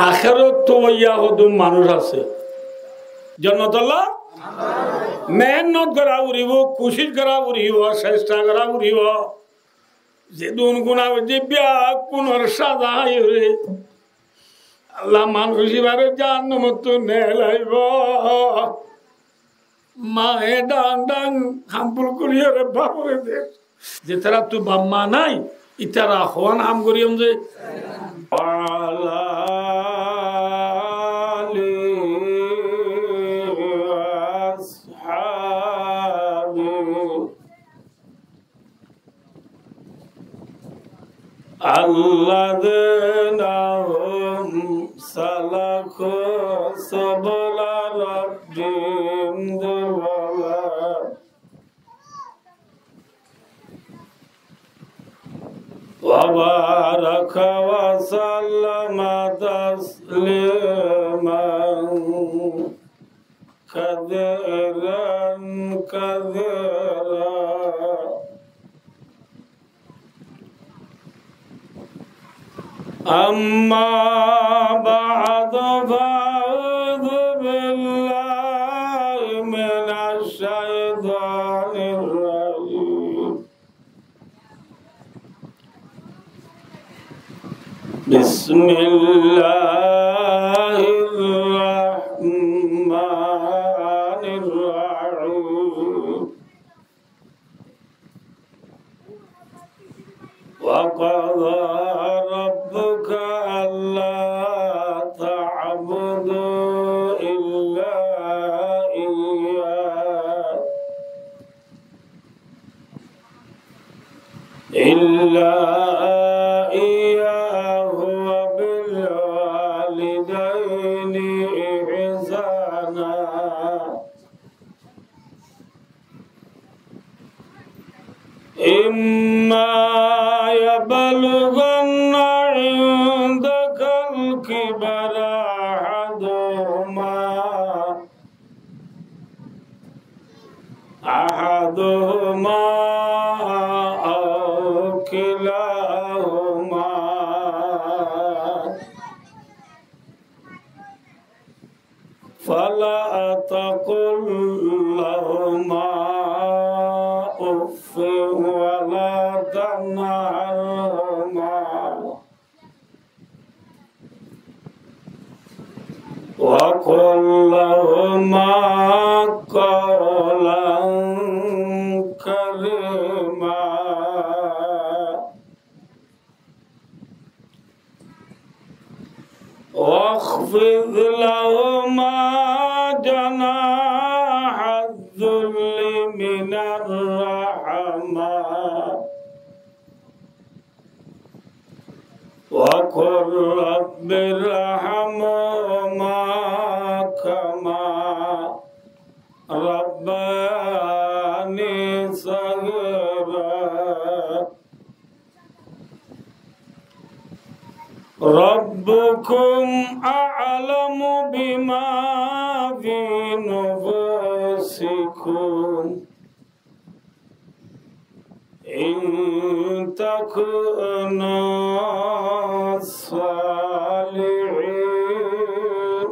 আখেরত তো ইয়া হদুম মানুষ আছে জন্নতল্লাহ মেহনত করা উড়িব কোশিশ করা উড়িব চেষ্টা করা উড়িব যেদিন গুণা দিব্যা কোনর সাজা হইরে আল্লাহ মানুষ এবারে জান্নাত নেলাইব মায়ে ডাং ডাং হামপুল করিয়ে রে বাপরে দে যে তারা তো বাম্মা নাই ইতারা হওয়ান হাম করিয়াম যে الذين هم سلكوا سبل ربهم ذللا وبارك وسلم تسليما كثيرا كثيرا أما بعد فأعوذ بالله من الشيطان الرجيم بسم الله الرحمن الرحيم وقضى ربك ألا تعبدوا إلا إياه وبالوالدين إحسانا إما يبلغن عندك الكبر أحدهما أو كلاهما فلا تقل لهما أف ولا تنهرهما وقل لهما قولا كريما واخفض لهما جناح الذل من الرحمة وقل رب ارحمهما كما ربياني صغيرا ربكم أعلم بما في نفوسكم إن تكونوا صالحين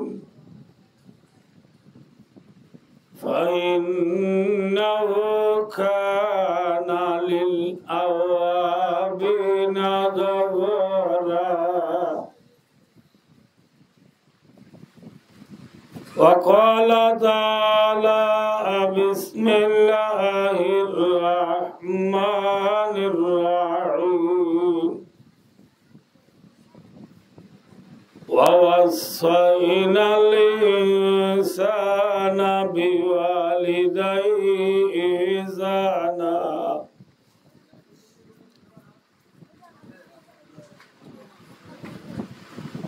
فإنه كان للأوابين غفورا وقال تعالى بسم الله الرحمن الرحيم ووصينا الإنسان بوالديه إحسانا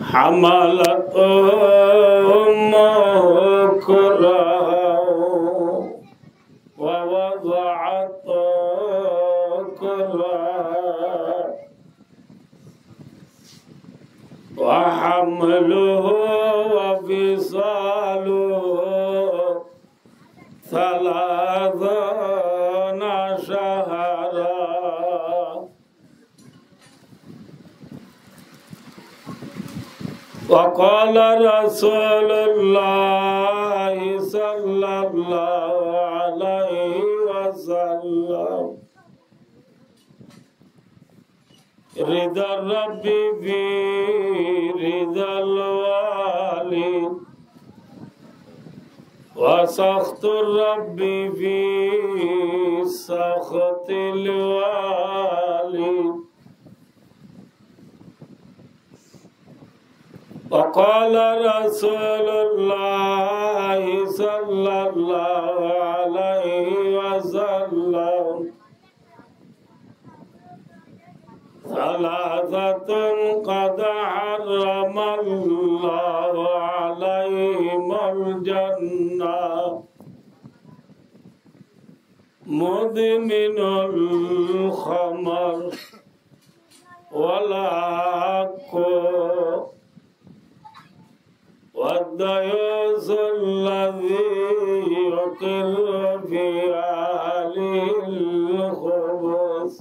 حملته أمه كرها ووضعته كرها وحمله وفصاله 30 شهرا وقال رسول الله صلى الله عليه وسلم رضا الرب في رضا الوالد وسخط الرب في سخط الوالد وقال رسول الله صلى الله عليه وسلم ثلاثة قد حرم الله عليهم الجنة مدمن الخمر والعق والديوث الذي يقر في أهله الخبث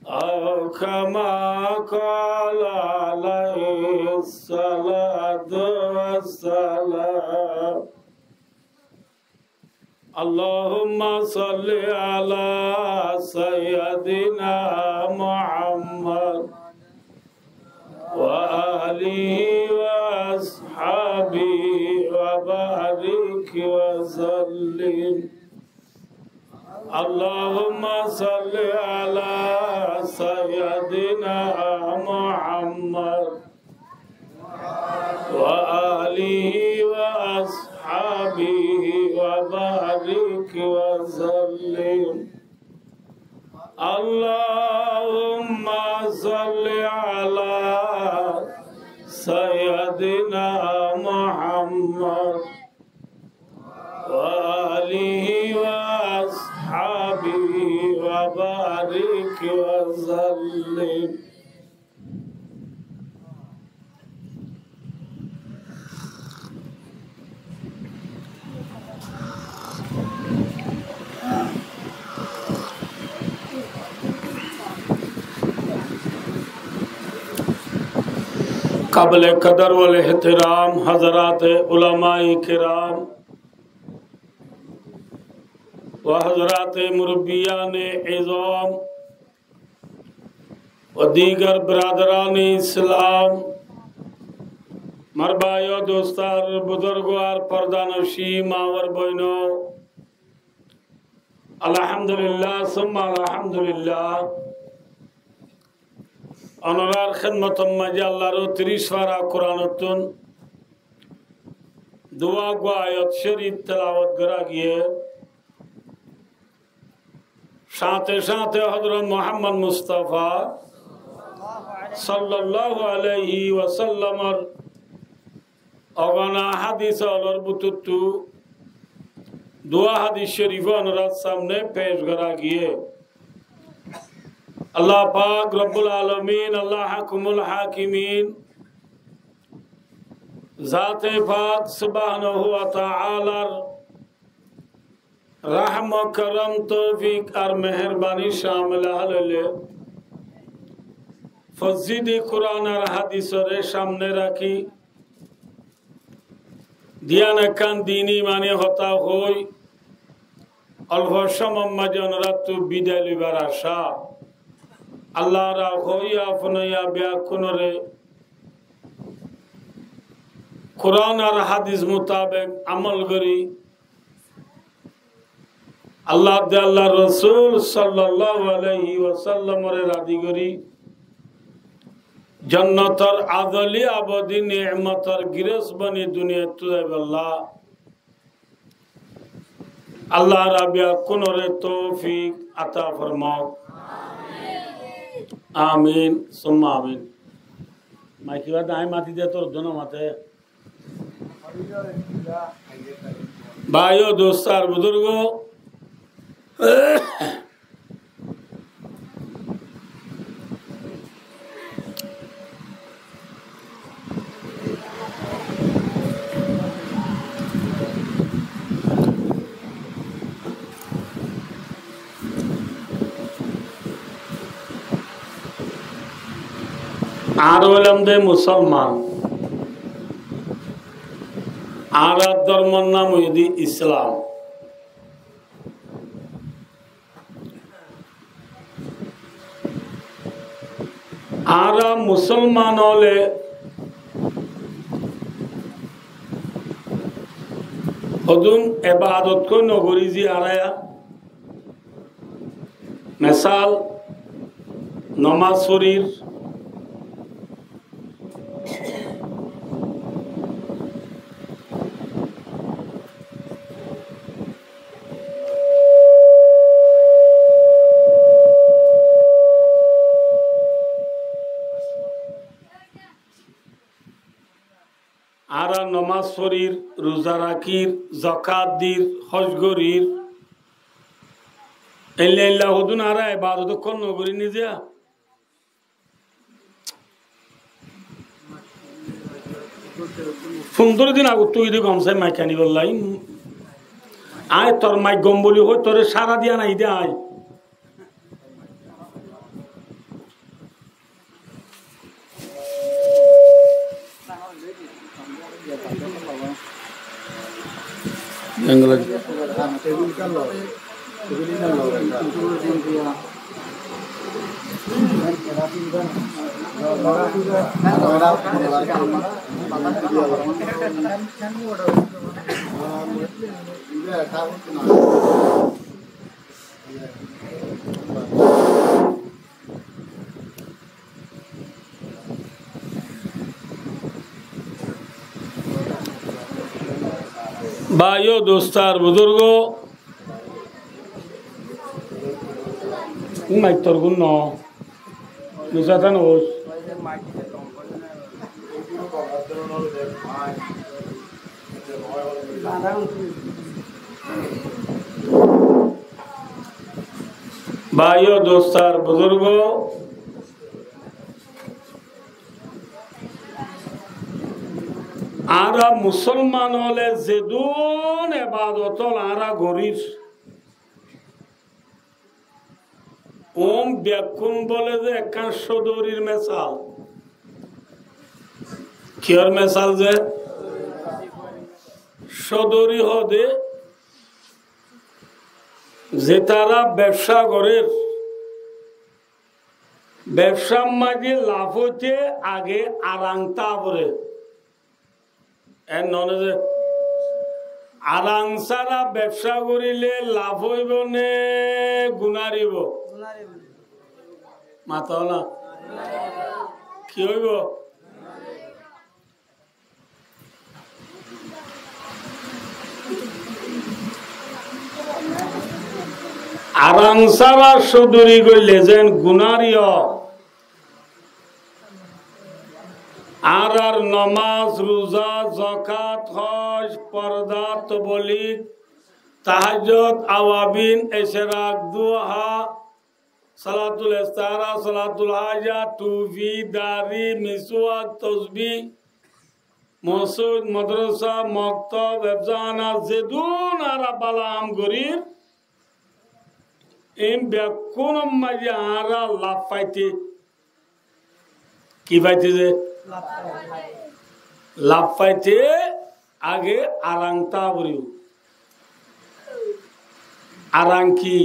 أو كما قال عليه الصلاة والسلام اللهم صل على سيدنا محمد وآله وأصحابه وبارك وسلم اللهم صل على سيدنا محمد وآله وأصحابه وبارك وسلم اللهم صل على سيدنا محمد وآله وأصحابه وبارك وسلم काबिल कदर वल एहतराम हजरात उलमाए किराम व हजरात मुरब्बियान इज़ाम व दीगर बरादरान इस्लाम मरबायो दोस्तार बुजुर्गवार पर्दानशी मावर बहनो अल्हम्दुलिल्लाह सुम्मा अल्हम्दुलिल्लाह अनरार खिदमतम मजे अल्लाहर 30 पारा कुरानतुन दुआ गो आयत शरीफ तिलावत करा गए साथे साथे हजरत मोहम्मद मुस्तफ़ा सल्लल्लाहु अलैहि वसल्लम अगना हदीस और बुतुतु दुआ हदीस शरीफ अनरार सामने पेश करा गए अल्लाह पाक रब्बुल आलमीन अल्लाह हकुमुल हाकिमीन ज़ाते पाक सुब्हानहु व तआला रहम करम तौफीक और मेहरबानी शामिल हले फजीद कुरान और हदीस रे सामने रखी दियान कान दीनी माने होता होई अलहशम मजन रतु बिदली बराशा अल्लाह रा होया फनया ब्या कुनरे कुरान और हदीस मुताबिक अमल करी अल्लाह दे अल्लाह रसूल सल्लल्लाहु अलैहि वसल्लम रे रादी करी जन्नतर आदली आबदी नेमतर गिरस बनी दुनिया तुदे अल्लाह अल्लाह रा ब्या कुनरे तौफीक अता फरमाओ आमीन सुम्मा आमीन माइकी बात आए माती दे तो दोनों माते भाइयों दोस्तार बुजुर्गों আর হইলাম দে মুসলমান আর ধর্মের নাম হইদি ইসলাম আর মুসলমান হলে হদুন এবাদত কই নগরী জি আড়ায়া মেসাল নমাজ শরীর আর নমাজ শরীর রোজা রাখির যাকাত দির হজ গরির এল্লা হদুন আর ইবাদত কোন নগরী নিজে 15 দিন আগত তুই দি গমছে মাইকানি বললাই আয় তোর মাইক গম বলি হই তোরে সারা দিয়া নাই দে আয় भाइयों दोस्तार बुजुर्गो माइक तोरगुन न निसातन होस भाइयों दोस्तार बुजुर्गो आरा मुसलमान होले जेदुन इबादतल आरा गरीर ओम ब्याकुन बोले जे एकान सदरीर मिसाल कियर मिसाल जे सदरी हदे जे तारा व्यवसा गरीर व्यवसा माঝে লাভ হতে আগে আরাংতা পড়ে আরাংসারা ব্যবসা করিলে লাভ হইব নে গুণারিব মাথা না কি হইব আরাংসারা সদরি কইলে যেন গুণারিয় আর নমাজ রোজা যাকাত হজ পর্দা তবলিগ তাহাজ্জুদ আওয়াবিন ইশরাক দুহা সালাতুল ইস্তারা সালাতুল হাজা তুফি দারি মিসওয়াক তাসবিহ মসজিদ মাদ্রাসা মক্তব ইফজানা জেদুন আর বালাম গরির এম বেকুন মাঝে আর লাভ পাইতে কি পাইতে যে লাভ পাইতে আগে আরাংতা বলিও আরাং কি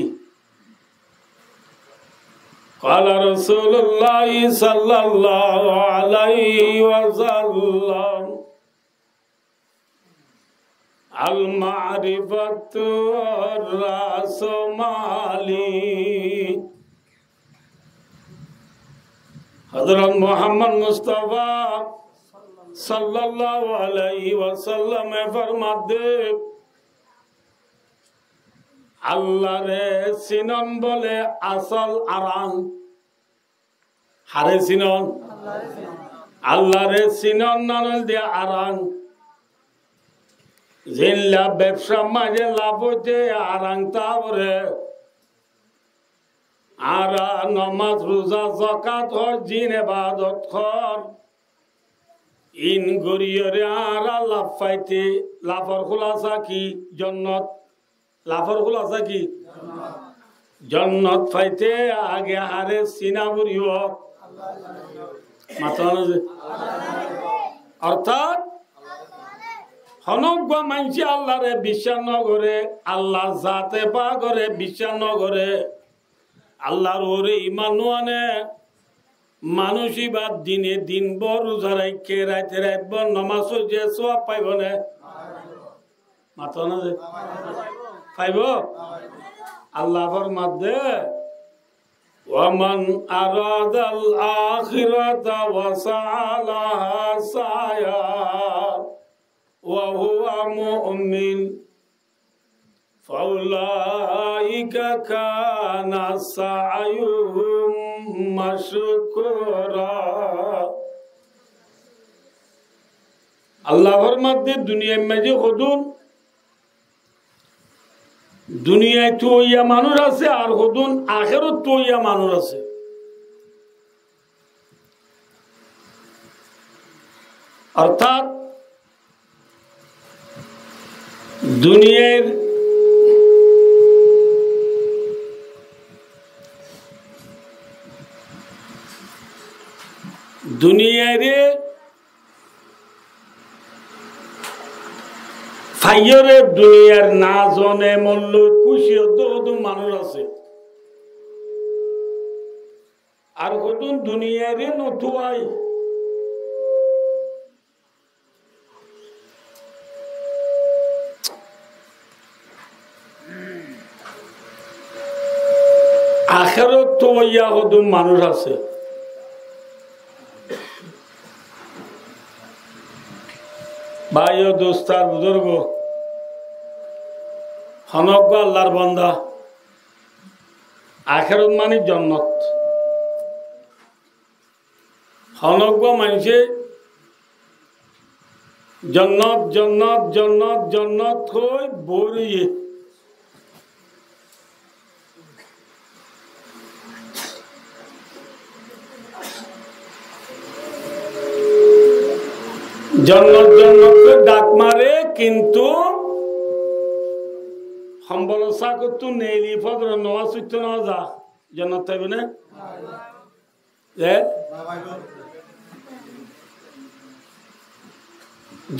قال رسول الله صلى الله عليه وسلم المعرفة الرأس مالي हज़रत मोहम्मद मुस्तफा सल्लल्लाहु अलैहि वसल्लम फरमाते अल्लाह रे सिनन बोले असल आराम हारे सिनन अल्लाह रे सिनन नानल दिया आराम जिल्ला व्यवसा माঝে লাভ হতে আরাংতা পড়ে आरा नमाज रोजा जाकात हज जिन इबादत कर इन गरियरे आरा लाभ पाइते लाभर खुलासा की जन्नत लाभर खुलासा की जन्नत पाइते आगे हारे सीना बुरियो মাথা যে অর্থাৎ হনজ্ঞ মানছি আল্লাহরে বিশ্বাস নগরে, আল্লাহ জাতে পা করে বিশ্বাস নগরে, আল্লাহর ওরে ইমান আনে, মানুষই বাদ দিনে দিন বর রোজা রাখে রাইতে রাখব নমাজ যে সব পাইব না মাথা না যে পাইব আল্লাহ ফরমাতে ওয়ামান আরাদাল আখিরাতা ওয়া সাআলাহা সায়া ওয়া হুয়া মুমিন ফাউলাইকা কানা সায়ুহুম মাশকুরা। আল্লাহর মধ্যে দুনিয়ার মাঝে হদুন দুনিয়ায় তো ইয়া মানুষ আছে আর হদুন আখেরত তো ইয়া মানুষ আছে। অর্থাৎ দুনিয়ার ফাইয়রে দুনিয়ার না জনে মল্ল খুশি হতো মানুষ আছে আর কতন দুনিয়ারে নতুয়াই আখেরত তো ইয়া হতো মানুষ আছে। ভাই ও দোস্তার বুজুর্গ হনজ্ঞ আল্লাহর বান্দা আখেরত মানে জান্নাত। হনজ্ঞ মানুষে জান্নাত জান্নাত জান্নাত জান্নাত হই বরিয়ে জন্নত জন্নতকে ডাক মারে কিন্তু সম্বল সাকতু নেলি ফদর নোয়া সুইত না যা জন্নত পাইব না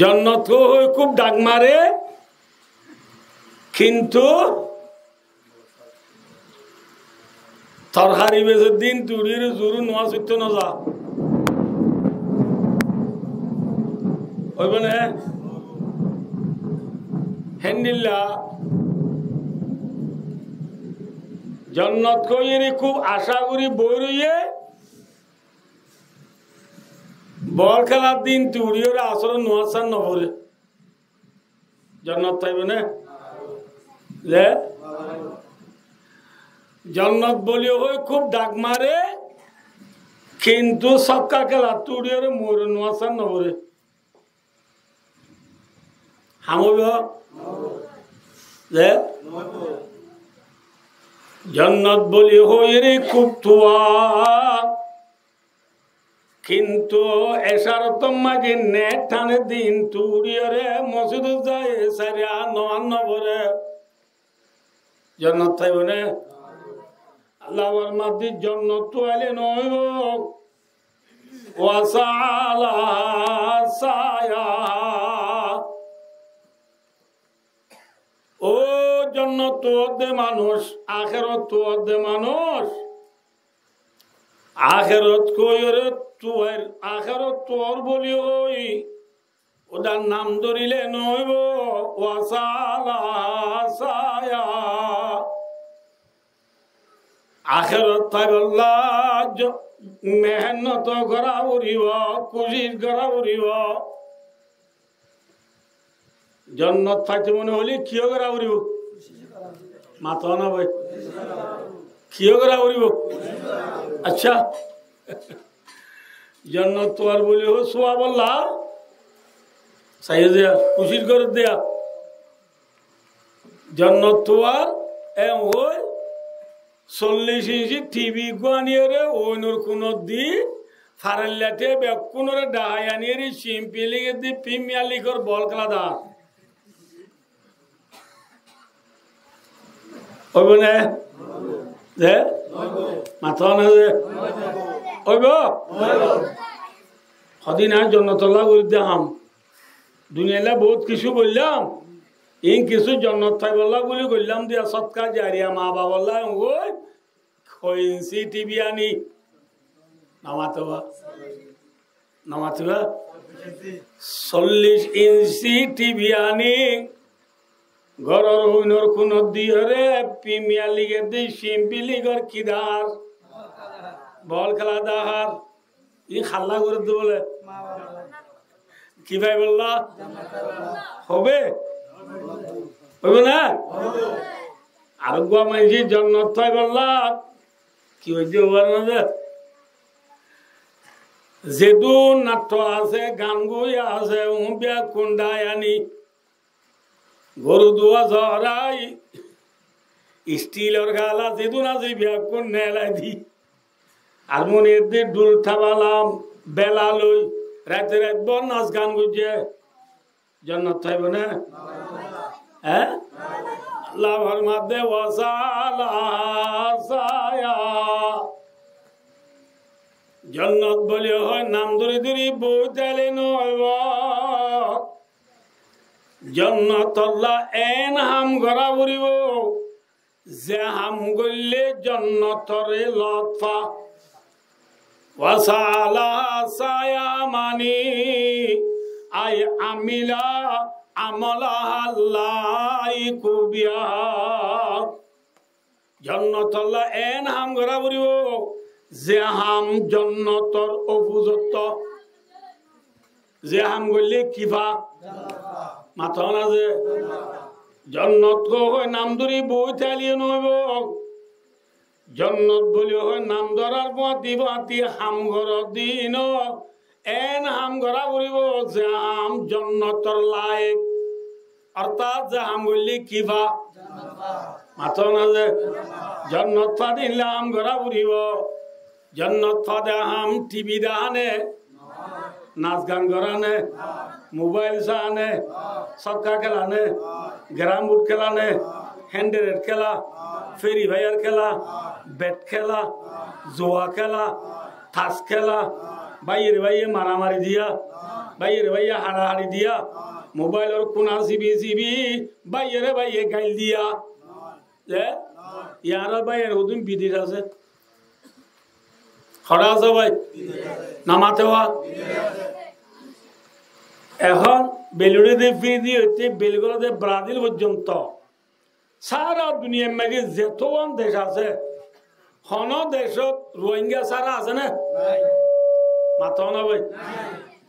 জন্নত খুব ডাক মারে কিন্তু তরকারি বেজের দিন তুড়ির জোর নোয়া সুইত না যা হেন্দিল্লা জন্নত কইরে খুব আশা করি বই রইয়ে বল খেলার দিন তুড়িওর আসর নোয়াশান নভরে জন্নত পাইব না যে জন্নত বলিও হয়ে খুব ডাক মারে কিন্তু সক্কা খেলা তুড়িওর মোর নোয়াশান নভরে হামব যে জন্নত বলি হইরে খুব তুয়া কিন্তু এসারত মাঝে নেট টানে দিন তুড়িয়রে মসজিদ যায় সারিয়া নয় নবরে জন্নত থাইব না আল্লাহর মাঝে জন্নত তোয়ালে নইব ওয়াসালা সায়া ও জন্নত তোয়াদে মানুষ আখেরত তোয়াদে মানুষ আখেরত কইরে তোর আখেরত তোর বলি ওই ওদার নাম ধরিলে নইব ওয়াসালা সায়া আখেরত তাইবল্লাহ মেহনত করা উড়িব কুশিস করা উড়িব জন্নত পাইতে মনে হলে কিয় করা উড়িব মাথা না ভাই কিয় করা উড়িব আচ্ছা জন্নত তো আর বলি হো সোয়া বললা চাই দেয়া কুশিস করে দেয়া জন্নত তো আর ওই 40 ইঞ্চি টিভি গুয়ানিয়ে ওইনোর কোন দি ফারাল্লাতে বেকুনরে ডাহায়ানিয়ে সিম্পিলিকে দি প্রিমিয়ার লিগর বল খেলা দা ওইব না যে মাথা না যে ওইব সদিন আর জন্নতল্লাহ করে দেখাম দুনিয়ালে বহুত কিছু বললাম ইন কিছু জন্নত থাই বললা বলে বললাম দিয়া সৎকার জারিয়া মা বাবা ওই কইন্সি টিভি আনি নামাতবা 40 ইঞ্চি টিভি আনি ঘরের হইনর কোন দিহরে প্রিমিয়ার লিগের দি সিম্পি লিগর কিদার বল খেলা দাহার ই খাল্লা করে দে বলে কি ভাই বললা হবে হবে না আর গুয়া মাইজি জন্নত থাই বললা কি হইছে ওবার না যেদু নাট্য আছে গান গুয়া আছে বিয়া কুন্ডায় আনি গরু দুয়া ঝরাই স্টিলের গালা যেদু না যে বিয়া কোন নেলাই দি আর মনে দিয়ে ডুল থাবালাম বেলা লই রাতে রাত বন নাচ গান গুজে জন্নত থাইব না হ্যাঁ লাভার মাধ্যে ওয়াসালা সায়া জন্নত বলে হয় নাম ধরে ধরে বউ তালে নইব জন্নত আল্লাহ এন হাম ঘরা বুড়িব যে হাম গইলে জন্নতরে লতফা ওয়াসালা সায়া মানি আই আমিলা আমলা আল্লাহ কুবিয়া জন্নত আল্লাহ এন হাম ঘরা বুড়িব যে হাম জন্নতর উপযুক্ত যে হাম গইলে কিফা মাথা না যে জন্নত হয় নাম ধরি বই চালিয়ে নইব জন্নত বলি হয় নাম ধরার বাতি বাতি হাম ঘর দিন এন হাম ঘরা বলিব যে হাম জন্নতর লায়ক অর্থাৎ যে হাম গইলে কিফা মাথা না যে জন্নত ফা দিলে হাম ঘরা বলিব জন্নত ফাদে হাম টিভি দাহানে নাচ গান করানে মোবাইল চাহানে ছক্কা খেলানে গ্রাম বুট খেলানে হ্যান্ডেলের খেলা ফেরি ভাইয়ার খেলা ব্যাট খেলা জোয়া খেলা থাস খেলা বাইয়ের বাইয়ে মারামারি দিয়া বাইয়ের বাইয়ে হাড়াহাড়ি দিয়া মোবাইলের কোনা চিবি চিবি বাইয়ের বাইয়ে গাইল দিয়া ইয়ার বাইয়ের ওদিন বিদির আছে খড়া আছে ভাই নামাতে হওয়া এখন বেলুড়ে ফিরি হচ্ছে বেলগুলোতে ব্রাজিল পর্যন্ত সারা দুনিয়ার মাঝে যেতন দেশ আছে হন দেশত রোহিঙ্গা সারা আছে না মাথা না ভাই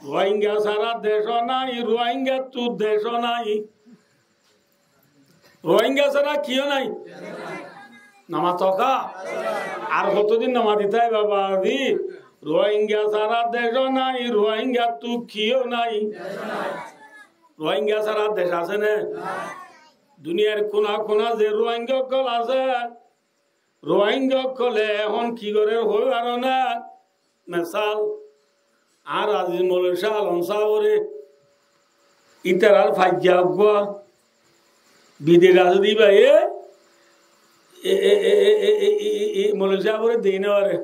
রোহিঙ্গা সারা দেশ নাই রোহিঙ্গা তু দেশ নাই রোহিঙ্গা সারা কিও নাই নামা তকা আর কতদিন নামা দিতে বাবা দি রোহিঙ্গা সারা দেশ নাই রোহিঙ্গা তু কিও নাই রোহিঙ্গা সারা দেশ আছে না দুনিয়ার কোনা কোনা যে রোহিঙ্গা কল আছে রোহিঙ্গা কলে এখন কি করে হই আর না মেসাল আর আজিজ মৌলভী শাহ আলম সাহরে ইতার আর ফাইজা গুয়া বিদেশ আছে দিবা মৌলভী সাহরে দিই নেবারে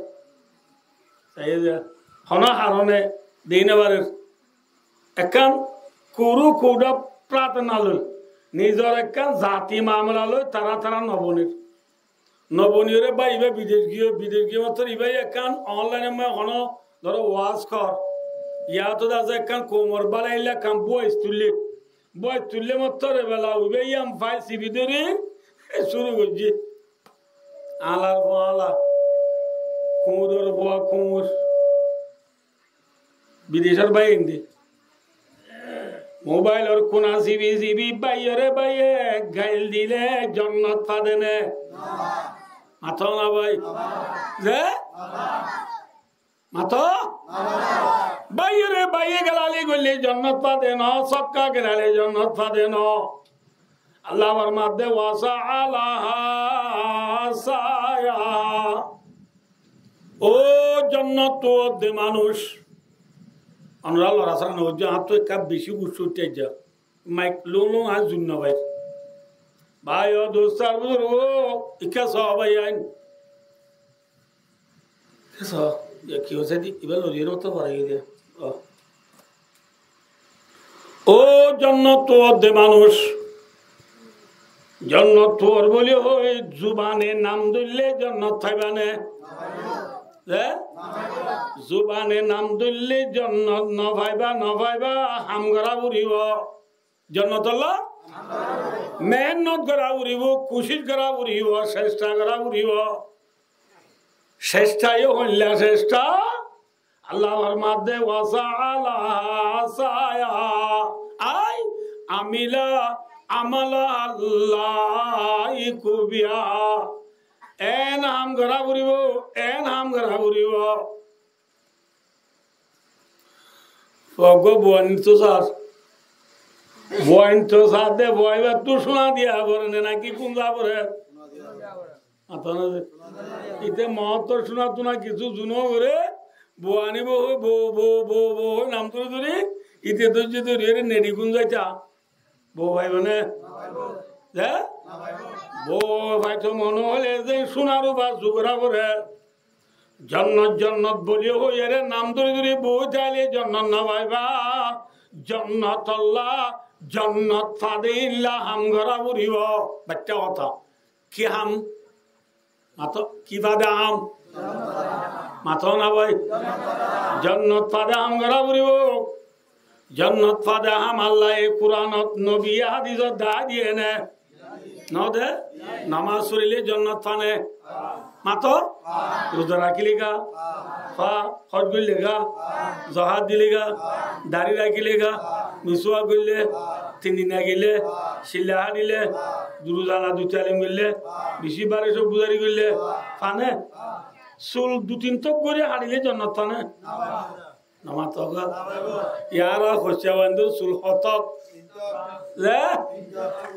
হনা হারণে দিই নেবারে একান কুরু কুড়া প্রার্থনা লই নিজের একান জাতি মামলা লই তারা তারা নবনীরে বাইবে বিদেশ গিয়ে মাত্র ইবাই একান অনলাইনে মই হন ধরো ওয়াজ কর ইয়াতো আছে একান কোমর বালাইলে কাম বয়স তুললে মাত্র বেলা উবে ইয়াম ফাই সিবি ধরে শুরু করছি আলার আলা কুমুরের বোয়া কুমুর বিদেশের বাই হিন্দি মোবাইলের কোনা সিবি সিবি বাইরে বাইয়ে গাইল দিলে জন্নত পাদে নে মাথা না ভাই যে মাথা বাইরে বাইয়ে গেলালি গলি জন্নত পাদে ন সক্কা গেলালে জন্নত পাদে ন আল্লাহর মাধ্যে ওয়াসা আলাহা সায়া ও জন্নত দে মানুষ আমরা লড়া সারা নজ হাত এক কাপ বেশি গুছতে যা মাইক লো আজ জুন ভাই ভাই ও দোস্তার বুঝুর ও ইকা সবাই আইন কি হচ্ছে দি এবার লড়িয়ে মতো পারে গিয়ে ও জন্নত দে মানুষ জন্নত তোর বলি ওই জুবানে নাম দিলে জন্নত থাইবানে জুবানে নাম দিলে জন্নত নভাইবা হাম করা উড়িব জন্নত মেহনত করা উড়িব কুশিস করা উড়িব চেষ্টা করা উড়িব চেষ্টাই হইলা চেষ্টা আল্লাহর মাধ্যে আই আমিলা আমালা আল্লাহ কুবিয়া এন হাম ঘরা ঘুরিব এন হাম ঘরা ঘুরিব দে বয়বা তু শোনা দিয়া বলে নাকি কোন যা বলে ইতে মহত্তর শোনা তো না কিছু জুনো করে বোয়ানি বো বো বো বো বো নাম করে ধরি ইতে তো যদি নেড়ি গুন যাইতা বো ভাই মানে বো ভাই তো মনে হলে যে শোনারও বা জুগরা করে জন্নত জন্নত বলিও এরে নাম ধরে ধরে বই চাইলে জন্নত না ভাইবা জন্নত আল্লাহ জন্নত ফাদিল্লা হাম ঘরা বুড়িব বাচ্চা কথা কি হাম মাতো কি বাদে আম মাথো না ভাই জন্নত ফাদে আম ঘরা বুড়িব জন্নত ফাদে আম আল্লাহ কুরআনত নবী হাদিসত দা দিয়ে নে নদে নামাজ পড়িলে জন্নত ফানে মাতো রোজা রাখিলেগা ফা হজ করলেগা জহাদ দিলেগা দাড়ি রাখিলেগা মিসওয়াক করলে 3 দিন গেলে শিলা দিলে দুরুজানা 2-4 করলে 20-12 বুজারি করলে ফানে চুল 2-3 তক করে হারিলে জন্নত ফানে নামাজ তকা ইয়ারা খোঁচাবন্ধু চুল হতক লে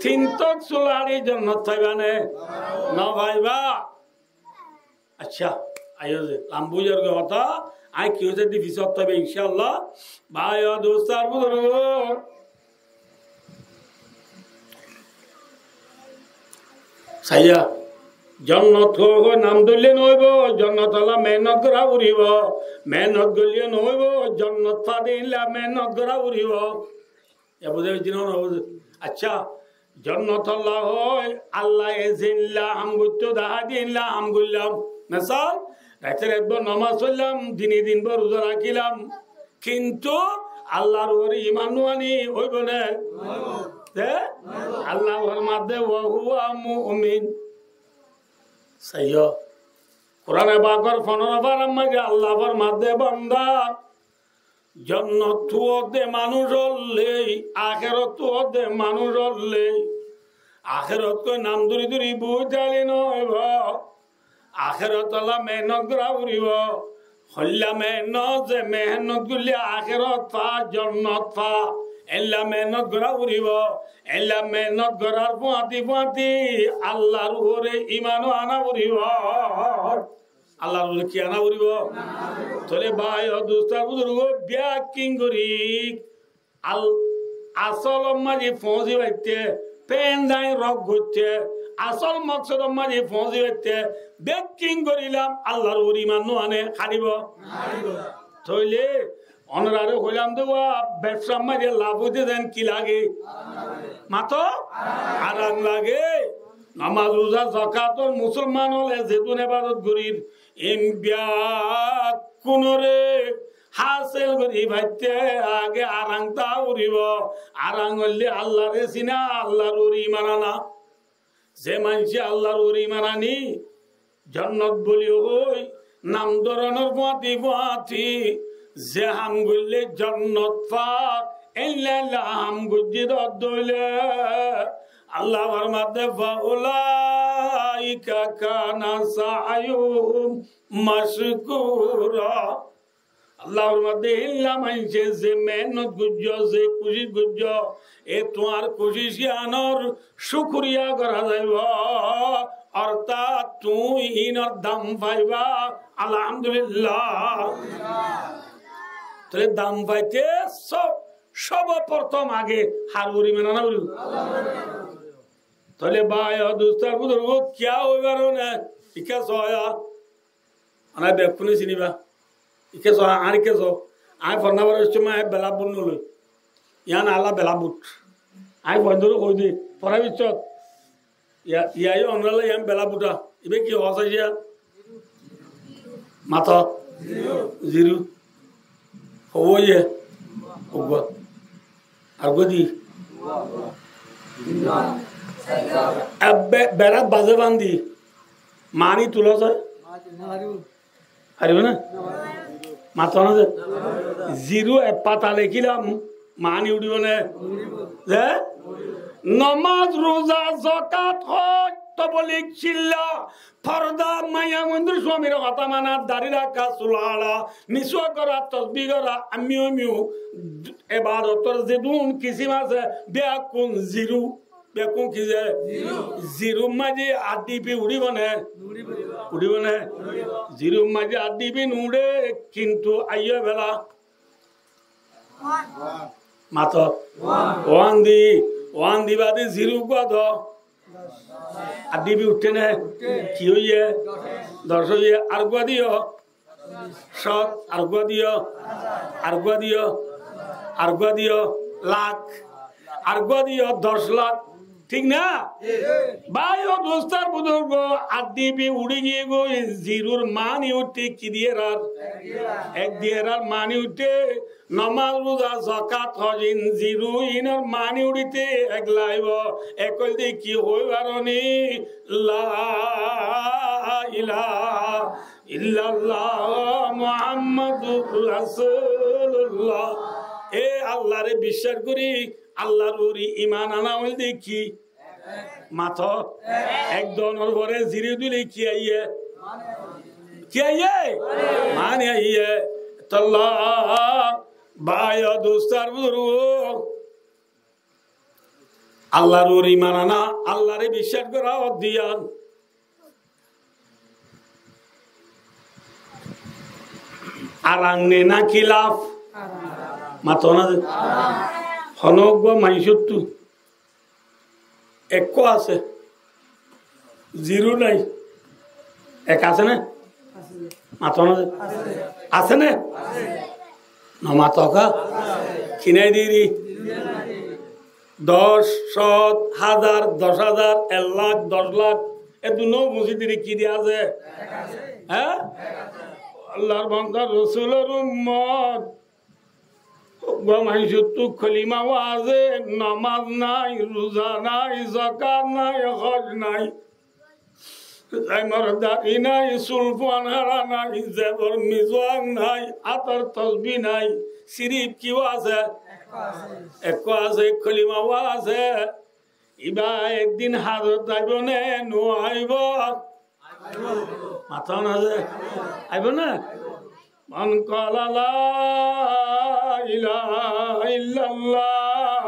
3 তক চুল হারি জন্নত থাইবানে না ভাইবা আচ্ছা আয়ো যে লাম্বুজার কথা আই কি হচ্ছে দিফিসত তবে ইনশাআল্লাহ ভাই ও দোস্তার বুজুর্গ সাইয়া জন্নত নাম ধরলে নইব জন্নত আল্লাহ মেহনত করা উড়িব মেহনত করলে নইব জন্নত ফাদিল্লা মেহনত করা উড়িব এ বুঝে আচ্ছা জন্নত আল্লাহ হয় আল্লাহ এজিল্লা হাম গুত্ত দাহা দিল্লা হাম গুল্লাম মেসাল রাতের একবার নামাজ পড়লাম দিন ভর রোজা রাখিলাম কিন্তু আল্লাহর ওর ঈমান আনি হইব না আল্লাহর মাঝে ওয়া হুয়া মুমিন সাইয়্য কোরআনে পাকের 15 বার আমাকে আল্লাহর মাঝে বান্দা জান্নাত তুতে মানুষ হলে আখিরাত তুতে মানুষ হলে আখিরাত কো নাম ধরি ধরি বুঝালি নইব আখিরাত আল্লাহ মেহনত করা উড়িব হল্লা মেহনত যে মেহনত গুলি আখিরাত পা জান্নাত পা এল্লা মেহনত করা উড়িব এল্লা মেহনত করার পাতি আল্লাহর উপরে ঈমান আনা উড়িব আল্লাহর উপরে কি আনা উড়িব তলে ভাই ও দোস্তার বুজুর্গ ব্যাকিং করি আসল মাঝে ফৌজি বাইতে পেন দাই রক ঘুরছে আসল মকসদ মাঝে ফৌজি বাইতে ব্যাকিং করিলাম আল্লাহর উপরে ঈমান আনে খারিব তইলে অনরারে হইলাম দেওয়া ব্যবসা মাঝে লাভ হইতে দেন কি লাগে মাতো আরাম লাগে নামাজ রোজা যাকাত মুসলমান হলে যেতুন ইবাদত করির ইমবিয়া কোনরে হাসিল করি ভাইতে আগে আরাংটা উড়িব আরাং হইলে আল্লাহরে চিনা আল্লাহর উরি মানানা যে মানছে আল্লাহর উরি মানানি জান্নাত বলিও হই নাম ধরনের পাতি যে হাম গুললে জান্নাত পাক ইল্লা হাম গুজিদ দলে আল্লাহর মাঝে ফাউলাইকা কানা সায়ুম মাশকুরা আল্লাহর মাঝে ইল্লা মানছে যে মেহনত গুজ্জ যে খুশি গুজ্জ এ তোমার খুশি আনর শুকরিয়া করা যাইব অর্থাৎ তুই ইনর দাম পাইবা আলহামদুলিল্লাহ তাহলে দাম পাইতে সর্বপ্রথম আগে হারুরি মেনা না বলু তাহলে ভাই দোস্তার বুজুর্গ কিয়া হইবার না ইকা সয়া আনা বেকুনে চিনিবা ইকে সয়া আর কে সো আই ফরনাবার সময় বেলা বল নলই ইয়ান আল্লাহ বেলাবুট আই বন্ধুর কই দি পড়া বিচ্ছত ইয়াই অনরালে ইয়ান বেলাবুটা ইবে কি হসা ইয়া মাথা জিরো হইয়ে ওগো আর গদি বেড়া বাজে বান্ধি মানি তুলো যায় হারিব না মাথা না জিরো পাতা লেখিলাম মানি উঠিব নে যে নমাজ রোজা যাকাত হজ তবলিগ চিল্লা ফরদা মায়া মন্দির স্বামীর কথা মানা দাড়ি রাখা চুলাড়া মিসওয়া করা তসবিহ করা আমিও এবাদতর যেদুন কিসিম আছে বেকুন জিরো বেকুন কি যে জিরো মাঝে আদিপি উড়িব নে জিরো মাঝে আদিপি নুড়ে কিন্তু আইয়া বেলা মাত ওয়ান দিবাদে জিরো গদ আদিবি উঠে নে কি হইয়ে 10 হইয়ে আর গুয়া দিও সৎ আর গুয়া দিও লাখ আর গুয়া দিও 10 লাখ ঠিক না ভাই ও দোস্তার বুজুর্গ আদিবি উড়ে গিয়ে গো জিরোর মানি উঠে কি দিয়ে এক দিয়ে মানি উঠে নমাজ রোজা যাকাত হজ জিরো ইনার মানি উড়িতে এক লাইব একল দিয়ে কি হই বারনি লা ইলাহা ইল্লাল্লাহ মুহাম্মাদুর রাসূলুল্লাহ এ আল্লাহরে বিশ্বাস করি আল্লাহর উপরে ঈমান আনা হইল দেখি মাথা এক দনের পরে জিরে দিলে কি আইয়ে মানে আইয়ে তাল্লাহ ভাই দোস্তার বুজুর্গ আল্লাহর উপরে ঈমান আনা আল্লাহরে বিশ্বাস করা দিয়ান আরাংনে না খিলাফ মাথা না হনজ্ঞ মাইসত্তু এক আছে জিরো নাই এক আছে না মাথা না আছে না মাথা খিনাই দিই 10 100 1000 10,000 1 লাখ 10 লাখ এ দুনো মসজিদের কি দিয়া আছে হ্যাঁ আল্লাহর বান্দা রাসূলের উম্মত গমাইসত্তু খলিমা ওয়াজে নামাজ নাই রোজা নাই যাকাত নাই হজ নাই জাইমারদারি নাই সুলফান হারা নাই জেবর মিজওয়ান নাই আতর তসবিহ নাই সিরিফ কি আছে এক আছে খলিমা ওয়াজে ইবা একদিন হাজত যাইব নে নো আইব মাথা না আইব না মান ক্বালা লা ইলাহা ইল্লাল্লাহ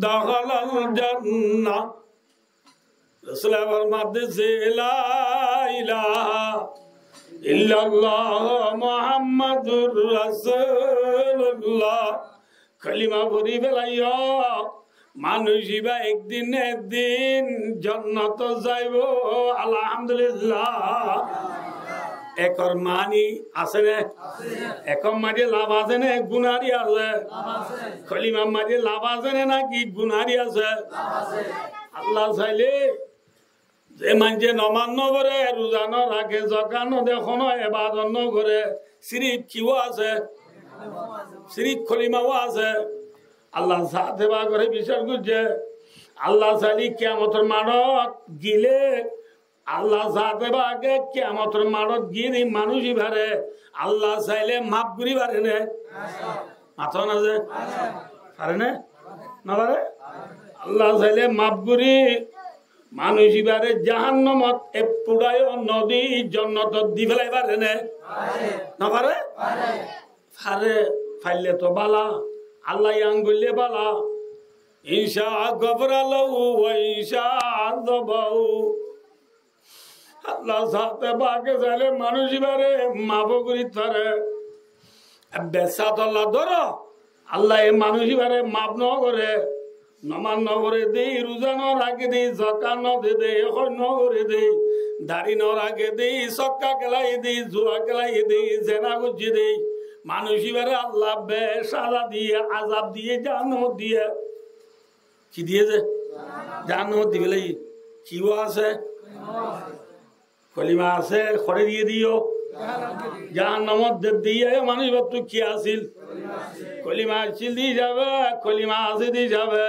দাখালাল জান্নাহ রাসূল ফরমাতে লা ইলাহা ইল্লাল্লাহ মুহাম্মাদুর রাসূলুল্লাহ কালিমা পড়ি ফেলাইয়া মানুষ ইবা একদিন জান্নাত যাইব আলহামদুলিল্লাহ একর মানি আছে না একর মাঝে লাভ আছে না গুনারি আছে খলিমা মাঝে লাভ আছে না নাকি গুনারি আছে আল্লাহ চাইলে যে মানুষে নমান নগরে রোজা ন রাখে জকান দেখুন এবাদত নগরে সিরিফ কিও আছে সিরিফ খলিমাও আছে আল্লাহ সাথে বা করে বিচার করছে আল্লাহ চাইলে কিয়ামতের মানত গিলে আল্লাহ সাথে বাগে কিয়ামতের মানত গিয়ে মানুষই ভারে আল্লাহ চাইলে মাপ করি পারে না মাথা না যে পারে না পারে আল্লাহ চাইলে মাপ করি মানুষই বারে জাহান্নামত পুরায় নদী জান্নাত দি ফেলাই পারে না পারে পারে ফাইলে তো বালা আল্লাহ আঙ্গুলে বালা ঈশা গবরালো ঈশা দবাউ আল্লাহ সাথে বাকে চাইলে মানুষই বারে মাপ করি তারে বেসাত আল্লাহ ধরো আল্লাহ এ মানুষই বারে মাপ ন করে নমান ন করে দেই রোজা ন রাখে দেই জাকাত ন দে এখন ন করে দেই দাড়ি ন রাখে দেই সক্কা কেলাই দেই জুয়া কেলাই দেই জেনা গুজি দেই মানুষ এবারে আল্লাহ সাজা দিয়ে আজাব দিয়ে জাহান্নামত দিয়ে কি দিয়েছে জাহান্নামত দিবে কিও আছে কলিমা আছে খড়ে দিয়ে দিও জাহান্নামত দিয়ে মানুষ ভাবতো কি আসিল কলিমা আসিল দিয়ে যাবে কলিমা আছে দিয়ে যাবে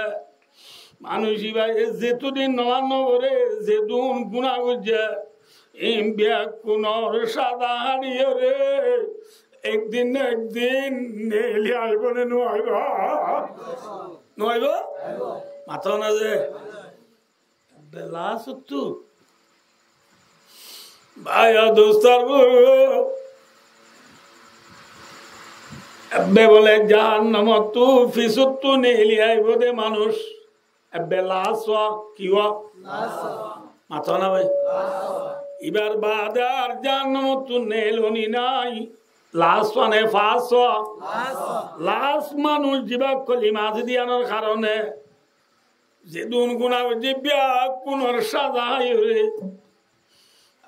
মানুষ ভাই যেতুদিন নবান্ন করে যেতুন গুণা করছে কোনর সাদা হারিয়ে রে একদিন নেলি আসব নইব নইব মাথা না যে বেলা সত্তু ভাইয়া দোস্তার এবে বলে জাহান্নামত তু ফিসুত্তু নেলি আইব দে মানুষ বেলা আসা কিওয়া মাথা না ভাই এবার বাদে আর জাহান্নামত তু নেলনি নাই লাশ মানে ফাঁস লাশ মানুষ জীবা কলিমা দিয়ানোর কারণে যে দুন গুণা জিব্যা কোনর সাজা রে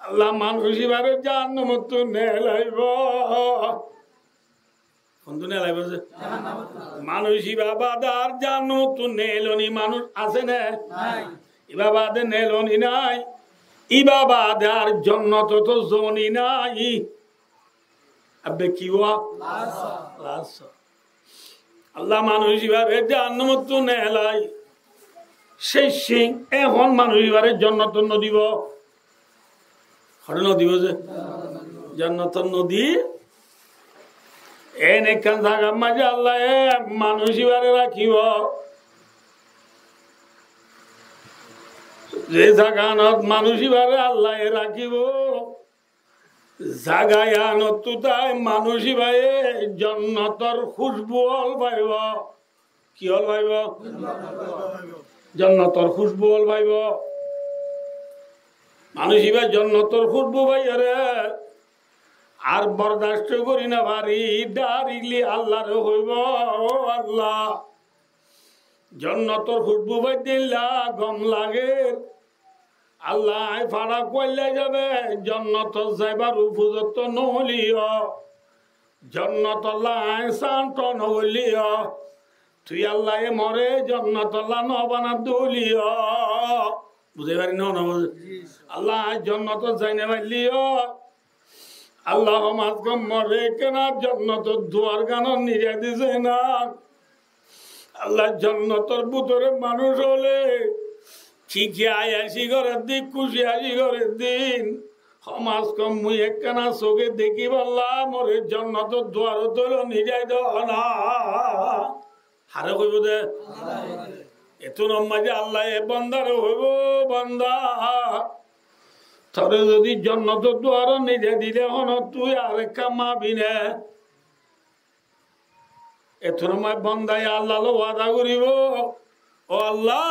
আল্লাহ মানুষ এবারে জাহান্নামত তু নেলাইব কোনটো নেলাইব যে মানুষ ইবা বাদে আর জাহান্নামত তু নেলনি মানুষ আছে না ইবা বাদে নেলনি নাই ইবা বাদে আর জান্নাত তো জনি নাই আবে কি হওয়া আল্লাহ মানুষ এভাবে জাহান্নামত তু নেলাই সেই সিং এখন মানুষ এবারে জান্নাত নদীব হরে নদীব যে জান্নাত নদী এনেকান জায়গা মাঝে আল্লাহ মানুষ এবারে রাখিব যে জায়গানত মানুষ এবারে আল্লাহ রাখিব জাগায় নতুতাই মানুষ ভাই জান্নাতের খুশবু হল পাইব কি হল পাইব জান্নাতের খুশবু হল পাইব মানুষ ভাই জান্নাতের খুশবু ভাই রে আর বরদাস্ত করি না ভারি ডারিলি আল্লাহর হইব ও আল্লাহ জান্নাতের খুশবু ভাই দিলা গম লাগে আল্লাহ ফাড়া কইলে যাবে জান্নাত যাইবার উপযুক্ত নহলিও জান্নাত আল্লাহ শান্ত নহলিও তুই আল্লাহ মরে জান্নাত আল্লাহ নবানা দুলিও বুঝে পারি না আল্লাহ জান্নাত যাইনে পারলিও আল্লাহ মাঝগম মরে কেনা জান্নাত দুয়ার গান নিয়ে দিছে না আল্লাহ জান্নাতের ভিতরে মানুষ হলে ঠিকই আয়াসি ঘরের দিন খুশি আসি ঘরের দিন সমাজ কম মুই একখানা চোখে দেখি বললাম মোরে জান্নাত দুয়ার তোল নিজাই না হারে কইব দে এতো নমাজে আল্লাহ এ বন্দার হইব বন্দা তরে যদি জান্নাত দুয়ার নিজে দিলে হন তুই আর কামাবি না এতো নমায় বন্দায় আল্লাহ ওয়াদা করিব ও আল্লাহ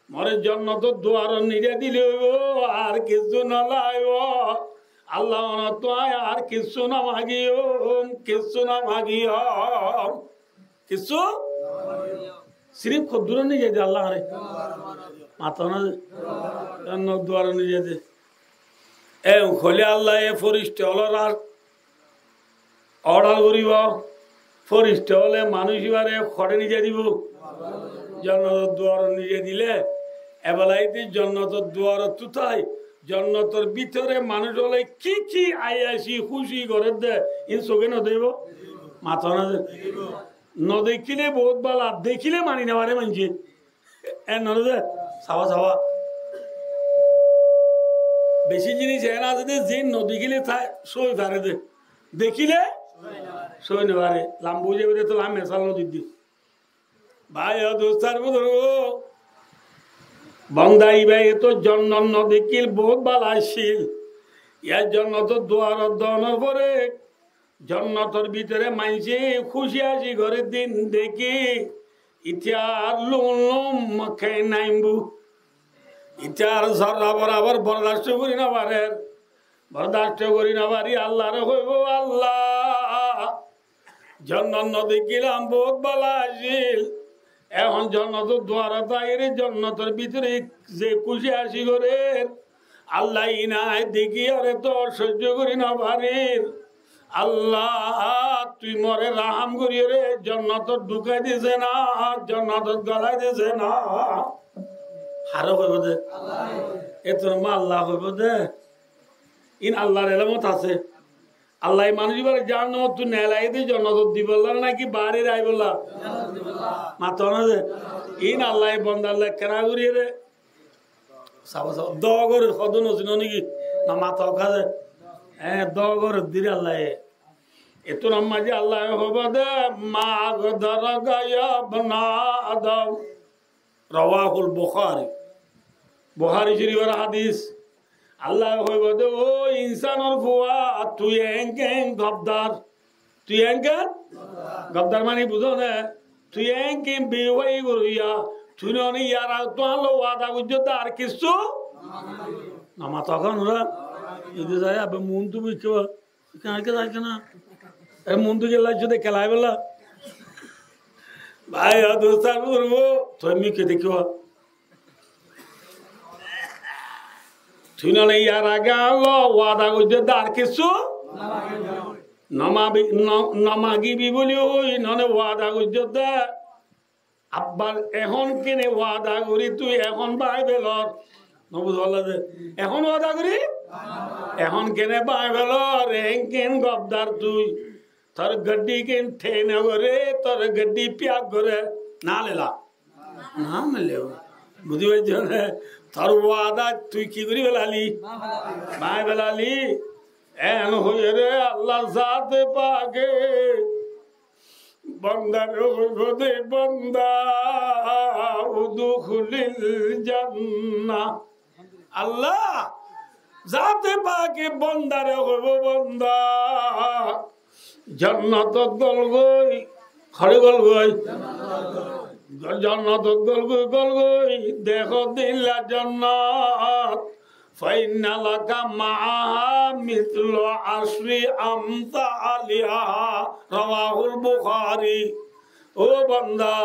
মরে জান্নাত দুয়ার নিজে দিলে আর কিছু নলাইব আল্লাহ তো আর কিছু না মাগিও কিছু না মাগিও কিছু সিরিফ খুদ্দুর নিজে দে আল্লাহ রে মাথা না জান্নাত দুয়ার নিজে দে এ খোলে আল্লাহ এ ফরিস্টে হল অর্ডার করিব ফরিস্টে হলে মানুষ এবারে খড়ে নিজে দিব জান্নাত দুয়ার নিজে দিলে এবেলাইতে জান্নাতের দুয়ার তুতাই জান্নাতের ভিতরে মানুষ হলে কি কি আইয়াসি খুশি করে দে ইন চোখে ন দেব মাথা না ন দেখিলে বহুত বালা দেখিলে মানি নেবারে মানছে এ নদে চাওয়া চাওয়া বেশি জিনিস এনা যদি যে নদেখিলে সই পারে দে দেখিলে সই নেবারে লাম বুঝে বুঝে তো লাম মেশাল নদীর দি ভাই দোস্তার বুধ বন্দাই ভাই তো জন্ম দেখিল বহুত ভাল আসছিল ইয়ার জন্য তো দুয়ার দনের পরে জন্নতর ভিতরে মাইছে খুশি আসি ঘরের দিন দেখি ইতিহার লুম খাই নাইমবু ইতিহার সরা বরাবর বরদাস্ত করি না পারে বরদাস্ত করি না পারি আল্লাহর হইব আল্লাহ জন্ম দেখিলাম বহুত ভাল আসিল এখন জন্নত দুয়ার তাইরে জন্নতের ভিতরে যে খুশি আসি ঘরের আল্লাহ ইনায় দেখি আরে তো সহ্য করি না পারির আল্লাহ তুই মরে রাহাম করিয়ে রে জান্নাত ঢুকাই দিছে না জান্নাত গলাই দিছে না হারো হইব দে এ তোর মা আল্লাহ হইব দে ইন আল্লাহর এলামত আছে আল্লাহ মানুষ বলে জান্নাত তুই নেলাই দি জান্নাত দি বললা নাকি বাড়ির আই বললা মাথা না দে ইন আল্লাহ বন্ধ আল্লাহ কেনা করিয়ে রে সাবা সাবা দগর সদন হছিল নাকি না মাথা খাজে হ্যাঁ দগর দিরে আল্লাহ এত মাঝে আল্লাহ হবে দে মাগ ধর গায়া বনা আদম রাওয়াহুল বুখারী বুখারী শরীফের হাদিস আল্লাহ হইব দে ও ইনসানের ফুয়া তুই এঙ্কেন গবদার তুই এঙ্কেন গবদার মানে বুঝো না তুই এঙ্কেন বিওয়াই গরিয়া তুই ননি ইয়ারা তো আলো ওয়াদা গুজত আর কিছু না মাথা খান ওরা যদি যায় আবে মন তো বুঝছো কাকে যায় না এ মন তো গেলা যদি খেলাই বেলা ভাই দোস্তার করবো তুমি কে দেখিও তুই ননি ইয়ারা গেল ওয়াদা গুজত আর কিছু নমাগিবি বলি ওই ননে ওয়াদা গুজত আব্বার এখন কেনে ওয়াদা করি তুই এখন বাইবেলর নবুঝলা যে এখন ওয়াদা করি এখন কেনে বাইবেলর কেন গবদার তুই তোর গड्डी কেন ঠেনে করে তোর গड्डी প্যাক করে না লেলা না মেলে বুঝি পাইছ না তোর ওয়াদা তুই কি করি বেলালি বাইবেলালি এন হয়ে রে আল্লাহ জাতে পাকে বন্দা রোদে বন্দা উদুখুলিল জান্নাহ আল্লাহ জাতে পাকে বন্দারে হইব বন্দা জান্নাত গল গই খড়ে গল গই জান্নাত গল গই দেখো দিলা জান্নাত ফাইন্না লাকা মাআহা মিথলু আশরি আমসালিহা রাওয়াহুল বুখারী ও বান্দা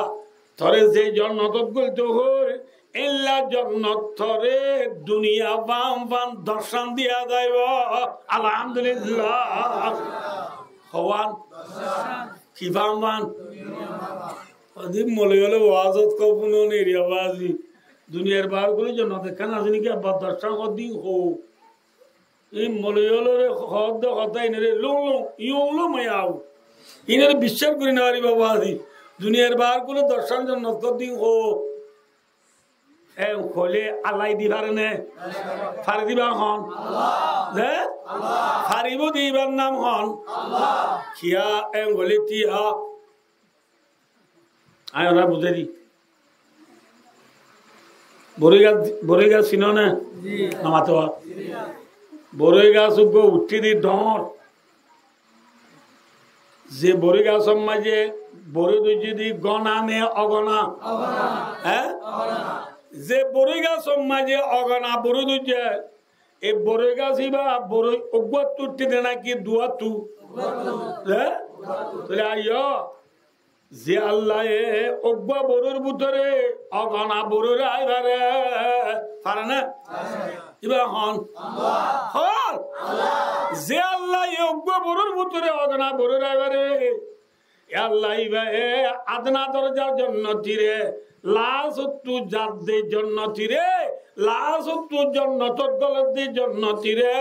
তরে যে জান্নাত গলতে হই ইল্লা জান্নাত তরে দুনিয়া বাম বাম দর্শন দিয়া যাইব আলহামদুলিল্লাহ হওয়ান কি বাম বাম অদিম মলে হলে ওয়াজত কবুনো নেরি আওয়াজি দুনিয়ার বার করে জান্নাত কেন আসেনি কি আবার দর্শন কদিন হো এই মলে হলে হদ হতাই নে রে লো ইউলো মায়াও ইনের বিশ্বাস করি না রে বাবা আজি দুনিয়ার বার করে দর্শন জান্নাত কদিন হো এ খোলে আল্লাহ দিবার নে ফারি দিবা হন আল্লাহ আল্লাহ ফারিব দিবার নাম হন আল্লাহ কিয়া এ বলে তিয়া আয় ওরা বুঝে দি বরই গাছ চিনো না মাতো বরই গাছ উঠি দি ডর যে বরই গাছ মাঝে বরই দুই দি গনা নে অগনা হ্যাঁ যে বরই গাছ মাঝে অগনা বরই দুই এই বরই গাছ ইবা বরই অগ্বত উঠি দে নাকি দুয়া তু হ্যাঁ তাহলে আইয় যে আল্লাহ অগ্বা বরুর ভিতরে অগনা বরুর আইবারে পারে না ইবা হন হল যে আল্লাহ অগ্বা বরুর ভিতরে অগনা বরুর আইবারে আল্লাহ ইবা আদনা দরজার জন্য তীরে লাশ তু জাদ্দে জন্য তীরে লাশ তু জন্য তোর গলতে জন্য তীরে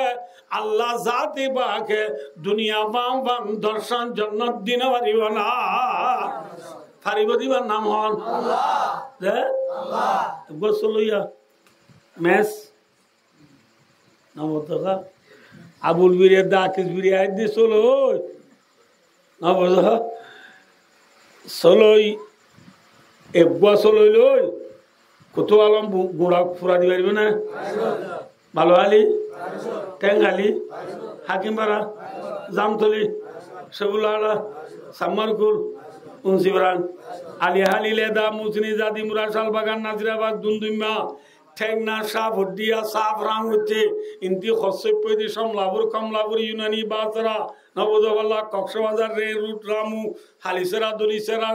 আল্লাহ জাতি বাকে দুনিয়া বাম বাম দর্শন জন্য দিন পারিব না পারিব দিবার নাম হন গোসলইয়া মেস নাম আবুল বিরে দাকিস বিরে আইদি চলো না বোঝ চলই একবা চলই লই কত আলম গুড়া ফুরা দি পারিব না ভালো আলি টেঙ্গালি হাকিমপাড়া জামতলি সেগুলা সাম্মারকুল উনসিবরান আলিহালি লেদা মুসনি জাদি মুরা শালবাগান নাজিরাবাদ দুমদুমা ঠেংনা সাপ হড্ডিয়া সাপ রাং হচ্ছে ইন্তি হস্যপৈদি সমলাপুর কমলাপুর ইউনানি বাসরা নবদবাল্লা কক্সবাজার রে রুট রামু হালিসেরা দলিসেরা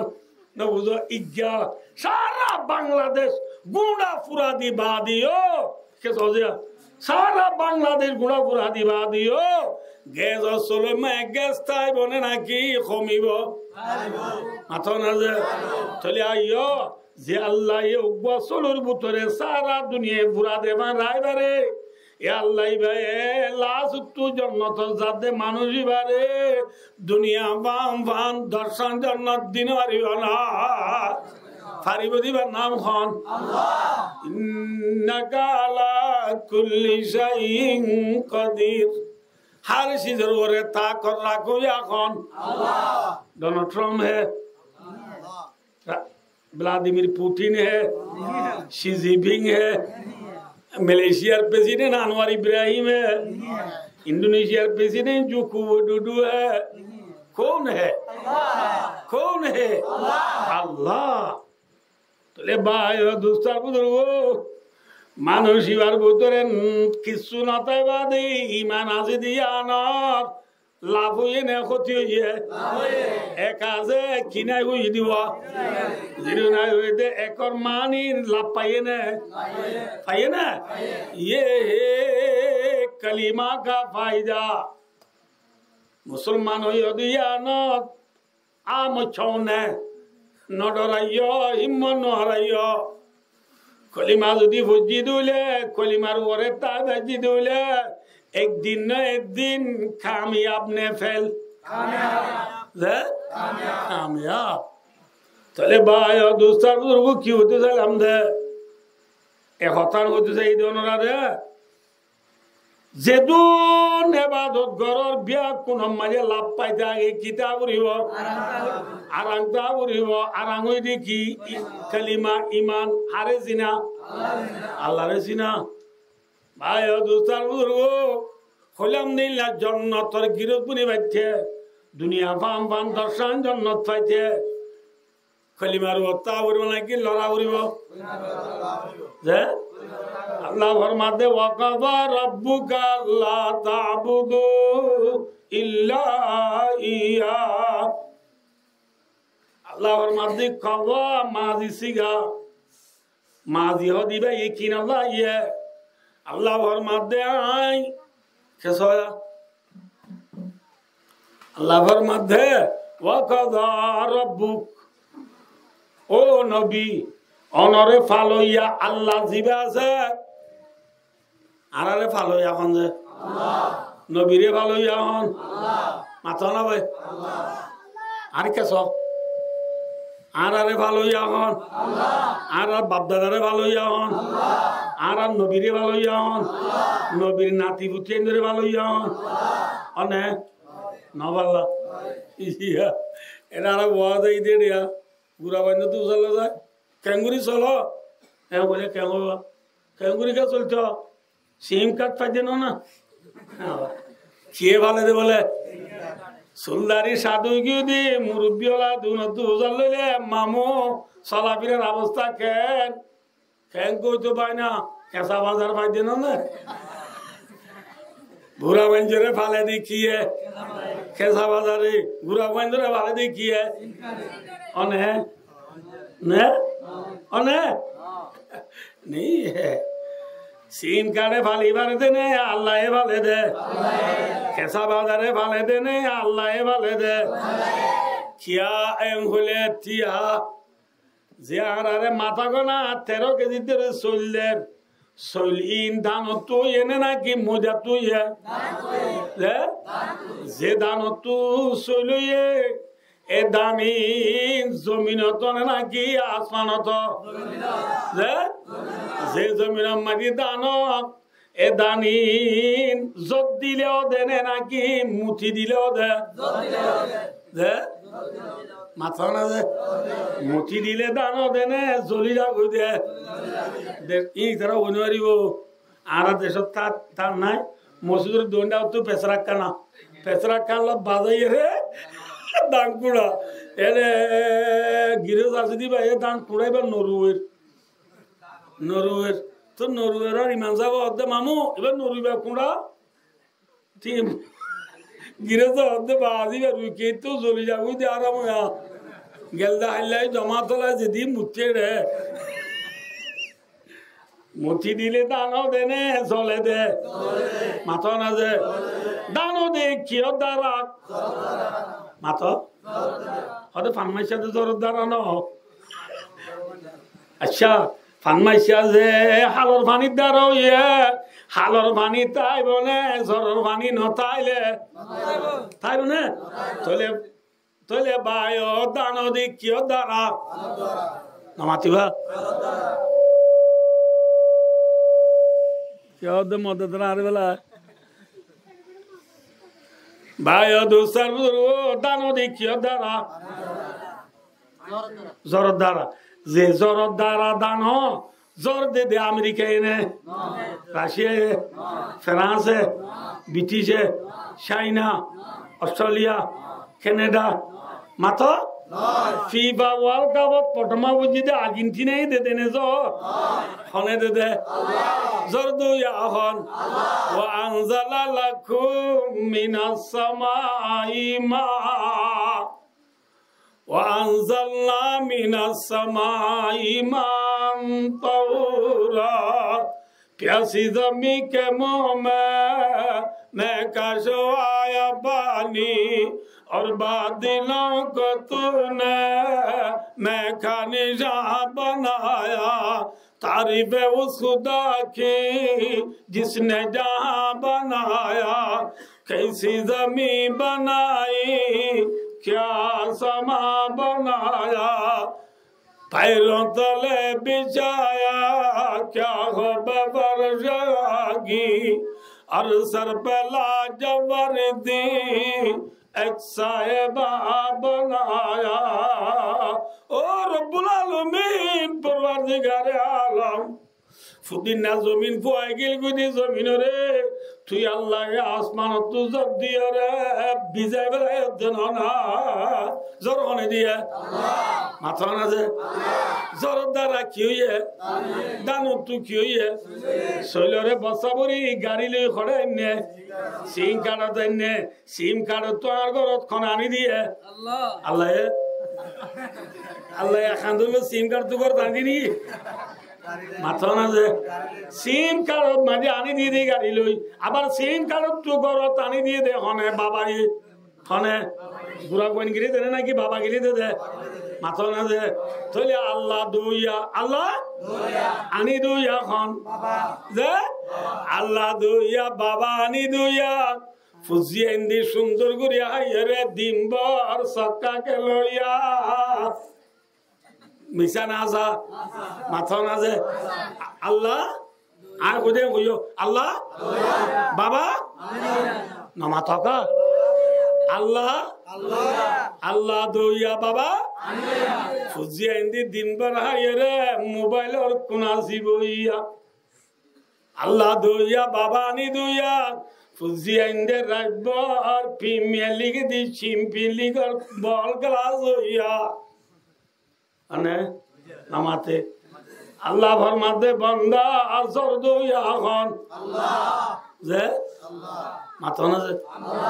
নবুজ ইজ্ঞা সারা বাংলাদেশ গুড়া ফুরা দিবা দিও কে সজিয়া সারা বাংলাদেশ গুড়া ফুরা দিবা দিও গ্যাস চলে গ্যাস তাই বনে নাকি কমিব মাথা না যে চলে আইয় যে আল্লাহ চলোর ভিতরে সারা দুনিয়া ঘুরা দেবা রায়বারে এ আল্লাহ ভাই লাশ তু জন্নত যাতে মানুষই বারে দুনিয়া বাম বাম দর্শন জন্নত দিন পারিব না পারিব দিবার নাম খন ইন্নাকা আলা কুল্লি শাইইন কাদির हर चीज रे ताकत रखो এখন डोनाल्ड ट्रम्प है व्लादिमीर पुतिन है शी जिनपिंग है मलेशियार प्रेसिडेंट अनवर इब्राहिम है इंडोनेशियार प्रेसिडेंट जोको विडोडो है कौन है अल्लाह तोले भाई दोस्तार बुजुर्गो মানুষ ইবার ভিতরে কিছু নতাই বাদে ইমান আছে দিয়া আনার লাভ হইয়ে না ক্ষতি হইয়ে এক আছে কিনাই হই দিব যদি নাই হইতে একর মানি লাভ পাইয়ে না ইয়ে কলিমা কা ফায়দা মুসলমান হইয়া দিয়া আনত আম ছনে নডরাইয় হিম্মত নহারাইয় কলিমা যদি ভজি দিলে কলিমার উপরে তা ভজি দিলে একদিন না একদিন কামিয়াব নে ফেল কামিয়াব তাহলে ভাই দোস্তার বুজুর্গ কি হতে চাইলাম দে একতার হতে চাই দোনরা দে যেদুন এবাদত গরর বিয়া কোন মাঝে লাভ পাইতে আগে কিতাব উড়িব আরাংটা উড়িব আরাং হই দেখি কালিমা ইমান হারে চিনা আল্লাহরে চিনা ভাই দোস্তার বুজুর্গ হলাম নিলা জন্নতর গিরত বুনি বাইতে দুনিয়া ফাম ফাম দর্শন জন্নত পাইতে কালিমার ওতা উড়িব নাকি লড়া উড়িব যে আল্লাহ ফরমাতে ওয়াকাযা রাব্বুকা আল্লা তা'বুদু ইল্লা ইয়া আল্লাহ ফরমাতে কাযা মাজি সিগা মাজি হদিবা Ekin Allah yeah Allah ফরমাতে I কেসয়া আল্লাহ ফরমাতে ওয়াকাযা রাব্বুক ও নবী অনরে ফালইয়া আল্লাহ জিবা আছে আরারে ফালইয়া হন যে নবীরে ফালইয়া হন মাথা না ভাই আর কেস আরারে ফালইয়া হন আর বাপদাদারে ফালইয়া হন আর নবীরে ফালইয়া হন নবীর নাতি পুত্রেন্দ্রে ফালইয়া হন অনে নবাল্লা ইয়া এটা আর ওয়া দেই দে দিয়া গুড়া বাইন তো চলে যায় ক্যাঙ্গুরি চলো হ্যাঁ বলে ক্যাঙ্গুরি কে চলছ সিম কার্ড পাইছে না খেয়ে ভালো দে বলে সুলদারি সাধু গিয়ে দি মুরব্বীওয়ালা দুনতু উজাল লইলে মামু চলাফিরের অবস্থা কেন কইতো পাই না কেঁচা বাজার পাইছে না বুড়া বাঞ্জরে ফালে দেখিয়ে কেঁচা বাজারে বুড়া বাঞ্জরে ফালে দেখিয়ে অনে ने अने नहीं है सीन काड़े फाली बारे देने अल्लाह वाले दे कैसा बाजारे फाले देने अल्लाह वाले दे क्या एंगुले तिया जियारारे माता को ना 13 केजी तेरे सोल्डर सोलिन दानो तो ये ना कि मुझे तो ये जे दानो तो सोलिए এ দামি জমিনত নাকি আসমানত যে জমিন মাটি দানক এ দানি যত দিলেও দেনে নাকি মুঠি দিলেও দে মাথা না যে মুঠি দিলে দানও দেনে জ্বলি যাক দে ই তারা অনুয়ারিব আর দেশত তার নাই মসজিদের দণ্ডাও তো পেছরা কানা বাজাই রে দান কুড়া এনে গিরজ আছে দিবা এ দান কুড়াইবা নরুয়ের তো নরুয়ের আর ইমান যাব অর্ধে মামু এবার নরুইবা কুড়া ঠিক গিরজ অর্ধে বাজিবা রুইকে তো জ্বলি যাবো দে আরাম গেলদা হাইলাই জমা তোলা যদি মুঠে রে মুঠি দিলে দানো দেনে চলে দে মাথা না যে দানো দে কিয় দ্বারা মাথা হয়তো ফানমাইশা জোর দ্বারা ন আচ্ছা ফানমাইশা যে হালর পানির দ্বারা ইয়ে হালর পানি তাই বনে জ্বরের পানি নতাইলে তাই বনে তলে তলে বায় দানো দি কিয় দ্বারা নামাতিবা কেউ মদত আর বেলা ভাই দুসার দানো দেখিও দ্বারা জ্বরের দ্বারা যে জ্বরের দ্বারা দান জ্বর দে দে আমেরিকা এনে রাশিয়া ফ্রান্সে ব্রিটিশে চাইনা অস্ট্রেলিয়া কানাডা মাথা ফিফা ওয়ার্ল্ড কাপত প্রথমা বুঝি দে আর্জেন্টিনাই দে দেনে জ্বর হনে দে দে জ্বর দুইয়া হন ওয়া আনজালা লাকুম মিনাস সামাই মা ওয়া আনজালনা মিনাস সামাই মান তাওরা प्यासी जमी के मुंह में काशो आया पानी और बादलों को तूने मैं खाने जहाँ बनाया तारीफ उस खुदा की जिसने जहाँ बनाया कैसी जमी बनाई क्या समा बनाया पैरों तले बिछाया क्या हो बरसागी और सर पे लाजवर दी एक साहिबा बनाया ओ रब्बुल आलमीन परवरदिगार आलम ফুদিনা জমিন ফুয়াই গেল গুদি জমিন রে তুই আল্লাহ আসমান তু জব দিও রে বিজাই বেলা দেন না জোর হনে দিয়ে মাথা না যে জোর দ্বারা কি হইয়ে দানো তু কি হইয়ে শৈলরে বসাবরি গাড়ি লই খড়ে নে সিম কার্ড দেনে সিম কার্ড তো আর ঘরত খন আনি দিয়ে আল্লাহ আল্লাহ আল্লাহ খান্দুল সিম কার্ড তো ঘর আনি নি মাথা না যে সিম কার্ড মাঝে আনি দিয়ে দে গাড়ি লই আবার সিম কার্ড তো ঘরত আনি দিয়ে দে হনে বাবাই হনে বুড়া কোন গিরি দেনে নাকি বাবা গিরি দে দে মাথা না যে তলে আল্লাহ দুইয়া আল্লাহ আনি দুইয়া খন বাবা যে আল্লাহ দুইয়া বাবা আনি দুইয়া ফুজি এন্দি সুন্দর করিয়া হাইরে দিনভর সক্কাকে লইয়া মিশা না যা মাথা না যে আল্লাহ আর কোদে কইও আল্লাহ বাবা না মাথা কা আল্লাহ আল্লাহ দুইয়া বাবা ফুজি এন্দি দিনভর হাইরে মোবাইলের কোনা জীবইয়া আল্লাহ দুইয়া বাবা আনি দুইয়া ফুজি এন্ডে রাইবার প্রিমিয়ার লিগ দি চ্যাম্পিয়ন লিগের বল গ্লাস হইয়া আনে নামাতে আল্লাহ ফরমাতে বান্দা আসর দুইয়া হন আল্লাহ যে আল্লাহ মাথা না যে আল্লাহ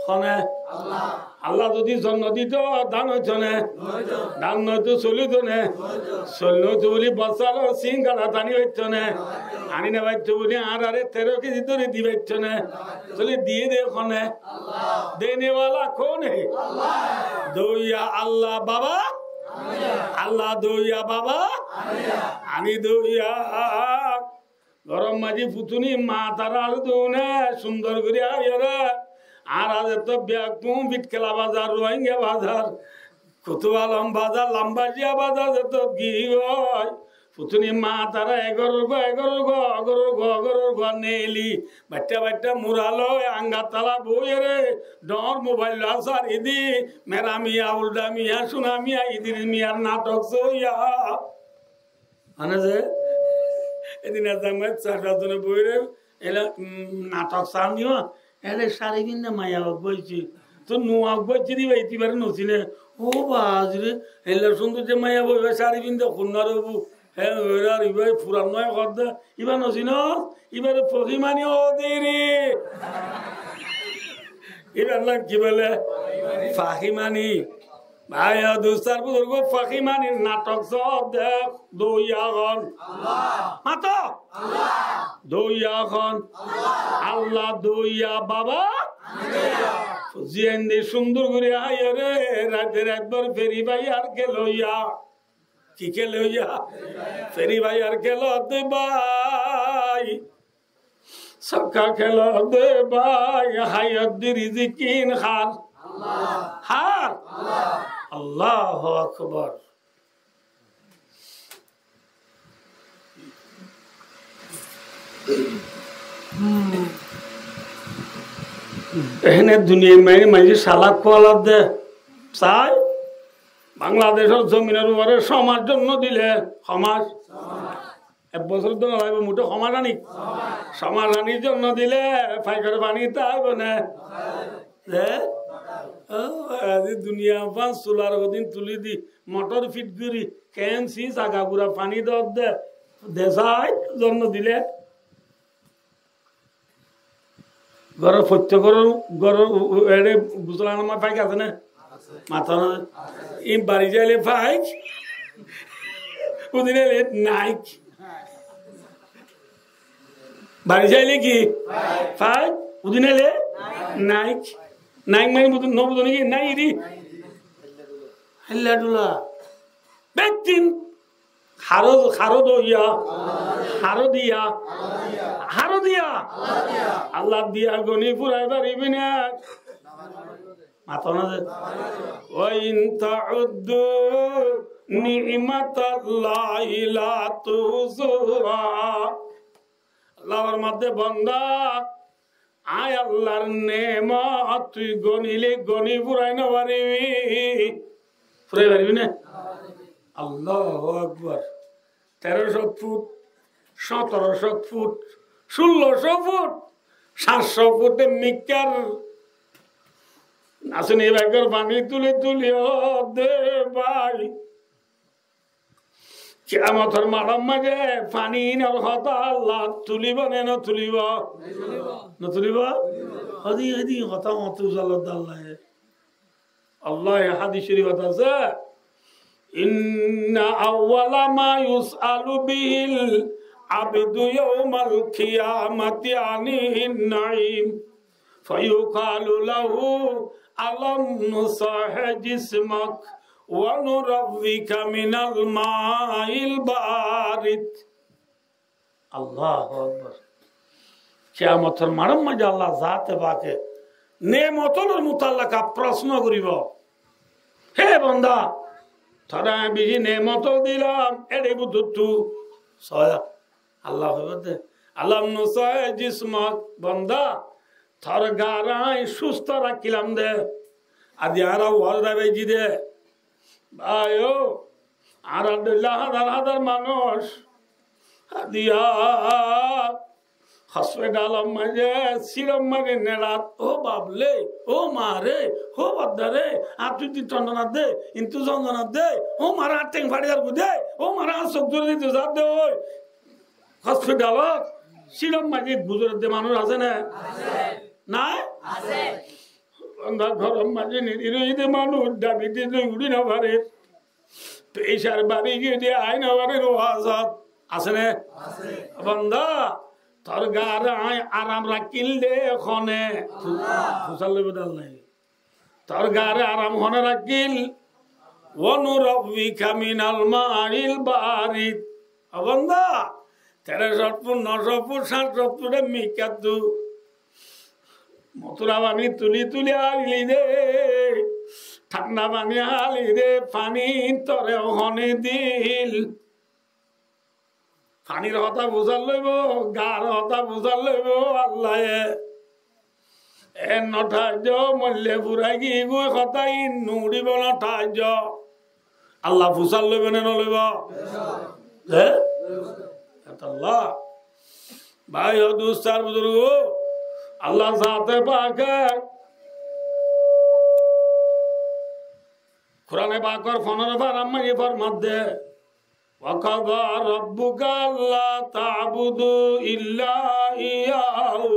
হনে আল্লাহ আল্লাহ যদি জন্ম দিত দান হইতো না দান নয়তো চলিত না চলতো বলি বসালো সিং কাটা টানি হইতো না আনি না বাইতো বলি আর 13 কেজি ধরে দি বাইতো না চলে দিয়ে দে ওখানে দেনে वाला कौन है দুইয়া আল্লাহ বাবা আল্লাহ দুইয়া বাবা আনি দুইয়া গরম মাঝি ফুতুনি মা তারা দুনে সুন্দর করে আইরা আর আজ তো ব্যাগু বিটকেলা বাজার রোহিঙ্গা বাজার কুতুয়ালম বাজার লাম্বাজিয়া বাজার তো কি হয় ফুতুনি মা তারা এগর নেলি বাচ্চা বাচ্চা মুরালো আঙ্গা তালা বইরে ডর মোবাইল আসার ইদি মেরা মিয়া উল্টা মিয়া সোনা মিয়া ইদির মিয়ার নাটক সইয়া মানে যে এদিন চারজনে বইরে এলা নাটক চান দিও এলে শাড়ি কিনে মায়া বইছি তো নোয়া বইছি দিবা ইতিবারে নছিলে ও বাজরে এলে সুন্দর যে মায়া বইবে শাড়ি কিনতে খুন্নার হবু হ্যাঁ ওরা ইবাই ফুরান নয় কথা ইবার নছিল এবারে ফকিমানি ও দেরি এবার নাম কি বলে ফাহিমানি ভাই দুস্তার বুজুর্গ ফাকিমানির নাটক সব দেখ দইয়াগন মাতো দইয়াগন আল্লাহ দইয়া বাবা জিয়েন্দি সুন্দর করে আয় রে রাতের একবার ফেরি ভাই আর কে লইয়া কি কে লইয়া ফেরি ভাই আর কে লতে ভাই সকা খেলো দে ভাই হায়াদ্দি রিজিকিন খান হার আল্লাহু আকবার এখানে দুনিয়া মাইনে মাঝে সালাক কোয়ালা দে চাই বাংলাদেশের জমিনের উপরে সমাজ জন্য দিলে সমাজ এক বছর তো লাগবে মুঠো সমাজ আনি সমাজ আনির জন্য দিলে ফাইকার পানি তাই বনে দুনিয়া পাঁচ চুলার দিন তুলি দি মটর ফিট করি কেনসি জাগা পুরা পানি দর দে দেশাই জন্য দিলে ঘরের প্রত্যেকের ঘরের এড়ে বুঝলাম আমার পাইক আছে না মাথা না ই বাড়ি যাইলে পাইক ওদিন এলে নাইক বাড়ি যাইলে কি পাইক ওদিন এলে নাইক নাইক মানে নবুদন কি নাই রি হাল্লাডুলা ব্যক্তিন হারো দিয়া আল্লাহ দিয়া গনি পুরাই পারিবি না মাথা না ওয়াইন তাউদ্দু নি'মাতাল্লাহি লা তুসুহা আল্লাহর মধ্যে বান্দা আয় আল্লাহর নেমত তুই গনিলে গনি পুরাই না পারিবি পুরাই পারিবি না আল্লাহু আকবার 1300 ফুট 1700 ফুট 1600 ফুট 700 ফুটে মিকার আসেন এই ব্যাগের পানি তুলে দে ভাই কিয়ামতের মাঠের মাঝে পানি নেওয়ার কথা আল্লাহ তুলিব না তুলিব না তুলিব হদি হদি কথা মত আল্লাহ আল্লাহ হাদিস শরীফ আছে ইন্না আউওয়ালা মা ইউসআলু বিহিল আবদু ইয়াউমাল কিয়ামাতি আনিন নাঈম ফায়ুকালু লাহু আলাম নুসাহ জিসমাক ওয়া নুরাব্বিকা মিনাল মাইল বারিদ আল্লাহু আকবার কিয়ামতের মাঠের মাঝে আল্লাহ জাতে পাকে নেমতের মুতাল্লাকা প্রশ্ন করিব হে বান্দা তোরা বিহি নেমত দিলাম এড়ে বুদ্ধু সয়া আল্লাহ হইবতে আলাম নুসাহ জিসমাক বান্দা থর গারাই সুস্থ রাখিলাম দে আদি আরা ওয়াজরা বেজি দে ভাইও আর হাজার হাজার মানুষ আদিয়া হসপিটাল মাঝে সিরম মাগে নেড়াত ও বাবলে ও মারে ও বাদ্দারে আর তুই টন্ডনা দে ইন্তু জঞ্জনা দে ও মারা টেং ফাড়ি আর দে ও মারা চোখ ধরে দিতে যা দে ওই হসপিটালত সিরম মাঝে গুজরাট দে মানুষ আছে না নাই আছে অন্ধা ঘরম মাঝে নিরিদে মানুষ দাবি দিতে উড়ি না পারে পেশার বাড়ি গিয়ে দিয়ে আয় না পারে ওয়াজাত আছে না আছে বান্দা তোর গার আরাম রাখিল দে এখনে ফুসাল বদল নাই তোর গারে আরাম হনে রাখিল ওয়ানুরাব্বিকা মিনাল মাইল বারিদ বান্দা 1300 ফুট 900 ফুট 700 ফুটে মিকাতু মথুরা পানি তুলি তুলি আলি দে ঠান্ডা পানি আলি দে পানি তরে হনে দিল পানির হতা বুঝার লইব গার হতা বুঝার লইব আল্লাহ এ নঠার্য মল্লে ফুরাই কি গুই হতাই নুড়িব নঠার্য আল্লাহ ফুসার লইব না নলইব আল্লাহ ভাই ও দুস্তার বুজুর্গ আল্লাহ সাথে পাকে কোরআনে পাকের 15 বার আম্মাই ফরমাতে ওয়াকাযা রাব্বুকা আল্লা তা'বুদু ইল্লা ইয়াহু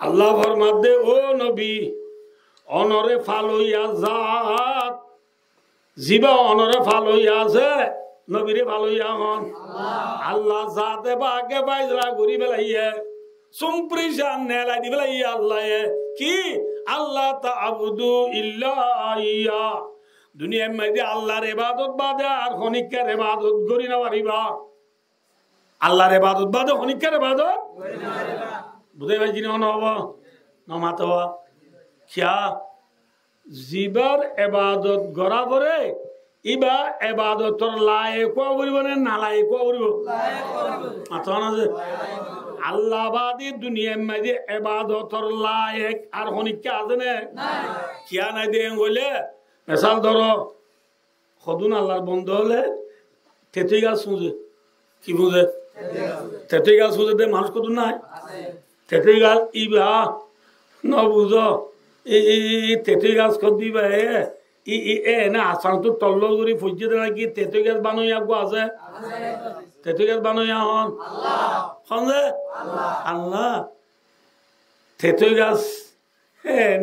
আল্লাহ ফরমাতে ও নবী অনরে ফাল হইয়া জাত জিবা অনরে ফাল হইয়া আছে নবীরে ফাল হইয়া হন আল্লাহ জাতে বাগে বাইজরা ঘুরি বেলাইয়ে সুম্প্রিশান নেলাই দি বেলাইয়া আল্লাহ কি আল্লাহ তা'বুদু ইল্লা ইয়া দুনিয়ার মধ্যে আল্লাহর ইবাদত বাদে আর খনিকের ইবাদত করি না পারিবা আল্লাহর ইবাদত বাদে খনিকের ইবাদত করি না পারিবা বুঝাই ভাই জিনিস হব না মাতবা কিয়া জিবার ইবাদত করা পরে ইবা ইবাদতর লায়েক করিব না নালায়েক করিব লায়েক করিব মাতবা না যে আল্লাহ বাদে দুনিয়ার মধ্যে ইবাদতর লায়েক আর খনিকে আছে না নাই কিয়া নাই দেন হইলে মিসাল ধরো সদুন আল্লাহর বন্ধ হলে তেতুই গাছ শুঁজে কি বুঝে তেতুই গাছ শুঁজে দে মানুষ কদুন নাই তেতুই গাছ ইবা ন বুঝ তেতুই গাছ কদ দিবা এ না আসাম তো তল্ল করে ফুজিয়ে দেয় নাকি তেতুই গাছ বানোই আগো আছে তেতুই গাছ বানোই হন হন আল্লাহ তেতুই গাছ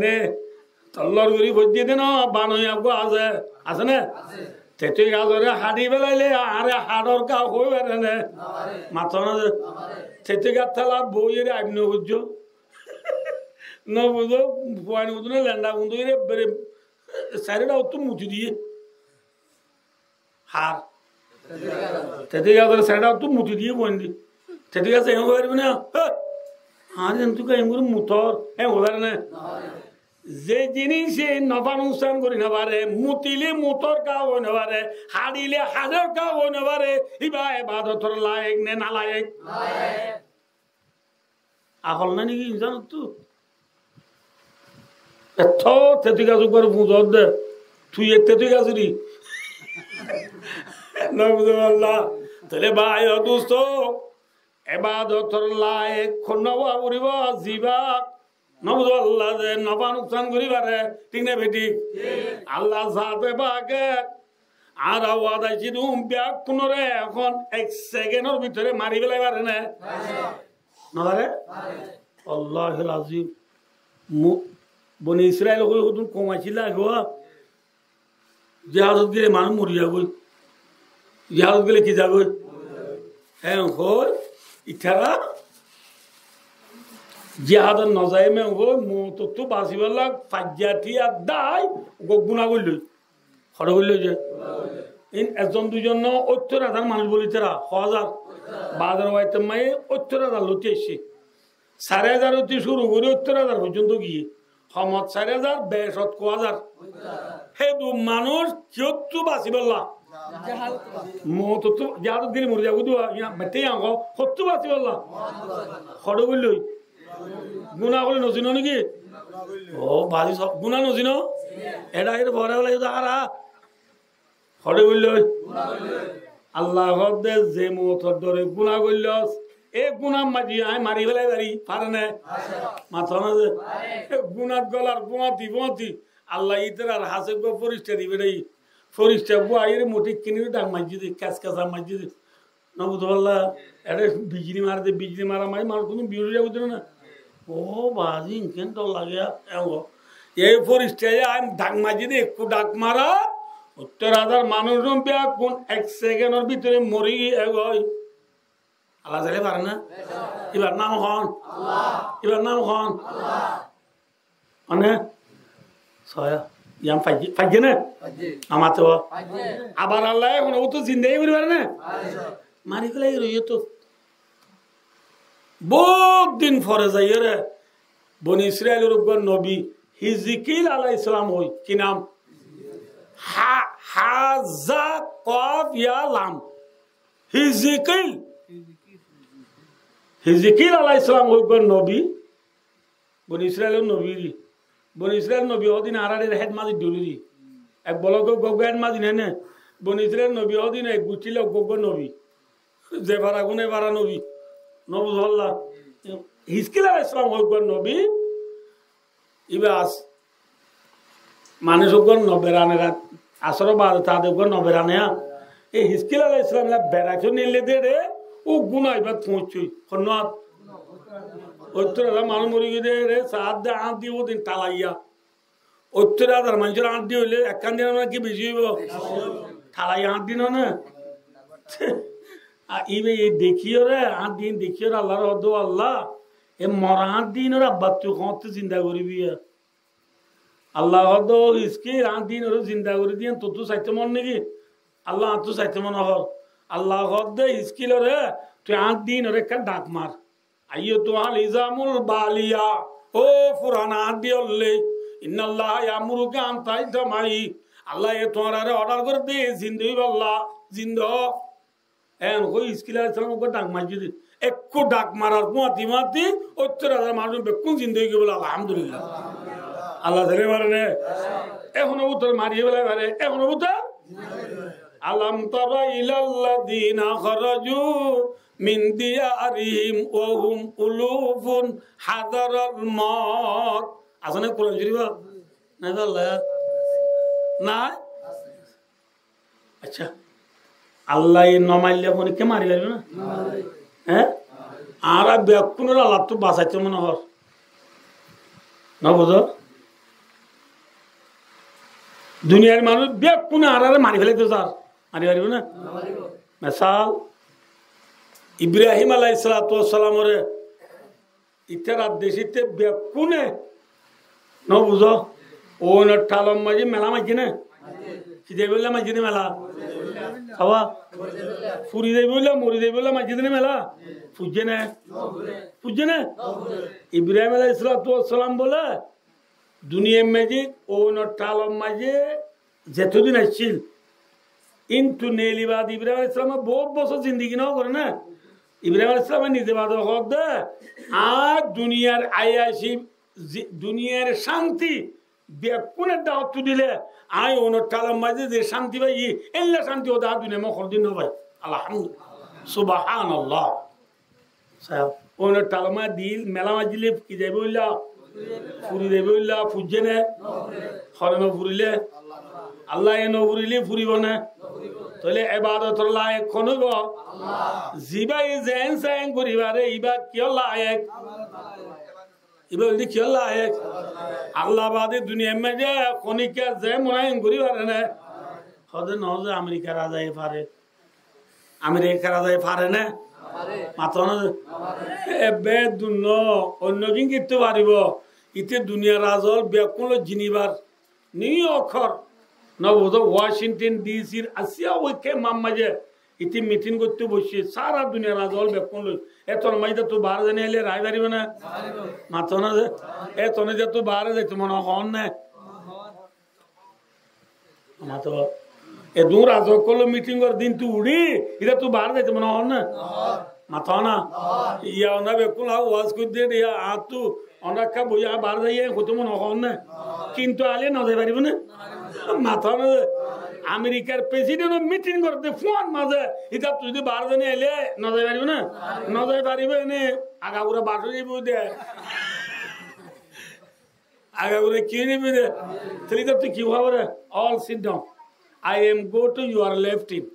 নে তল্লর গুড়ি ভর্তি দেন বানই আগো আছে আছে না তেতুই গাছরে হাড়ি বেলাইলে আরে হাড়র কা হয়ে বেড়ে নে মাথা না তেতুই গাছ থালা বইয়ের আইন বুঝছ ন বুঝো বয়ান বুঝো না ল্যান্ডা বুঝো রে বেড়ে সাইডটা তো মুচি দিয়ে হার তেতুই গাছের সাইডটা তো মুচি দিয়ে বইন দি তেতুই গাছ এম পারবি না হার যেন এম করে মুথর এম হবার না যে জিনিস নবান অনুষ্ঠান করি না পারে মুতিলে মুতর কাউ হই না পারে হাড়িলে হাজার কাউ হই না পারে ইবা ইবাদতর লায়েক নে না লায়েক আহল না নাকি ইনসান তো এত তেতুই গাছ উপরে বুঝর দে তুই তেতুই গাছরি না বুঝতে পারলা তাহলে ভাই দোস্ত ইবাদতর লায়েক খন্নবা করিব জিবা নবুদ আল্লাহ যে নবা নুকসান করি পারে ঠিক না বেটি আল্লাহ সাথে বাকে আর আওয়াদাইছি দুম ব্যাগ পুনরে এখন 1 সেকেন্ডের ভিতরে মারি ফেলাই পারে না নবারে আল্লাহুল আজিম বনি ইসরায়েল কই হুদুন কমাইছিল গো জিহাদত গেলে মানুষ মরি যাবে জিহাদত গেলে কি যাবে হ্যাঁ হল ইতারা জিহাদত নজাই মে গো মতো বাঁচিবেলাক ফাজ্জাতি আর দাই গুণা করল খড় করল যে একজন দুজন ৭০,০০০ মানুষ বলি তারা ১০০০ বাজার ওয়াইতে মায়ে ৭০,০০০ লতি এসছে ৪,৫০০ হতে শুরু করে ৭০,০০০ পর্যন্ত গিয়ে সমত ৪,৫০০ বেশত ১,০০০ হে দু মানুষ কিয়তো বাঁচিবেলা মতো জিহাদত গেলে মরে যাবো বেটে আঁক সত্য বাঁচিবেলা খড় করল গুণা করলে নচিন নাকি ও বাজি সব গুণা নচিন এটা ভরে লাগে তারা হরে বলল আল্লাহ যে মতর ধরে গুণা করল এ গুণা মাঝি আয় মারি ফেলাই পারি পারে না মাথা না যে গুণাত গলার গুণাতি গুণাতি আল্লাহ ইতার আর হাসে গো পরিষ্টা দিবে রে পরিষ্টা বুয়াইরে মোটি কিনে ডাক মাঝি দি কাজ কাজা মাঝি দি না বুঝতে পারলা এটা বিজলি মারতে বিজলি মারা মারি মানুষ কোনো বিউরি যাবো না ও বাজি ইনকেন তো লাগে এই পরিষ্টায় আমি ডাক মাঝি দি একটু ডাক মারা ৭০,০০০ মানুষ কোন 1 সেকেন্ডের ভিতরে মরি এগোয় আল্লাহ চাইলে পারে না এবার নাম হন এবার নাম হন মানে ছয়া ইয়াম ফাইজে না আমার তো আবার আল্লাহ কোনো তো জিন্দাই করি পারে না মারি ফেলাই রইয়ে তো বহুত দিন পরে যাই রে বনি ইসরায়েলের উপর নবী হিজকিল আলাইহিস সালাম হই কি নাম হাজা কফ ইয়া লাম হিজকিল আলাইহিস সালাম হই নবী বনি ইসরায়েলের নবী বনি ইসরায়েল নবী ওদিন আরারের হেড মাঝি ডুলি এক বলক গগ হেড মাঝি নেনে বনি ইসরায়েল নবী ওদিন এক গুটিল গগ নবী যে ভাড়া গুনে ভাড়া নবী নবুজ আল্লাহ হিজকিল আলাইহিস সালাম হই নবী ইবাস মানুষ নবেরানে আসর বাদ তাদের নবেরানে এই হিজকিল আলাইহিস সালাম বেড়াছো নিলে দে রে ও গুণা এবার পৌঁছই খন্নাত ৭০,০০০ মানুষ মরি গিয়ে রে সাত দে আঁত দিয়ে ওদিন টালাইয়া 70,000 মানুষের 8 দিন হইলে একখান দিন কি বেশি হইব ঠালাই 8 দিন না ইবে দেখিও রে 8 দিন দেখিও আল্লাহর হদ আল্লাহ এ মরা 8 দিন ওর আব্বা তুই কত চিন্তা করবি আল্লাহ হদ ইসকে 8 দিন ওর চিন্তা করে দিয়ে তো চাইতে মন নাকি আল্লাহ তো চাইতে মন হল আল্লাহ হদ ইসকিল রে তুই 8 দিন ওর একটা ডাক মার আইয়ো তো আল ইজামুল বালিয়া ও পুরানা 8 দিন হলে ইন্নাল্লাহ ইয়ামুরুকা আন তাইতামাই আল্লাহ এ তোমার অর্ডার করে দে জিন্দু আল্লাহ জিন্দু এন কই ইসকিল আলাইহিস সালাম ডাক মারজি একটু ডাক মারার মাতি মাতি 70,000 মানুষ বেকুন জিন্দু হয়ে গেল আলহামদুলিল্লাহ আল্লাহ ধরে মারে এখনো উত্তর মারিয়ে বলে মারে এখনো উত্তর আলাম তারা ইলাল্লাযিনা খারাজু মিন দিয়ারিহিম ওয়া হুম উলুফুন হাদারাল মাউত আসলে কোরআন শরীফ না আল্লাহ না আচ্ছা আল্লাহ নমাইলে ফোন কে মারি লাগবে না হ্যাঁ আর বেকুনের আল্লাহ তো বাঁচাইতে মনে হর না বুঝো দুনিয়ার মানুষ বেকুনে আর মারি ফেলে তো স্যার মারি পারিব না মেসাল ইব্রাহিম আলাইহিস সালামের ইতার দেশিতে বেকুনে ন বুঝো ও টালম মাঝে মেলা মাঝি না কি দেবে বললে মাঝি মেলা খাওয়া ফুরি দেবে বললে মরি দেবে বললে মাঝি দিনে মেলা পুজে না ইব্রাহিম আলাইহিস সালাম বলে দুনিয়ার মাঝে ও টালম মাঝে যেতদিন আসছিল কিন্তু নেলিবাদ ইব্রাহিম আলাইহিস সালাম বহুত বছর জিন্দিগি নাও করে না ইব্রাহিম আলাইহিস সালাম নিজে বাদ হক দে আর দুনিয়ার আয়াসি দুনিয়ার শান্তি বেকুনের দাওয়াত দিলে আই ওনার টালাম মাঝে যে শান্তি পাই এল্লা শান্তি ও দা দুনিয়া মখল দিন ভাই আলহামদুলিল্লাহ সুবহানাল্লাহ সাহেব ওনার টালামা দিল মেলা মাঝিলে কি যাইবে বললা ফুরি দেবে বললা ফুজে না হরে না ফুরিলে আল্লাহ এ নফুরিলে ফুরিব না তাহলে এবাদতর লায়ক কোন গো জিবাই জেন সাইন করিবারে ইবা কিয় লায়ক ইবা বলতে কিয় লায়ক আল্লাহ বাদে দুনিয়ার মাঝে খনিকা যে মনায়ন করিবারে না হদে নজে আমেরিকা রাজাই পারে আমেরিকা রাজাই পারে না মাত্র না এবে দুন অন্য কিন কিনতে পারিব ইতে দুনিয়া রাজল বেকুল জিনিবার নিউ অক্ষর নবুধ ওয়াশিংটন ডিসির আসিয়া ওইকে মাঝে ইতি মিটিং করতে বসে সারা দুনিয়া রাজল বেকুল এতন মাইতে তো বাহার জানি এলে রায় পারিব না মাত্র না যে এতনে যে তো বাহারে যাইতে মনে হন না মাত্র এ দু রাজকল মিটিং কর দিন তুই উড়ি এটা তুই বাহার যাইতে মনে হন না মাথা না ইয়া না বেকুল ওয়াজ করে দিয়ে আর তু অনেক বইয়া বাহার যাইয়ে হতো মনে হন না কিন্তু আলে না যাই পারিব না মাথা না আমেরিকার প্রেসিডেন্ট মিটিং করতে ফোন মাঝে এটা তুই যদি 12 জনে এলে না যাই পারিব না না যাই পারিবে এনে আগাগুড়া বাসু যাইব দে আগাগুড়া কি নিবি দে তাহলে তুই কি ভাবরে all sit down I am go to your left in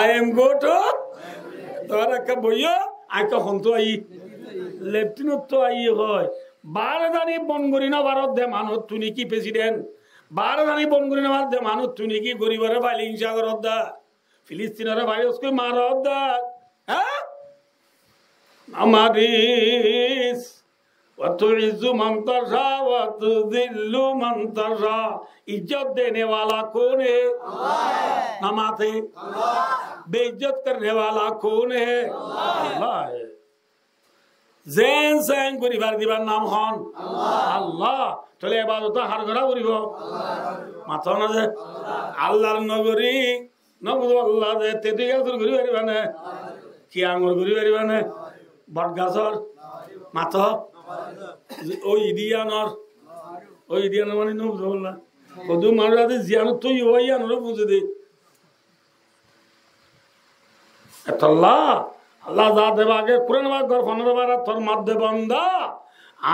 I am go to তোরা কা বইয়া আইকা হন্তু আই লেফট ইন তো আই হয় 12 জানি বনগরি না ভারত দে মানুষ তুই কি প্রেসিডেন্ট 12 জানি বনগরি না ভারত দে মানুষ তুই কি গরিবরে ভাই হিংসা করত দা ফিলিস্তিনের ভাই ওকে মারত দা হ্যাঁ আমারিস وتعز من تشاء وتذل من تشاء इज्जत देने वाला कौन है नमाज है बेइज्जत करने वाला कौन है अल्लाह है জেন জেন করিবার দিবার নাম হন আল্লাহ চলে ইবাদত হার করা করিব মাথা না যে আল্লাহর নগরী নবুদ আল্লাহ যে তেতে গাছর করি পারিবা না কি আঙ্গুর করি পারিবা না বট গাছর মাথা ওই ইডিয়ানর মানে নবুদ আল্লাহ কদু মানুষ আছে জিয়ানো তুই ওই আনর বুঝে দে আল্লাহ আল্লাহ যা দেবা আগে কোরআন বা ঘর ফোনের বার তোর মাধ্যে বন্দা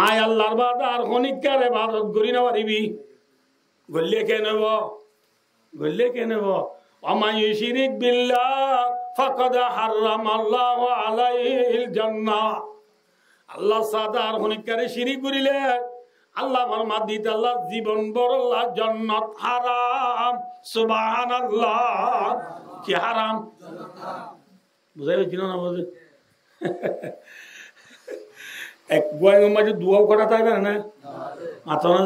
আয় আল্লাহর বাদ আর খনিকার ইবাদত করি না পারিবি গল্লে কে নেব ওয়ামান ইউশরিক বিল্লাহ ফাকাদ হারামাল্লাহু আলাইহিল জান্নাহ আল্লাহ সাদা আর খনিকারে শিরিক করিলে আল্লাহ ফরমাত দিতে আল্লাহ জীবন বড় জান্নাত হারাম সুবহানাল্লাহ কি হারাম বুঝাই হচ্ছে না বুঝে এক গোয়েঙ্গ মাঝে দুয়াও করা থাকবে না মাথা না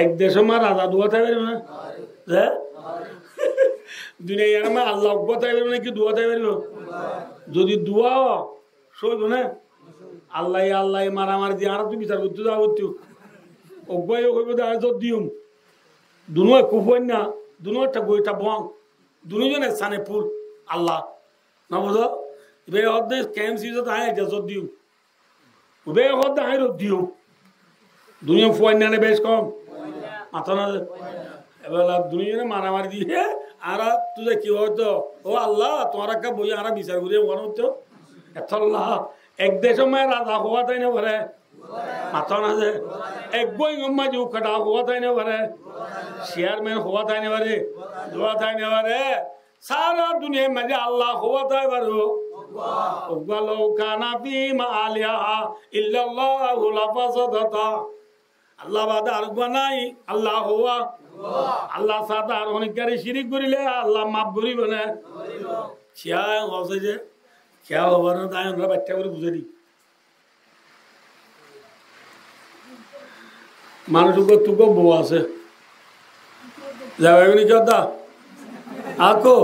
এক দেশ মা রাজা দুয়া থাকবে না দুনিয়ার মা আল্লাহ থাকবে না কি দুয়া থাকবে যদি দুয়া সইব না আল্লাহ আল্লাহ মারামারি দিয়ে আর তুই বিচার করতে যাও করতে অজ্ঞায় হইব যত দিউম দুনো কুফই না দুনো একটা বইটা বং দুজনের স্থানে ফুল আল্লাহ না বুঝো বে অর্ধে ক্যাম্প সিজত আয় যত দিউ বে অর্ধে আয় রোদ দিউ দুনিয়া ফুয়াই না বেশ কম মাথা না এবার দুজনে মারামারি দিয়ে আর তুই কি হতো ও আল্লাহ তোমার একটা বই আর বিচার করিয়ে মনে হতো এত আল্লাহ এক দেশের মায়ের রাজা হওয়া তাই না ঘরে মাথা না যে এক বই গম্মা যে উখাটা হওয়া তাই না ঘরে চেয়ারম্যান হওয়া তাই না পারে দোয়া তাই না পারে সারা দুনিয়ার মাঝে আল্লাহ হওয়া তাই পারো ওগালো কানা বিমা আলিয়া ইল্লাল্লাহু লাফাসাদাতা আল্লাহ বাদে আর নাই আল্লাহ হওয়া আল্লাহ সাদা আর অনেককারী শিরিক করিলে আল্লাহ মাফ করিব না ছিয়া হসে যে খেয়া হবার না তাই আমরা বাচ্চা করে বুঝে দিই মানুষ তুকো বউ আছে যাবে নি দা আকো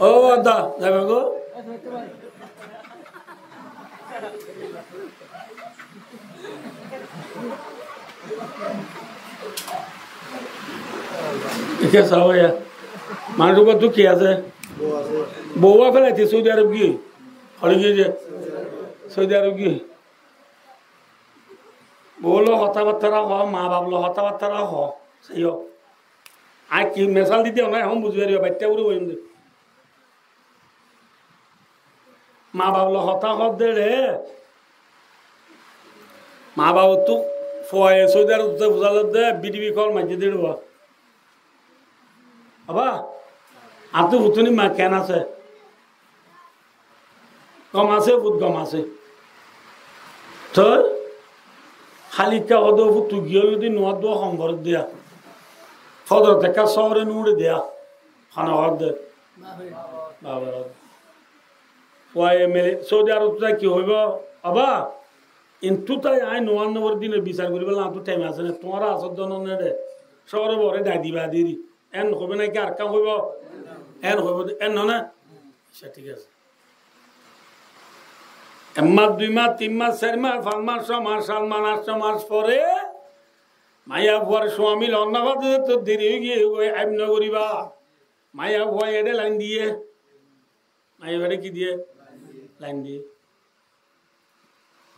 ও দা যাবে গো মানুষ তু কি আছে বউয়া ফেলাইছে সৌদি আরব গিয়ে হলে গিয়ে যে সৌদি আরব গিয়ে বউলো কথাবার্তা হ মা বাবলো কথাবার্তা হ সেই হোক আর কি মেশাল দিতে না এখন বুঝতে পারি বাচ্চা উড়ে বই মা বাবলো হতা হত দে রে মা বাবু তো ফয়ে সৌদি আরব বুঝাল দে বিডিবি কল মাঝে দেড় আবা আর তো বুতুনি মা কেন আছে কম আছে বহুত কম আছে তো খালিকা হদ তু গিয়ে যদি নোয়ার দোয়া সম্ভর দেয়া ফদর দেখা শহরে নুড়ে দেয়া খানা হদ দে বাবা মেলে সৌদি আরব কি হইব আবা কিন্তু তাই আই 99 দিনের বিচার করি বললাম তো টাইম আছে না তোমার আসর জন রে শহরে বরে ডাই দিবা দিদি এন হবে নাকি আর কাম হইব এন হইব এন না আচ্ছা ঠিক আছে একমাস 2 মাস 3 মাস 4 মাস 5 মাস 6 মাস 7 মাস 8 মাস পরে মায়া ভুয়ার স্বামী লন্নাবাদ তো দেরি হয়ে গিয়ে এমন করিবা মায়া ভুয়া এডে লাইন দিয়ে মায়া ভেড়ে কি দিয়ে লাইন দিয়ে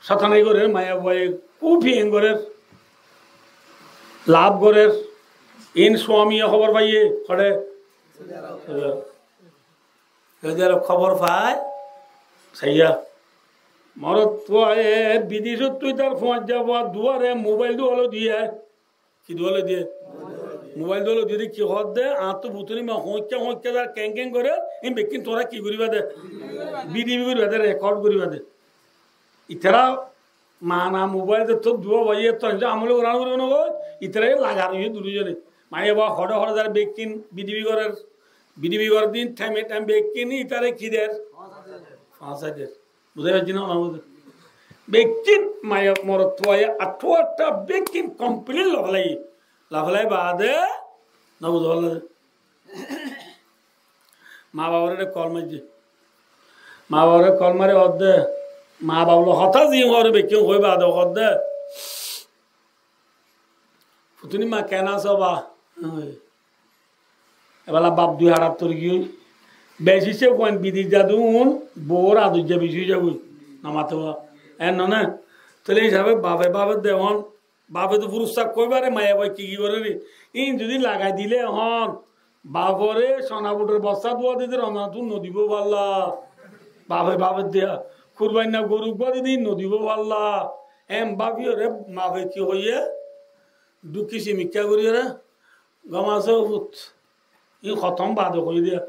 সাতানাই করে মায়া ভুয়া কুফি এঙ্গরের লাভ গরের ইন স্বামী খবর পাইয়ে খড়ে খবর পায় সাইয়া মরত বিদেশ তুই তার ফোঁচ যাব দুয়ারে মোবাইল দুয়ালো দিয়ে কি দুয়ালো দিয়ে মোবাইল দুয়ালো দিয়ে কি হত দে আর তো বুতনি মা হোঁচা হোঁচা তার ক্যাং ক্যাং করে ইন বেকিন তোরা কি করিবা দে বিডিবি করিবা দে রেকর্ড করিবা দে ইতারা মানা মোবাইল দে তো দুয়া ভাইয়ে তো আমলে ওরান করবে না ইতারা লাগার হয়ে দুজনে মায়ে বা হড়ে হড়ে যার বেকিন বিডিবি করার দিন টাইমে টাইম বেকিন ইতারে কি দের 5,000 বুঝতে পারছি না বেকিন মায়া মরত আঠোয়াটা বেকিন কমপ্লিট লাফলাই বাদে না বুঝতে পারলে মা বাবার কল মারছে মা বাবার কল মারে অর্ধে মা বাবলো হঠাৎ যে ঘরে বেকিন হয়ে বাদে অর্ধে ফুতুনি মা কেন আস বা এবার বাপ 2 হাজার তোর গিয়ে বেশি সে কোন বিদির যাদুন বোর আদুর যা বেশি যাবো নামাতে এন না তাহলে হিসাবে বাপে বাপের দেহন বাপে তো পুরুষ থাক কইবারে মায়া ভাই কি করে রে ইন যদি লাগাই দিলে হন বাপরে সোনাবুটের বস্তা দোয়া দিতে রমনা তুই নদীব পাল্লা বাপের দেয়া কুরবাই না গরু বাদি দিন নদীব পাল্লা এম বাপি রে মাপে কি হইয়ে দুঃখী মিক্ষা করি রে গমাছে ই খতম বাদ করে দিয়া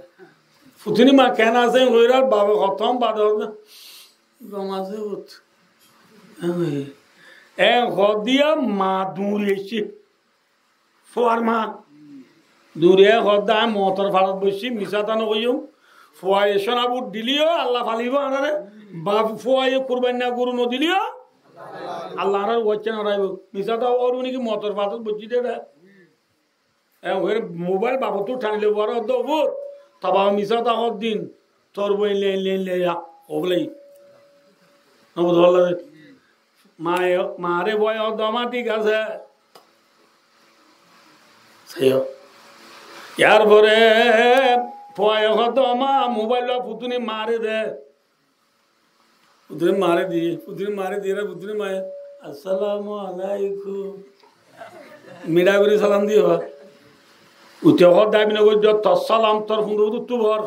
ফুটনি মা কেন আছে হইরার বাবা খতম বাদ গমাছে এ হদিয়া মা দূরেছি ফোয়ার মা দূরে হদা মতর ভারত বসছি মিশাতানো কইম ফোয়াই সোনাবুট দিলিও আল্লাহ ফালিব আনারে বা ফোয়াই কুরবান না গরু নদিলিও আল্লাহ আর ওয়াচ্চা নারাইব মিশাতা ওরু নাকি মতর ভারত বসছি দে ওর মোবাইল বাবু টানিলে বড় দবুত তবা মিশাতা হদ দিন তোর বই লে লে লে ওবলাই নবুদ বললে মারে বয় দমা ঠিক আছে ইয়ার পরে দমা মোবাইল পুতুনি মারে দে পুতুনি মারে দিয়ে পুতুনি মায়ে আসসালামু আলাইকুম মিডা করে সালাম দিও উঠে হদ দাবি না যত সালাম তোর ফুন্দ তু ভর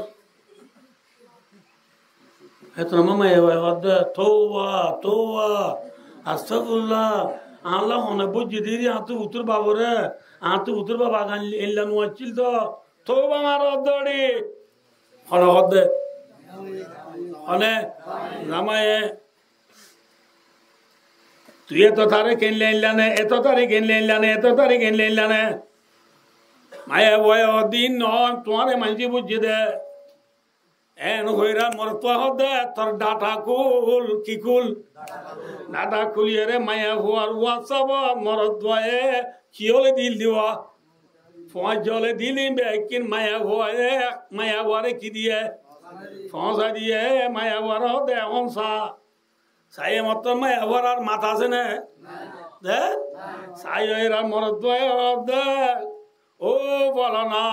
তোর মামা হদ তোয়া আস্তাগফিরুল্লাহ আল্লাহ হনে বুঝি দিদি আতু উত্তর বাবরে আতু উত্তর বাবা গান এল্লা নোয়াচ্ছিল তো আমার অদড়ি হন হদে হনে রামায়ে তুই এত তারে কেনলে এল্লানে এত তারে কেনলে এল্লানে এত তারে কেনলে এল্লানে মায়ে বয় দিন নয় তোমারে মাঝি বুঝি দে এন হইরা মরতো হদে তোর ডাটা কুল কি কুল ডাটা খুলিয়ে রে মায়া হওয়ার ওয়াসাব মরদ দয়ে কি হলে দিল দিওয়া ফোঁয়া জলে দিলি বেকিন মায়া হওয়ারে মায়া হওয়ারে কি দিয়ে ফোঁসা দিয়ে মায়া হওয়ার হদে হংসা সাই মত মায়া হওয়ার আর মাথা আছে না দে সাই হইরা মরদ দয়ে হদে ও বলো না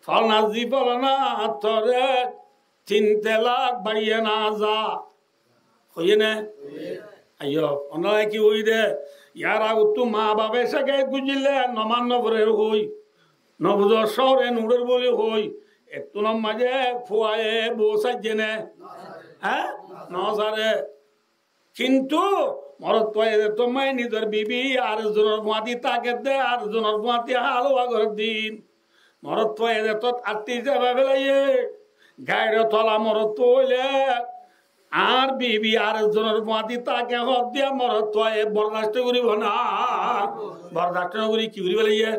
ফলনাজি বলো না তোরে 3 লাখ বাড়িয়ে না যা হইয়ে না আইয় অনলাইন কি হই দে ইয়ার আগত মা বাবা সাকে গুজিলে নমান্য করে হই নবুজ শহরে নুড়ের বলে হই একটু নাম মাঝে ফুয়ায়ে বসাই জেনে হ্যাঁ নসারে কিন্তু মরত তোমায় নিজের বিবি আর জনের মাতি তাকে দে আর জনের মাতি হালুয়া করে দিন মরত তো আত্মি যাবে বেলাইয়ে গায়ের তলা মরত হইলে আর বিবি আর জনের মাতি তাকে হদ দিয়া মরত বরদাস্ত করিব না বরদাস্ত করি কি করি বেলাইয়ে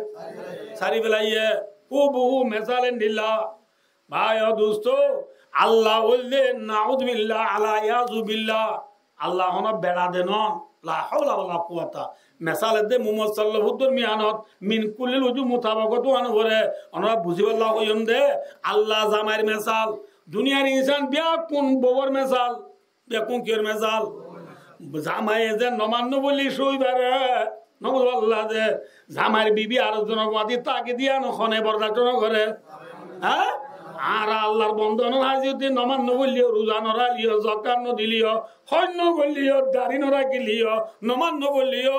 সারি বেলাইয়ে বহু মেসালেন দিল্লা ভাই দোস্ত আল্লাহ বললে নাউযুবিল্লাহ আলা ইয়াযুবিল্লাহ আল্লাহ হনা বেড়া দেন লা হাওলা ওয়ালা কুওয়াতা মেসালে দে মুহাম্মদ সাল্লাল্লাহু দরমিয়ানত মিন কুল্লিল উজু মুতাবাকাত আন করে আমরা বুঝিবাল্লাহ কইম দে আল্লাহ জামাইর মেসাল দুনিয়ার ইনসান বিয়া কোন ববর মেসাল বিয়া কোন কির মেসাল জামাই যে নমান্য বলি সইবারে নবুল্লাহ দে জামাইর বিবি আর জনক মাতি তাকে দিয়া নখনে বরদাস্ত করে হ্যাঁ আর আল্লাহর বন্ধন যদি নমান্য বললিও রোজা নরালিও জকাত নদিলিও সৈন্য বললিও দাড়ি নরাকিলিও নমান্য বললিও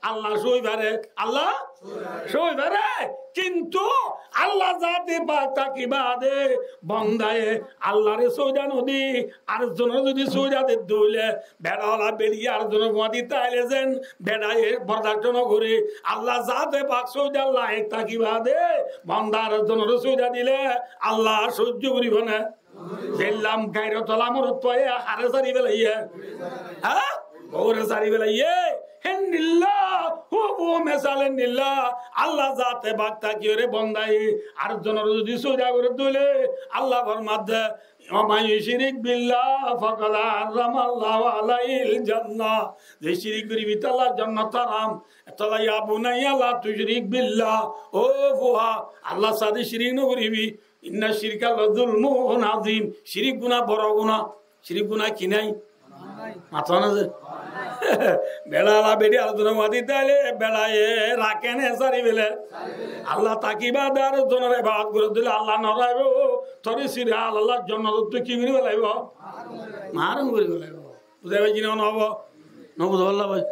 আল্লাহ সইবারে আল্লাহ সইবারে কিন্তু আল্লাহ যাতে তাকিবা দে বন্দায়ে আল্লাহরে সৌদা নদী আর জন যদি সৌদাতে দইলে বেড়াওয়ালা বেরিয়ে আর জন মাতি তাইলে যেন বেড়ায় বরদাস্ত নগরে আল্লাহ যাতে পাক সৌদা আল্লাহ তাকিবা দে বন্দার জনের সৌদা দিলে আল্লাহ সহ্য করিব না দেখলাম গাইরে তলা মরত হারে সারি বেলাইয়ে হ্যাঁ ওরে সারি বেলাইয়ে আল্লাহ যাতে বাক্তা কি রে বন্দাই আর জনের যদি সৌদা করে তুলে আল্লাহ ফরমাতে শিরিক বিল্লাহ ফাকাদ হারামাল্লাহু আলাইহিল জান্নাহ যে শিরিক করিবি তাআলা জান্নাত হারাম তাআলা ইয়া বুনাইয়া লা তুশরিক বিল্লাহ ও ফুহা আল্লাহ সাথে শিরিক ন করিবি ইন্না শিরকা লাযুলমুন আযীম শিরিক গুনাহ বড় গুনাহ শিরিক গুনাহ কি নাই মাথা না যে বেড়ালা বেড়ি আলোচনা মাতি তাইলে বেড়ায় রাখেন সারি বেলে আল্লাহ তাকিবা দার জনের বাদ করে দিলে আল্লাহ নরাইব তরে সিরে আল্লাহ জন্য তুই কি করিব লাগব মারণ করিব লাগব বুঝাই পাইছি না নহব নবুঝ আল্লাহ ভাই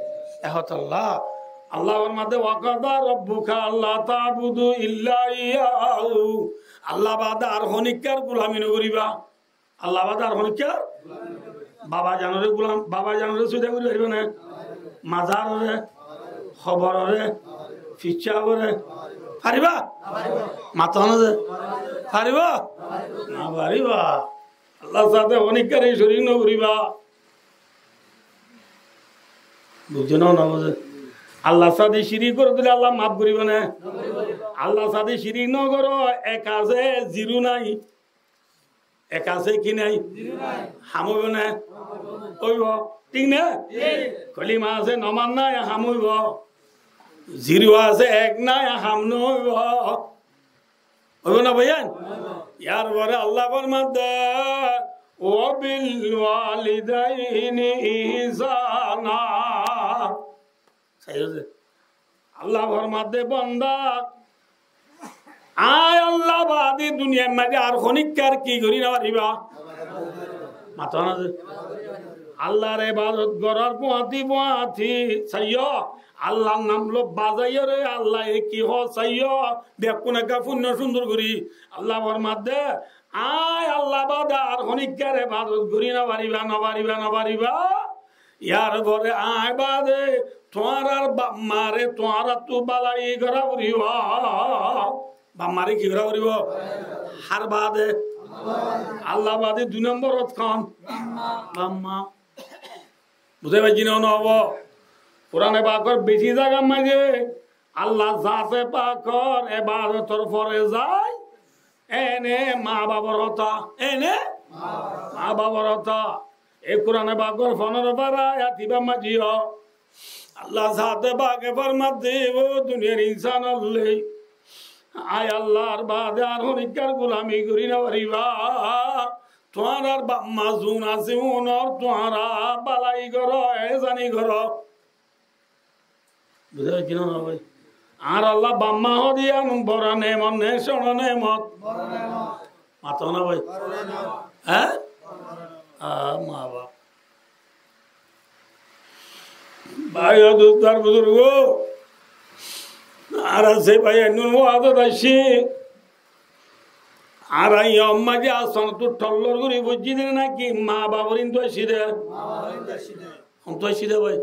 এহত আল্লাহ আল্লাহর মাঝে ওয়াকাদা রব্বুকা আল্লাহ তা'বুদু ইল্লা ইয়াহু আল্লাহ বাদ আর হনিকার গোলামি নকরিবা আল্লাহ বাদ আর হনিকার বাবা জানরে গোলাম বাবা জানরে সুদা করি পারিব না মাজারে খবরে ফিচ্ছা করে পারিবা মাথা না যে পারিবা না পারিবা আল্লাহ সাথে অনেককারী শরীর নকরিবা বুঝছো না বুঝে আল্লাহ সাথে শিরিক করে দিলে আল্লাহ মাফ করিব না আল্লাহ সাথে শিরিক ন করো এক আছে জিরু নাই এক আছে কি নাই হামইব না কইব ঠিক না কলিমা আছে নমান নাই হামইব জিরু আছে এক নাই হাম নইব হইব না ভাইয়া ইয়ার পরে আল্লাহ ফরমাতে ওয়াবিল ওয়ালিদাইনি ইহসানা আল্লাহ ফরমাতে বান্দা আয় আল্লাহ বাদী দুনিয়ার মাঝে আর খনিকার কি করি না পারিবা মাথা না আল্লাহর ইবাদত করার পোয়াতি চাইয় আল্লাহর নাম লো বাজাইয় রে আল্লাহ কি হ চাইয় দেখুন একা পুণ্য সুন্দর করি আল্লাহ ফরমাতে আয় আল্লাহ বাদে আর খনিকার ইবাদত করি না পারিবা না পারিবা না পারিবা ইয়ার ঘরে আয় বাদে তোমার আর মারে তোমার তু বালাই করা করিব বাম্মারে কি করা করিব হার বাদে আল্লাহ বাদে 2 নম্বর খান বাম্মা বুঝে পাইছি না হব কোরআনে পাকর বেশি জায়গা মাঝে আল্লাহ জাতে পাকর ইবাদতর পরে যায় এনে মা বাবার হতা এনে মা বাবার হতা এই কোরআনে পাকর 15 পারা আয়াতিবা মাঝিও আল্লাহ জাতে পাকে ফরমাত দেব দুনিয়ার ইনসান আল্লাহ আয় আল্লাহর বাদে আর হরিকার গোলামি করি না পারিবা তোমার আর বাম্মা জুন আছে উনর তোমারা বালাই কর জানি কর বুঝে পাচ্ছি না ভাই আর আল্লাহ বাম্মা হদিয়া বড় নেমত নে শোন নেমত মাত না ভাই হ্যাঁ মা বাপ ভাই দুস্তার বুজুর্গ আর আছে ভাই নুন আদত আসি আর আই অম্মা যে আসন তো টল্লর করে বুঝি দে নাকি মা বাবার ইন্তু আসি দে তো আসি দে ভাই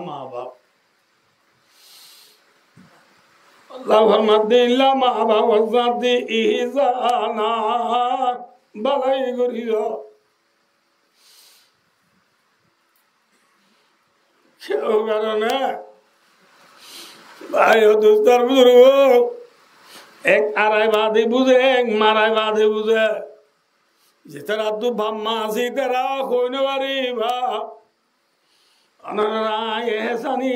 মা বাপ আল্লাহ ফরমাতে ইল্লা মা বাবার সাথে ইহসানা বালাই করিও কেউ কারণে ভাই দুস্তার বুজুর্গ এক আড়াই বাদে বুঝে এক মারাই বাদে বুঝে যে তারা তো বাম্মা আছে তারা কইনে পারি বা অনারা এহসানি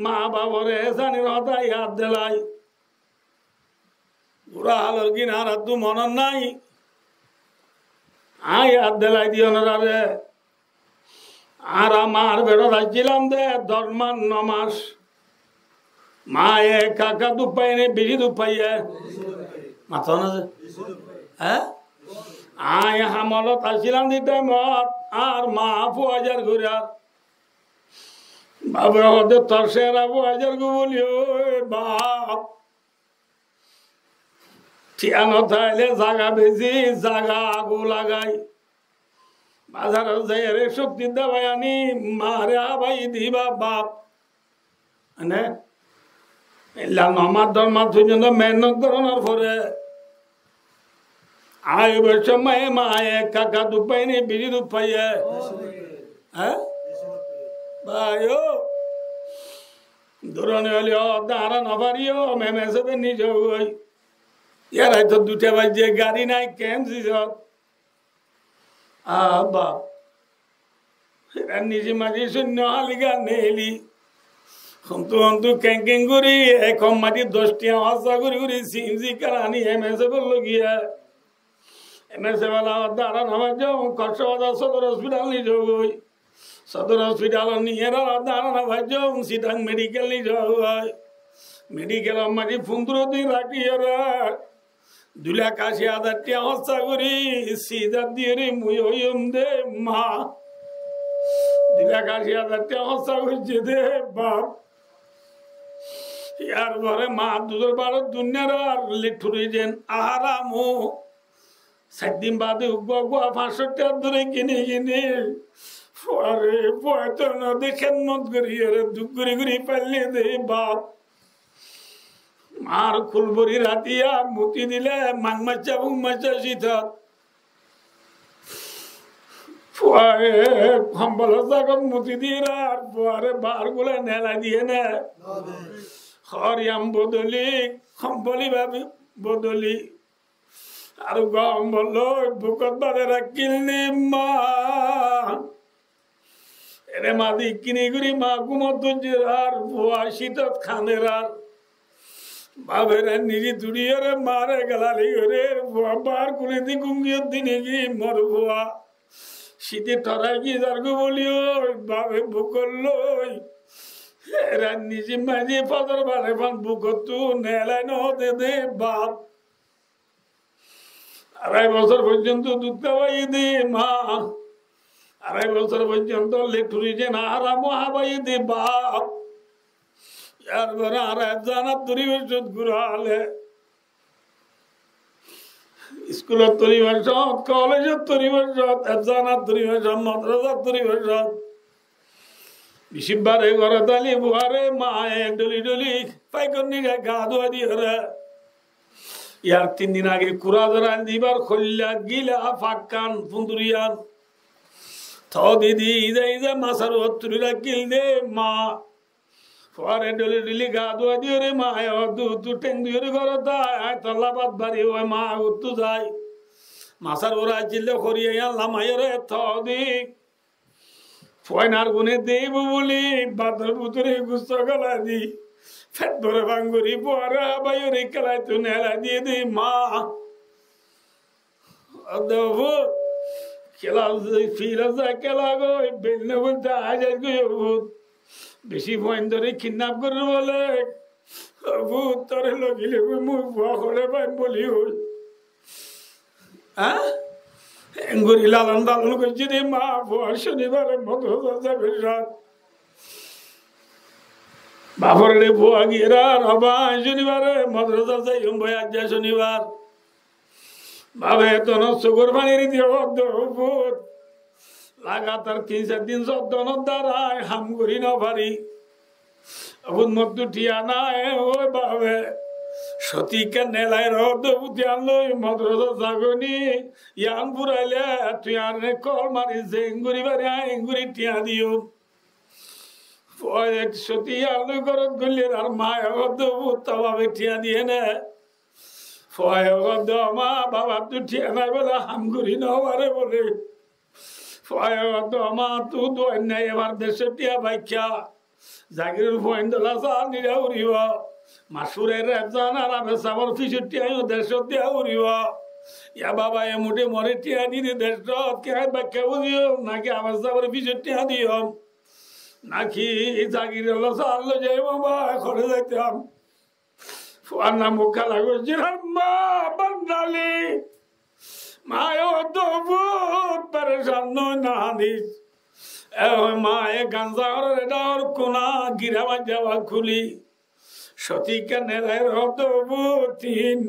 মা বাবার এহসানির হতাই হাত দিলাই বুড়া হালর কিনার হাত তো মনন নাই আই হাত দিলাই দিয়ে ওনারা রে আর আমার বেড়া যাচ্ছিলাম দে 9 মাস মা এ কাকা দুপাই নে বিড়ি দুপাইয়ে মাথা না হ্যাঁ আয় হামলত আসছিলাম দিতে মত আর মা 5000 ঘুরে বাবা হতে তোর সেরা 5000 গু বলিও বাপ ঠিয়ানো থাইলে জাগা বেশি জাগা আগু লাগাই বাজার যাই রে শক্তি দেবাই আনি মারে আবাই দিবা বাপ মানে এলা নমার ধর্মার পর্যন্ত মেহনত করানোর পরে আয় সময় মায়ে কাকা দুপাই নি বিড়ি দুপাইয়ে হ্যাঁ ভাই ধরনে হলে দাঁড়া নবারিও মেমে সাথে নিজ হই ইয়ার হয়তো 2টা বাজে গাড়ি নাই কেন বাপ নিজে মাঝে শূন্য হালিগা নেলি হন্তু হন্তু ক্যাঙ্কিং করি এক মাটি 10টা হাসা করি করি সিমজি কারানি এমএসএ বললো গিয়া এমএসএ বেলা দাঁড়া নামাজ যাও কষ্টবাজার সদর হসপিটাল নিয়ে যাও গই সদর হসপিটাল নিয়ে দাঁড়া নামাজ যাও সিটাং মেডিকেল নিয়ে যাও মেডিকেল মাঝে 15 দিন রাখি 2,80,000 টাকা হসা করি সিধা দিয়ে রে মুই হইম দে মা 2,80,000 টাকা হসা করছে দে বাপ ইয়ার ঘরে মা 2012 দুনিয়ার আর লিঠুরি যেন আহারামু 7 দিন বাদে উগবা 500 টাকা ধরে কিনে পরে পয়তো না দেখেন মত করি আরে দুঃখ করে পাইলে দে বাপ মার খুলবরি রাতিয়া মুতি দিলে মাংমাচা বুংমাচা শীত ফুয়ারে কম্বল জাগত মুতি দিয়ে আর ফুয়ারে বার গুলা নেলা দিয়ে না হরিয়াম বদলি কম্বলি ভাবি বদলি আর গম বললো বুকত বাদে রাখিল নি মা এরে মাদি কিনি করি মা ঘুমত আর ফুয়া শীতত খানের আর বাবেরা নিজে দুড়িয়ে রে মারে গেলালি রে ফুয়া বার করে দি গুঙ্গিয়ে দিনে কি মর ফুয়া শীতে টরাই কি যারগো বলিও বাবে বুকল এরা নিজে মাঝে পাদর বারে পান বুকত নেলাই নহতে দে বাপ 2.5 বছর পর্যন্ত দুধ খাওয়াই দে মা 2.5 বছর পর্যন্ত লেটুরি যে না হারাম হাবাই দে বাপ यार बरा राजाना परिवेश गुराले स्कूल परिवेश कॉलेज परिवेश राजाना परिवेश मद्रासा परिवेश बिशिबारे गरदाली बुहारे माए डोली डोली पाइकन्नी का गादो आदि हरा यार 3 दिन आगे कुरादरा दीवार खोल्ला गिला फाकान फुंदुरियान तो दीदी इधर मासर वत्तुरिला किल्दे माँ ফুয়ারে ডলি ডলি গা ধোয়া দিয়ে রে মা দু টেং দিয়ে রে ঘর তল্লাবাদ বাড়ি ওই মা উত্তু যায় মাসার ওরা চিল্লে করিয়ে আনলাম রে থদি ফয়নার গুনে দেব বলি বাদর বুতরে গুস্ত গলা দি ফেট ধরে ভাঙ্গুরি ফুয়ারা বায়ু রে খেলায় তু নেলা দিয়ে দি মা দেবো খেলা ফিরা যায় খেলা গো বেলনে বলতে আজ গো বেশি ভয় ধরে কিডন্যাপ করে বলে ভূত তরে লগিলে মুখ ভুয়া করে পাই বলি হই হ্যাঁ এঙ্গুরি লালন পালন করছি রে মা ভুয়া শনিবারে মদ্রসা যাবে রাত বাপর রে ভুয়া গিয়েরা রবা শনিবারে মদ্রসা যাই ভয় আজ শনিবার বাবে তো নগর পানির দিয়ে ভূত লাগাতার 3-4 দিন সদ্দনত দ্বারায় হাম করি না পারি এখন মধ্যে টিয়া নাই ওই বাবে সতীকে নেলাই রদ বুদ্ধি আনলো মদ্রসা জাগনি ইয়ান পুরাইলে তুই আর কল মারি যে এঙ্গুরি বাড়ি এঙ্গুরি টিয়া দিও সতী আনলো ঘরত গলি আর মায় হদ বুত্তা বাবে টিয়া দিয়ে নে ফয় হদ মা বাবা তুই টিয়া নাই বলে হাম করি না পারে বলে মা তু নাই এবার দেশে টিয়া বাইখ্যা জাগির ফয়েন্দলা চা নিরা উড়িব মাসুরের রেবজান আর আবে সাবর ফিসুর টিয়াও দেশ টিয়া উড়িব ইয়া বাবা এ মুঠে মরে টিয়া দিদি দেশ কে ব্যাখ্যা বুঝিও নাকি আবার সাবর ফিসুর টিয়া দিও নাকি জাগির চাল যাই বাবা ঘরে যাইতাম ফুয়ার নাম মুখা লাগছিল মা বান্দালি মায়ো তো বহুত পরেশান না দিস মায়ে গাঞ্জার রেডার কোনা গিরাবা যাওয়া খুলি সতীকে নেড়াই হতো তিন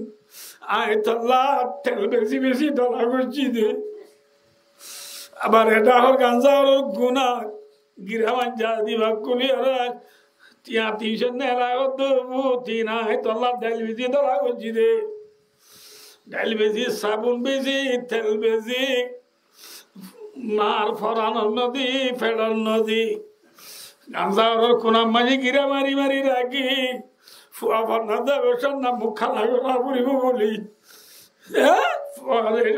আয় তল্লা তেল বেশি বেশি ডলা করছি দে আবার রেডার গাঞ্জার গুনা গিরাবা যা দিবা খুলি আর টিয়া টিউশন নেড়াই হতো তিন আয় তল্লা তেল বেশি ডলা করছি দে ডাল বেশি সাবুন বেশি তেল বেশি মার ফরানোর নদী ফেড়ার নদী গামছার কোনা মাঝে গিরা মারি মারি রাখি ফুয়া বন্যা দেবে সন্না মুখ খালা করা পুরিব বলি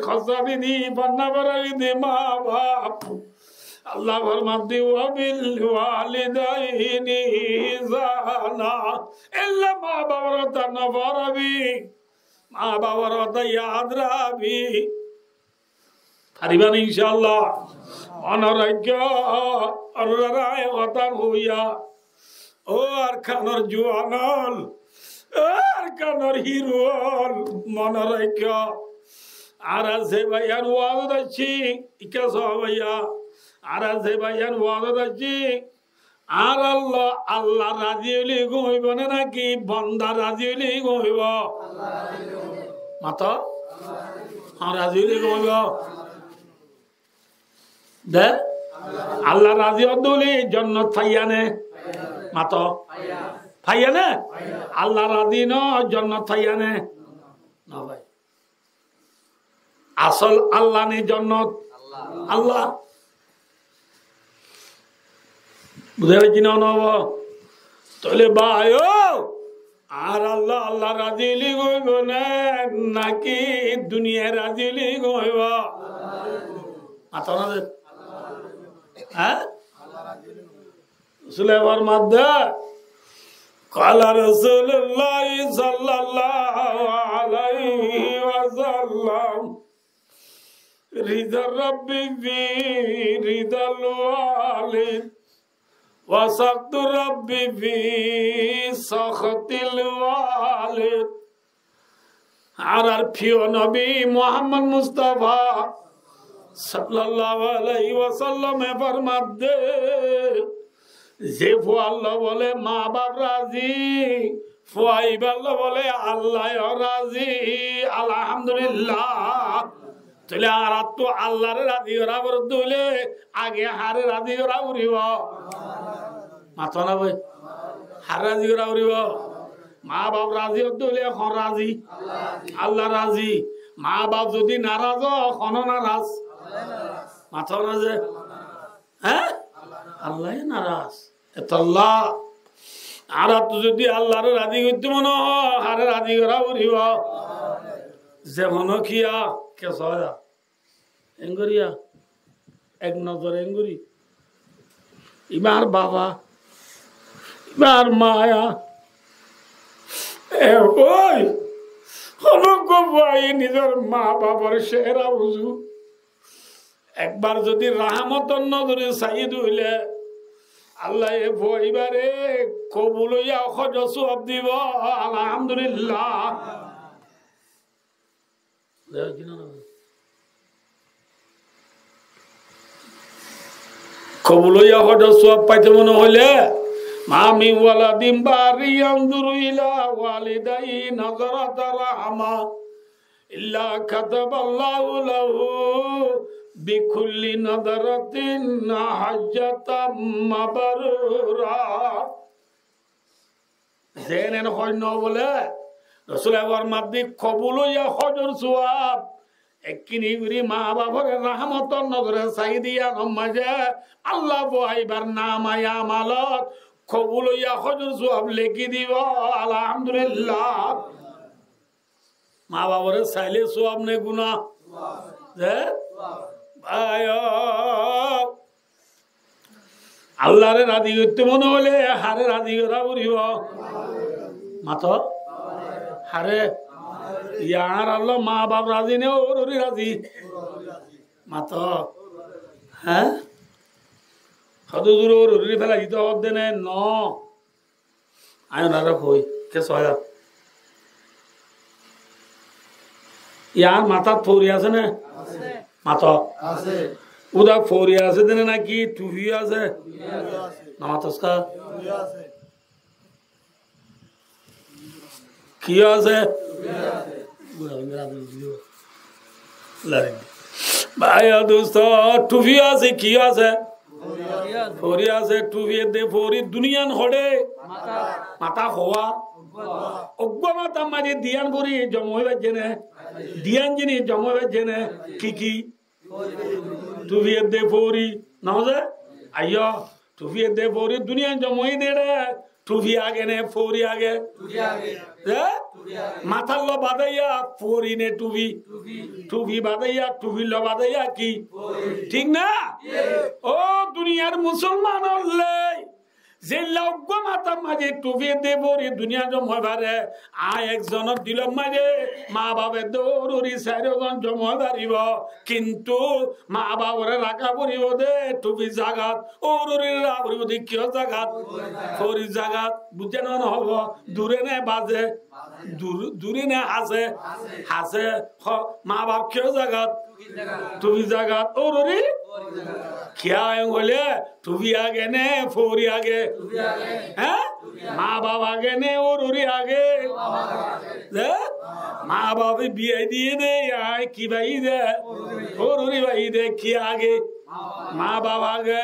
খসা বিধি বন্যা করা বিধি মা বাপ আল্লাহ ফরমান দিওয়া বিল ওয়ালিদাইনি ইহসানা ইল্লা মা বাবার তানা ফরাবি মা বাবার ইয়াদ রাখবি পারিবান ইনশাআল্লাহ অনারাজ্য অনারায় হতান হইয়া ও আর খানর জুয়ানল আর খানর হিরোল মনারাজ্য আর আছে ভাইয়ার ওয়াদ আছি ইকা সহ ভাইয়া আর আছে ভাইয়ার ওয়াদ আছি আর আল্লাহ আল্লাহ রাজি হইলে গইব না নাকি বন্দা রাজি হইলে গইব মাতা হ্যাঁ রাজি হইলে গইব দে আল্লাহ রাজি হদলি জন্নত ফাইয়ানে মাত ফাইয়ানে আল্লাহ রাজি ন জন্নত ফাইয়ানে না ভাই আসল আল্লাহ নে জন্নত আল্লাহ বুঝে পারছি না নব তাহলে ভাই আর আল্লাহ আল্লাহ রাজিলি গইব না নাকি দুনিয়া রাজিলি গইব মাথা হ্যাঁ সুলেবার মাধ্যে قال رسول الله صلى الله عليه وسلم رضا ربي في رضا الوالد وسخط ربي في سخط الوالد আর প্রিয় নবী মুহাম্মদ মুস্তাফা সাল্লাল্লাহু আলাইহি ওয়াসাল্লামে ফরমাতে যে আল্লাহ বলে মা বাপ রাজি ফুয়াইবাল্লাহ বলে আল্লাহ রাজি আলহামদুলিল্লাহ তাহলে আর তো আল্লাহর রাজি ওরা বলে আগে হারে রাজি ওরা উড়িব মাথা না ভাই হার রাজি ওরা উড়িব মা বাপ রাজি হলে এখন রাজি আল্লাহ রাজি মা বাপ যদি নারাজ এখন নারাজ মাথা না যে হ্যাঁ আল্লাহ নারাজ এতল্লাহ আর যদি আল্লাহর রাজি করতে মনে হারে রাজি করা উড়িব যেমন কিয়া কেসয়া এঙ্গরিয়া এক নজর এঙ্গুরি ইমার বাবা ইমার মায়া ওই নিজের মা বাবার সেরা বুঝু একবার যদি রাহমতর নজরে সাইদ হইলে আল্লাহ এবারে কবুল হইয়া সব দিব আলহামদুলিল্লাহ কবুল হইয়া সব পাইতে মনে হইলে মামি ওয়ালাদিম বারিয়ানজুরু ইলা ওয়ালিদাই নাযরাত রাহমা ইল্লা কাতাবাল্লাহু লাহু বিকুল্লি নাযরাতিন হাজ্জাতাম মাবরুরা জেনেন হইন বলে রাসূল একবার মাদ্দি কবুল হইয়া হজর সওয়াব এককিনি গুরি মা বাবার রহমতর নজরে চাই দিয়া নমাজে আল্লাহ বহাইবার নামায় আমালত কবুল হইয়া হজর সওয়াব লেখি দিব আলহামদুলিল্লাহ মা বাবার চাইলে সওয়াব নে গুনাহ যে ভাই আল্লাহরে রাজি করতে মনে হলে হারে রাজি করা উড়িব মাথা হারে ইয়ার আল্লাহ মা বাপ রাজি নে ওরি রাজি মাথা হ্যাঁ হদুর ওরি ফেলা দিতে হদ্দে নে ন আয় না রাখই কে সহায় ইয়ার মাথা ফৌরি আছে না মাথা আছে উদা ফৌরি আছে দেনে নাকি টুপি আছে না মাথা কি আছে ভাই দোস্ত টুপি আছে কি আছে ফৌরি আছে টুপি দে ফৌরি দুনিয়ান হড়ে মাথা হওয়া অজ্ঞ মাথা মাঝে দিয়ান করি জমই বাজে দিয়ান জিনিস জমই বাজে কি টুপি দে ফৌরি না আইয়া টুপি দে ফৌরি দুনিয়ান জমই দে টুপি আগে নে ফৌরি আগে মাথার লো বাদাইয়া ফৌরি নে টুপি টুপি বাদাইয়া টুপি লো বাদাইয়া কি ঠিক না ও দুনিয়ার মুসলমান হলে যে লগ্গ মাথা মাঝে টুপি দেব রে দুনিয়া জমা বারে আয় একজনের দিল মাঝে মা বাবার দৌড়ি চারিজন জমা বাড়িব কিন্তু মা বাবরে রাখা পড়িব দে টুপি জাগাত ওরি রাবরিব দে কিয় জাগাত ফরি জাগাত বুঝে না হব দূরে নে বাজে দূরে নে হাসে হাসে মা বাপ কিয় জাগাত টুপি জাগাত ওরি क्या बोले टूबी आगे ने फोरी आगे हैं माँ बाप आगे ने और उरी आगे माँ बाप बिया दिए दे यार की भाई दे और उरी भाई दे की आगे माँ बाप आगे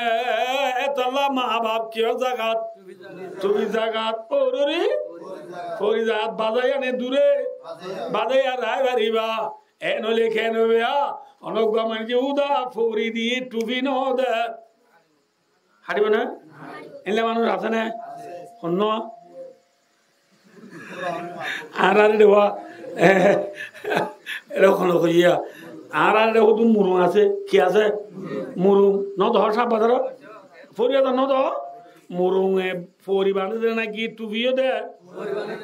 तल्ला माँ बाप क्यों जगत टूबी जगत और उरी फोरी जात बाजाया ने दूरे बाजाया राय बारीबा एनो लेखे नो बेया অনগ্রমান যে উদা ফৌরি দিয়ে টুপি নদে হাঁটিবে না এলে মানুষ আছে না অন্য আর দেওয়া এরকম ইয়া আর শুধু মুরুং আছে কি আছে মুরুং নদহ সাপ বাজার ফরিয়া নদ মুরুঙে ফরি বাঁধে দে নাকি টুপিও দে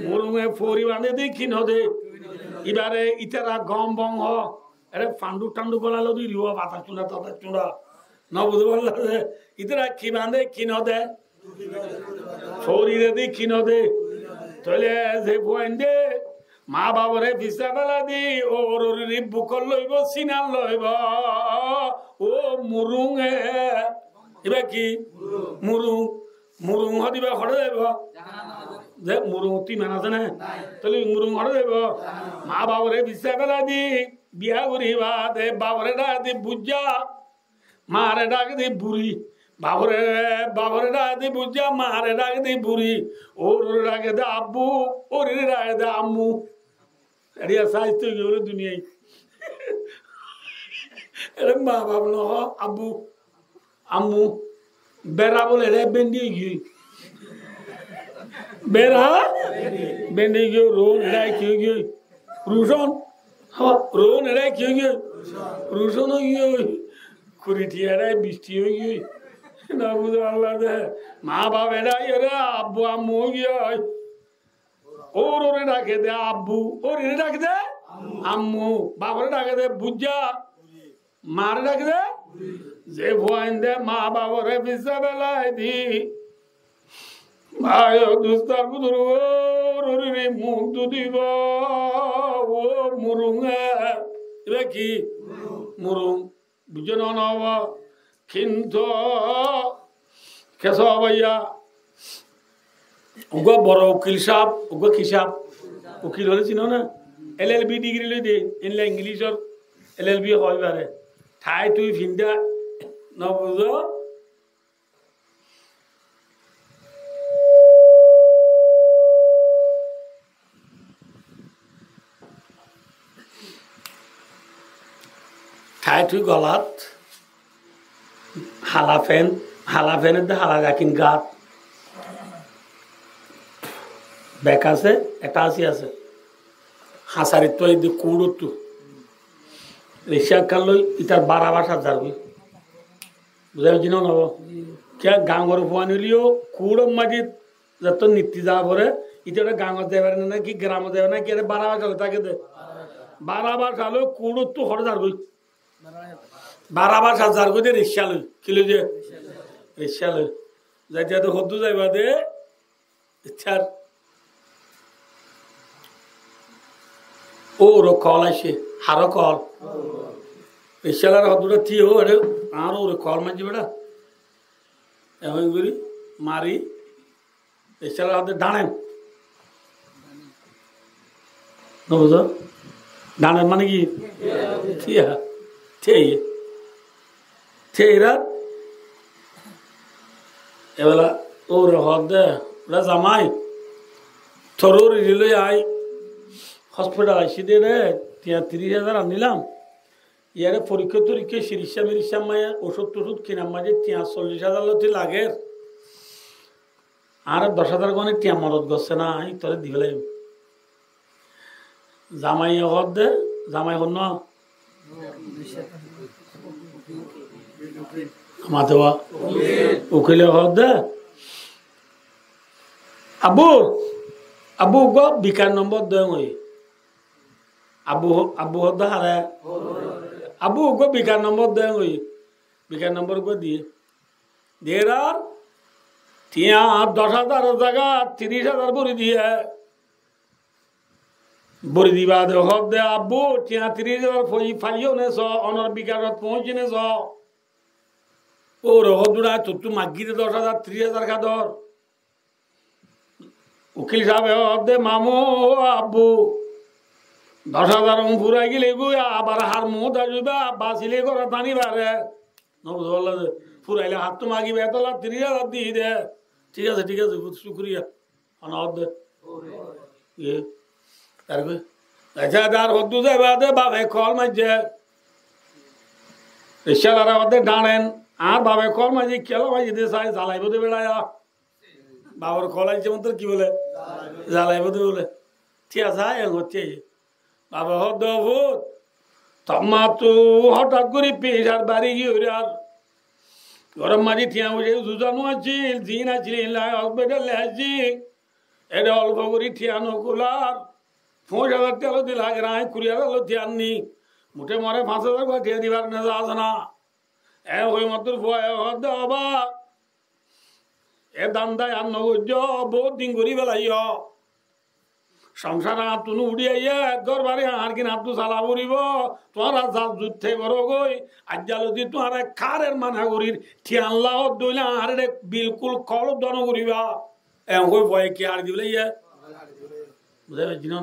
মুরুঙে ফরি বাঁধে দে ক্ষীণ দে এবারে ইতারা গম বং হ আরে ফান্ডু টান্ডু গলালো দুই রিও বাতা চুনা তাতা চুনা ন বুঝতে পারল ইতারা কি বাঁধে ক্ষীণ দে ফরি দে ক্ষীণ দে তাহলে যে বইন দে মা বাবরে বিছা বেলা দি ওর বুকল লইব সিনাল লইব ও মুরুঙে এবার কি মুরুং মুরুং হদিবা হরে যাইব যে মুরুং তুই মানাছে না তাহলে মুরুং হরে যাইব মা বাবরে বিছা বেলা দি বিয়া করিবা দে বাবরে ডাক দি বুঝা মারে ডাক দি বুড়ি বাবরে ডাক দি বুঝা মারে ডাক দি বুড়ি ওর ডাকে দে আব্বু ওর ডাকে দে আম্মু এরিয়া সাইজ তো গেল দুনিয়ায় এরকম মা বাপ নহ আব্বু আম্মু বেড়া বলে রে বেন্ডি গিয়ে বেড়া বেন্ডি গিয়ে রোন এরাই খেয়ে গিয়ে রুশন রোন এরাই খেয়ে গিয়ে রুশনও গিয়ে কুড়িটি এরাই বৃষ্টি হয়ে গিয়ে না বুঝে আল্লাহ দে মা বাপ এরাই এরা আব্বু আম্মু গিয়ে ওর ওরে ডাকে দে আব্বু ওর এনে ডাকে দে আম্মু বাবরে ডাকে দে বুঝা মারে ডাকে দে যে ভয়েন দে মা বাবরে বিছা বেলায় দি ভাই দুস্তার বুধুর ওরে মুখ দুদিব ও মুরুঙে এবার কি মুরুং বুঝে নব কিন্তু কেশ ভাইয়া ওগো বড় উকিল সাহেব ওগো কি সাহেব উকিল হলে চিনো না LLB ডিগ্রি লই দে এনলে ইংলিশর LLB হয় বারে ঠাই তুই ফিন্দা না বুঝো ঠাই তুই গলাত হালাফেনের দে হালা রাখিন গাত ব্যাক আছে একটা আসি আছে হাসারির তো এই কুড়ো তো রিক্সা কাল ইটার 12,000 যাবি বুঝা বুঝি না কে গাঁর ফুয়া নিলিও কুড়ো মাঝি যত নীতি যা পরে ইটা গাঁত যাবে না কি গ্রামে যাবে না কি 12,000 তাকে দে 12,000 কুড়ো তো হরে যাবি 12,000 করে রিক্সা লই কিলো যে রিক্সা লই যাইতে তো হদ্দু যাইবা দে ইচ্ছার ওর কল আসে হারো কল রিক্সালার হদ্দুটা থি হো এটা আর ওর কল মাঝি বেটা এমন করি মারি রিক্সালার হাতে ডানেন বুঝো ডানেন মানে কি থিয়া থিয়া এবেলা ওর হদ দে ওরা জামাই থরোর রিলে আই হসপিটাল আসি দে রে 30,000 আনিলাম ইয়ারে পরীক্ষা টরীক্ষা চিকিৎসা মিরিসা মায়ে ওষুধ টষুধ কিনার মাঝে 40,000 লতি লাগে আর 10,000 গনে টিয়া মরদ গছে না তোরে দিবে জামাই হদ দে জামাই হন না মাধবা উকিলে হদ দে আবু গো বিকার নম্বর দেয় আবু হদ হারে আবু গো বিকার নম্বর দেয় বিকার নম্বর গো দিয়ে আর টিয়া 10,000 জায়গা 30,000 বড়ি দিয়ে বড়ি দিবা দে হদ দে আব্বু টিয়া 30,000 ফাইও নেছ অনর বিকারত পৌঁছি নেছ ওর হদুরা তুই মাগিতে 10,000 30,000 খাদর উকিল সাহেব হদ দে মামু আব্বু 10,000 ফুরাই গেলে আবার হার মুদ আসবা বাঁচিলে করে টানি বারে নবুঝল ফুরাইলে হাত তো মাগিবে এতলা 30,000 দিয়ে দে ঠিক আছে শুক্রিয়া অনাহত দে ইয়ে তারপরে আচ্ছা তার হদ্দু যাইবা দে বাবা কল মাঝে রিক্সাদারা হদে ডানেন আর বাবা কল মাঝে খেলো মাঝে দিয়ে চাই জ্বালাইব দে বেড়ায়া বাবার কলাই যেমন তোর কি বলে জ্বালাইব দে বলে ঠিক আছে হচ্ছে বাবা হদ ভূত তম্মা তো হঠাৎ করে পেশ আর বাড়ি গিয়ে আর গরম মাঝে ঠিয়া বুঝে দুজনও আছিল জিন আছিল হসপিটালে আসছি এটা অল্প করে ঠিয়ানো কুলার 5,000 তেল দিল আগে না 20,000 ঠিয়াননি মুঠে মরে 5,000 করে ঠিয়া দিবার না যাস না এ ওই মতো ভয় হদ বাবা এ দাম দায় আর নগজ বহুত দিন করি বেলাই সংসার হাত তুনু উড়িয়াইয়া ঘর বাড়ি আর কিনা হাত চালা পড়িব তোমার যা যুদ্ধে করো গই আজ্জালতি তোমার খারের মানা করির ঠিয়ানলাহ দইলা আর বিলকুল কল দন করিবা এ ওই ভয় কি আর দিবলে ইয়া বুঝতে পারছি না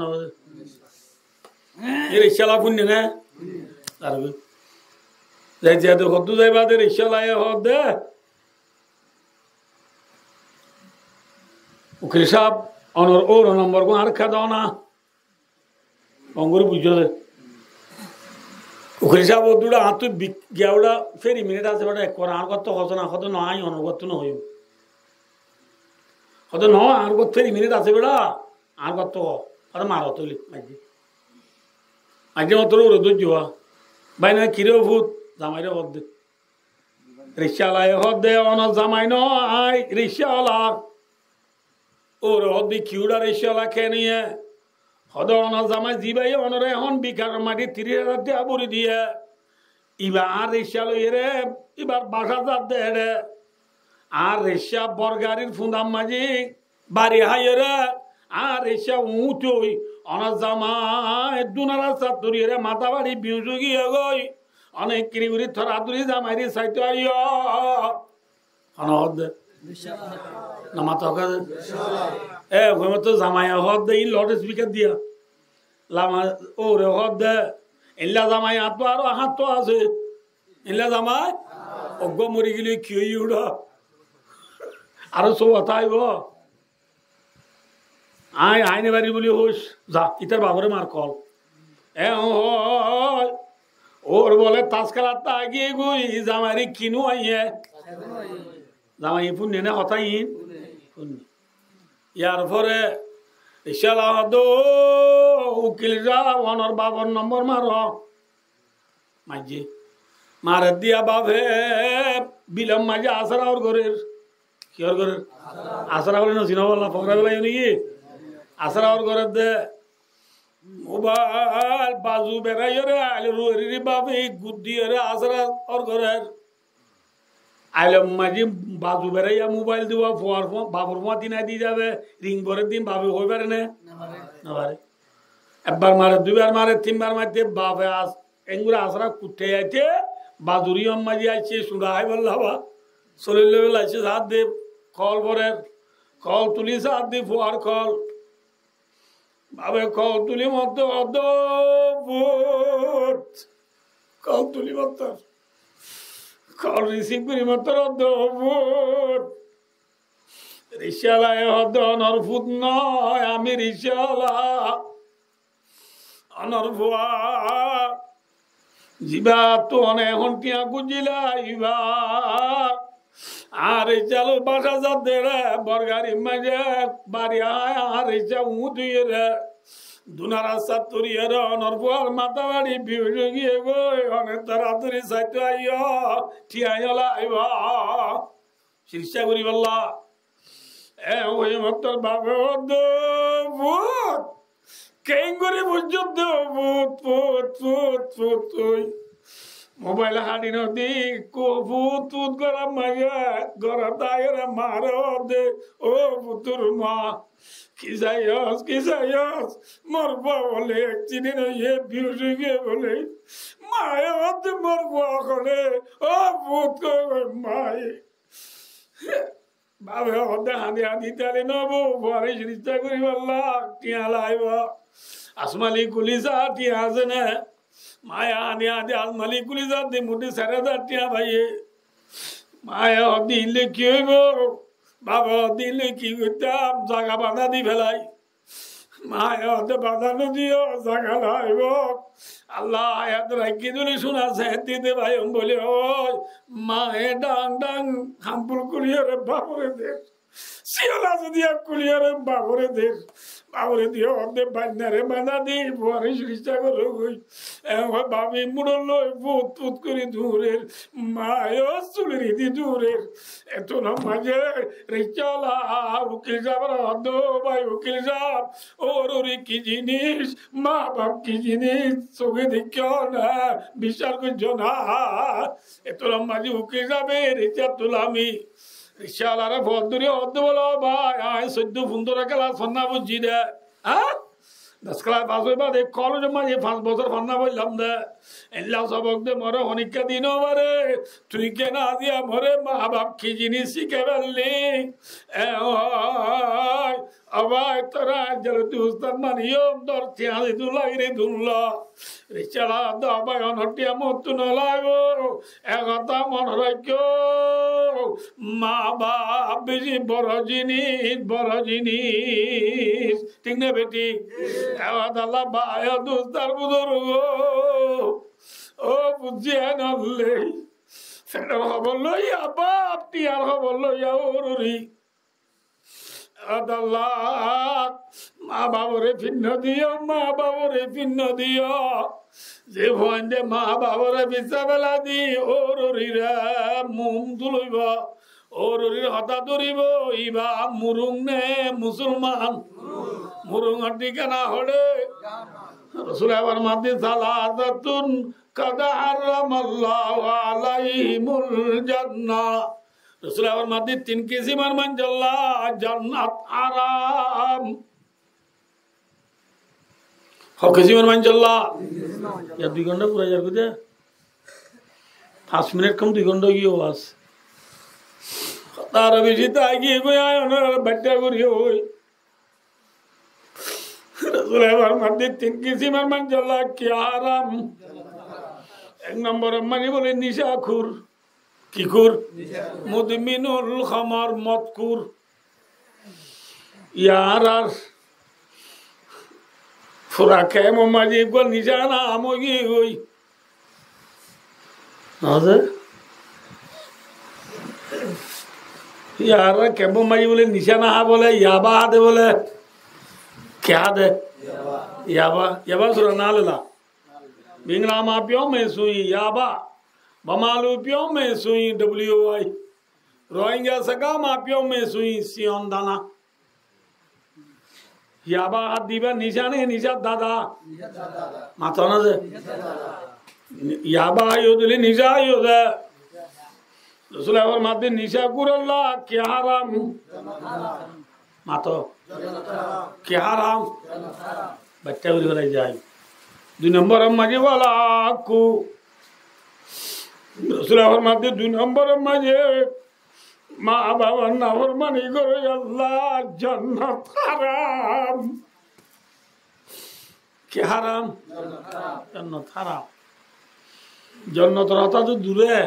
এর ইচ্ছালা পুণ্য না আর যাই যেহেতু কত যাইবা দের ইচ্ছালাই হদ দে উকিল সাহেব অনর ওর নম্বর কোন আর খাওয়া না অঙ্গুর বুঝো দে উকিল সাহেব ও দুটা হাত গিয়াওটা ফেরি মিনিট আছে বেটা এক আর কত হতো না হতো নয় অনগত ন হইব হতো ন আর কত ফেরি মিনিট আছে বেটা আর কত হতো মার হতলি মাঝে মাঝে মতো ওর ধৈর্য হওয়া ভাই না কিরে ভূত জামাইরে হদ দে রিক্সাওয়ালায় হদ দে অনর জামাই নয় রিক্সাওয়ালা ওর হদি কিউডা রিক্সাওয়ালা খেয়ে নিয়ে হদ অনার জামাই জিবাই অনরে এখন বিকার মাটি 30,000 টাকা ভরি দিয়ে এবার রিক্সা লই রে এবার বাসা যাত দে রে আর রিক্সা বরগাড়ির ফুঁদাম মাঝি বাড়ি হাই রে আর রিক্সা উঠই অনার জামাই দুনারা চাতুরি রে মাথা বাড়ি বিউজু গিয়ে গই অনেক কিরিগুড়ি থরাতুরি জামাইরি চাইতে আইয় অনহদ দে না মাথা এ ওই মতো জামাই হদ দে লড স্পিকার দিয়া লামা ও রে হদ দে এলা জামাই হাত তো আরো হাত তো আছে এলা জামাই অজ্ঞ মরি গেলে কি উড়া আরো সব হতাইব আয় আইনে বাড়ি বলি হোস যা ইতার বাবরে মার কল এ ওর বলে তাস খেলার তা গিয়ে গুই জামাইরি কিনু আইয়ে জামাই পুণ্য না হতাই ইয়ার পরে উকিল অনর বাবার নম্বর মার মাঝে মারে দিয়া বাপে বিলম মাঝে আসরা ওর ঘরের কি ওর ঘরের আসরা বলে নছিন বললাম ফকরা বেলা নাকি আসরা ওর ঘরের দে মোবাইল বাজু বেড়াই রে আইলে রুয়ারি বাপে গুদ্দি রে আসরা ওর ঘরের আইলাম মাঝে বাজু বেড়াইয়া মোবাইল দিব বাবুর মা দিন দিয়ে যাবে রিং পরের দিন বাবু হয়ে পারে না পারে একবার মারে দুবার মারে তিনবার মারতে বাপে এগুলো আসরা কুটে যাইতে বাজুরি মাঝে আইছে সুরাই বললাবা শরীর লেভেল আছে হাত দে কল পরের কল তুলিস হাত দি ফোয়ার কল বাবে কল তুলি মত কল তুলি মত কল রিসিভ করি মাত্র রিক্সাওয়ালায় হদ অনরফুত নয় আমি রিক্সাওয়ালা অনরফুয়া জিবা তো অনেক টিয়া গুজিলা ইবা আর চালো বাসা যাতে রে বরগাড়ি মাঝে বাড়ি আয় আর রিক্সা উঠুয়ে রে দুনারা সাতুরিয়ে রে অনরফুয়ার মাথা বাড়ি বিউজে গিয়ে গই অনেক তাড়াতাড়ি চাইতে আইয় ঠিয়াইলা আইবা শীর্ষা করি বললা এ ওই মতর বাবা ভূত কেন করে বুঝত ভূত ভূত ভূত ভূত তুই মোবাইল হাঁটি নদী ভূত ভূত করা মাইয়া গড়া দায়েরা মারা দে ও ভূতুর মা কি যাইস মরব বলে একদিন ইয়ে বিউটি গিয়ে বলে মায়া হতে মরব করে ও ভূত করে মায় বাবে হতে হাঁদি হাঁদি তালে নব বরে চিন্তা করি বললা টিয়া লাইব আসমালি কুলিসা টিয়া আছে না মায়া হাঁদি হাঁদি আসমালি কুলিসা দি মুটি 4,000 টিয়া ভাইয়ে মায়া দিলে কি হইব বাবা দিলে কি করতাম জাগা বাঁধা দি ফেলাই মায়াতে বাঁধানো দিও জাগা লাইব আল্লাহ আয়াত রাখি যদি শোনা দিতে ভাই বলে ওই মায়ে ডাং ডাং হাম্পুল কুলিয়ারে বাবরে দে শিওলা যদি কুলিয়ারে বাবরে দে বাবরে দিও অর্ধে বান্যারে বাঁধা দি বুয়ারি চেষ্টা করো ভাবি মুড়ল পুত পুত করে দূরের মায়ও চুলের ইতি দূরের এত মাঝে রিচালা উকিল সাহেব অর্ধ ভাই উকিল সাহেব ওর কি জিনিস মা বাপ কি জিনিস চোখে দেখিও না বিশ্বাস করছো না এত মাঝে উকিল সাহেবের রিচা তুলামি রিক্সাওয়ালারে ফোন ধরে অর্ধ বলো ভাই আয় 14 15 ক্লাস ফান্না বুঝছি দে হ্যাঁ 10 ক্লাস পাস হইবা দেখ কলেজে মাঝে 5 বছর ফান্না বললাম দে এল্লাহ সবক দে মরে অনেকটা দিন বারে তুই কেন দিয়া মরে মা বাপ কি জিনিস শিখে ফেললি আবার তোরা জলদি উস্তাদ মানিয়ম তোর চেয়ারে দুলাই রে দুল্লা রিক্সালা দাবাই অনটিয়া মত নলাগো একথা মনে রাখো মা বাপ বেশি বড় জিনিস ঠিক না বেটি আল্লাহ ভাই দুস্তার বুজুর্গ ও বুঝিয়ে নলে ফেডার খবর লইয়া বাপ টিয়ার খবর লইয়া ওরি আল্লাহ মা বাবরে ভিন্ন দিও মা বাবরে ভিন্ন দিও যে ভয়ে মা বাবরে বিচা বেলা দি ওরিরা মুম তুলইব ওরির হতা ধরিব ইবা মুরুং নে মুসলমান মুরুঙের ঠিকানা হলে রসুল আবার মাদি সালাতাতুন কাদা হারামাল্লাহু আলাইহিমুল জান্নাহ রসুল আবার মাদি 3 কিসিমের মানজাল্লাহ জান্নাত আরাম কিসিমের মানজাল্লাহ या 2 घंटा पूरा यार कुछ 5 मिनट कम 2 घंटा की आवाज तार विजिता की कोई आयो ना बच्चा गुरी होई रसूल अकबर मध्य 3 किस्मेर मानजाल्लाह क्या आराम एक नंबर मानी बोले निशाखुर কি খুর মুদমিনুল খামার মদকুর ইয়ার আর ফুরা খেয়ে মাঝে গোল নিশানা আমগি ওই ইয়ার কেব মাঝে বলে নিশানা বলে ইয়াবা দে বলে क्या दे याबा याबा सुरा नालला बिंगला मापियों में सुई याबा बमालूपियों में सुई WI रोहिंग्या सगा मापियों में सुई सियोन दाना याबा दीबा निशाने निशा दादा माता ना से याबा योदली निशा योदा रसूलुल्लाह फरमाते निशा कुरल्ला क्या हराम मातो क्या हराम बच्चा बोली वाला जाए 2 नंबर मजे वाला को रसूलुल्लाह फरमाते 2 नंबर मजे माँ बाबा नाफरमानी करो अल्लाह जन्नत हराम क्या हराम जन्नत हराम जन्नत रहता तो दूर है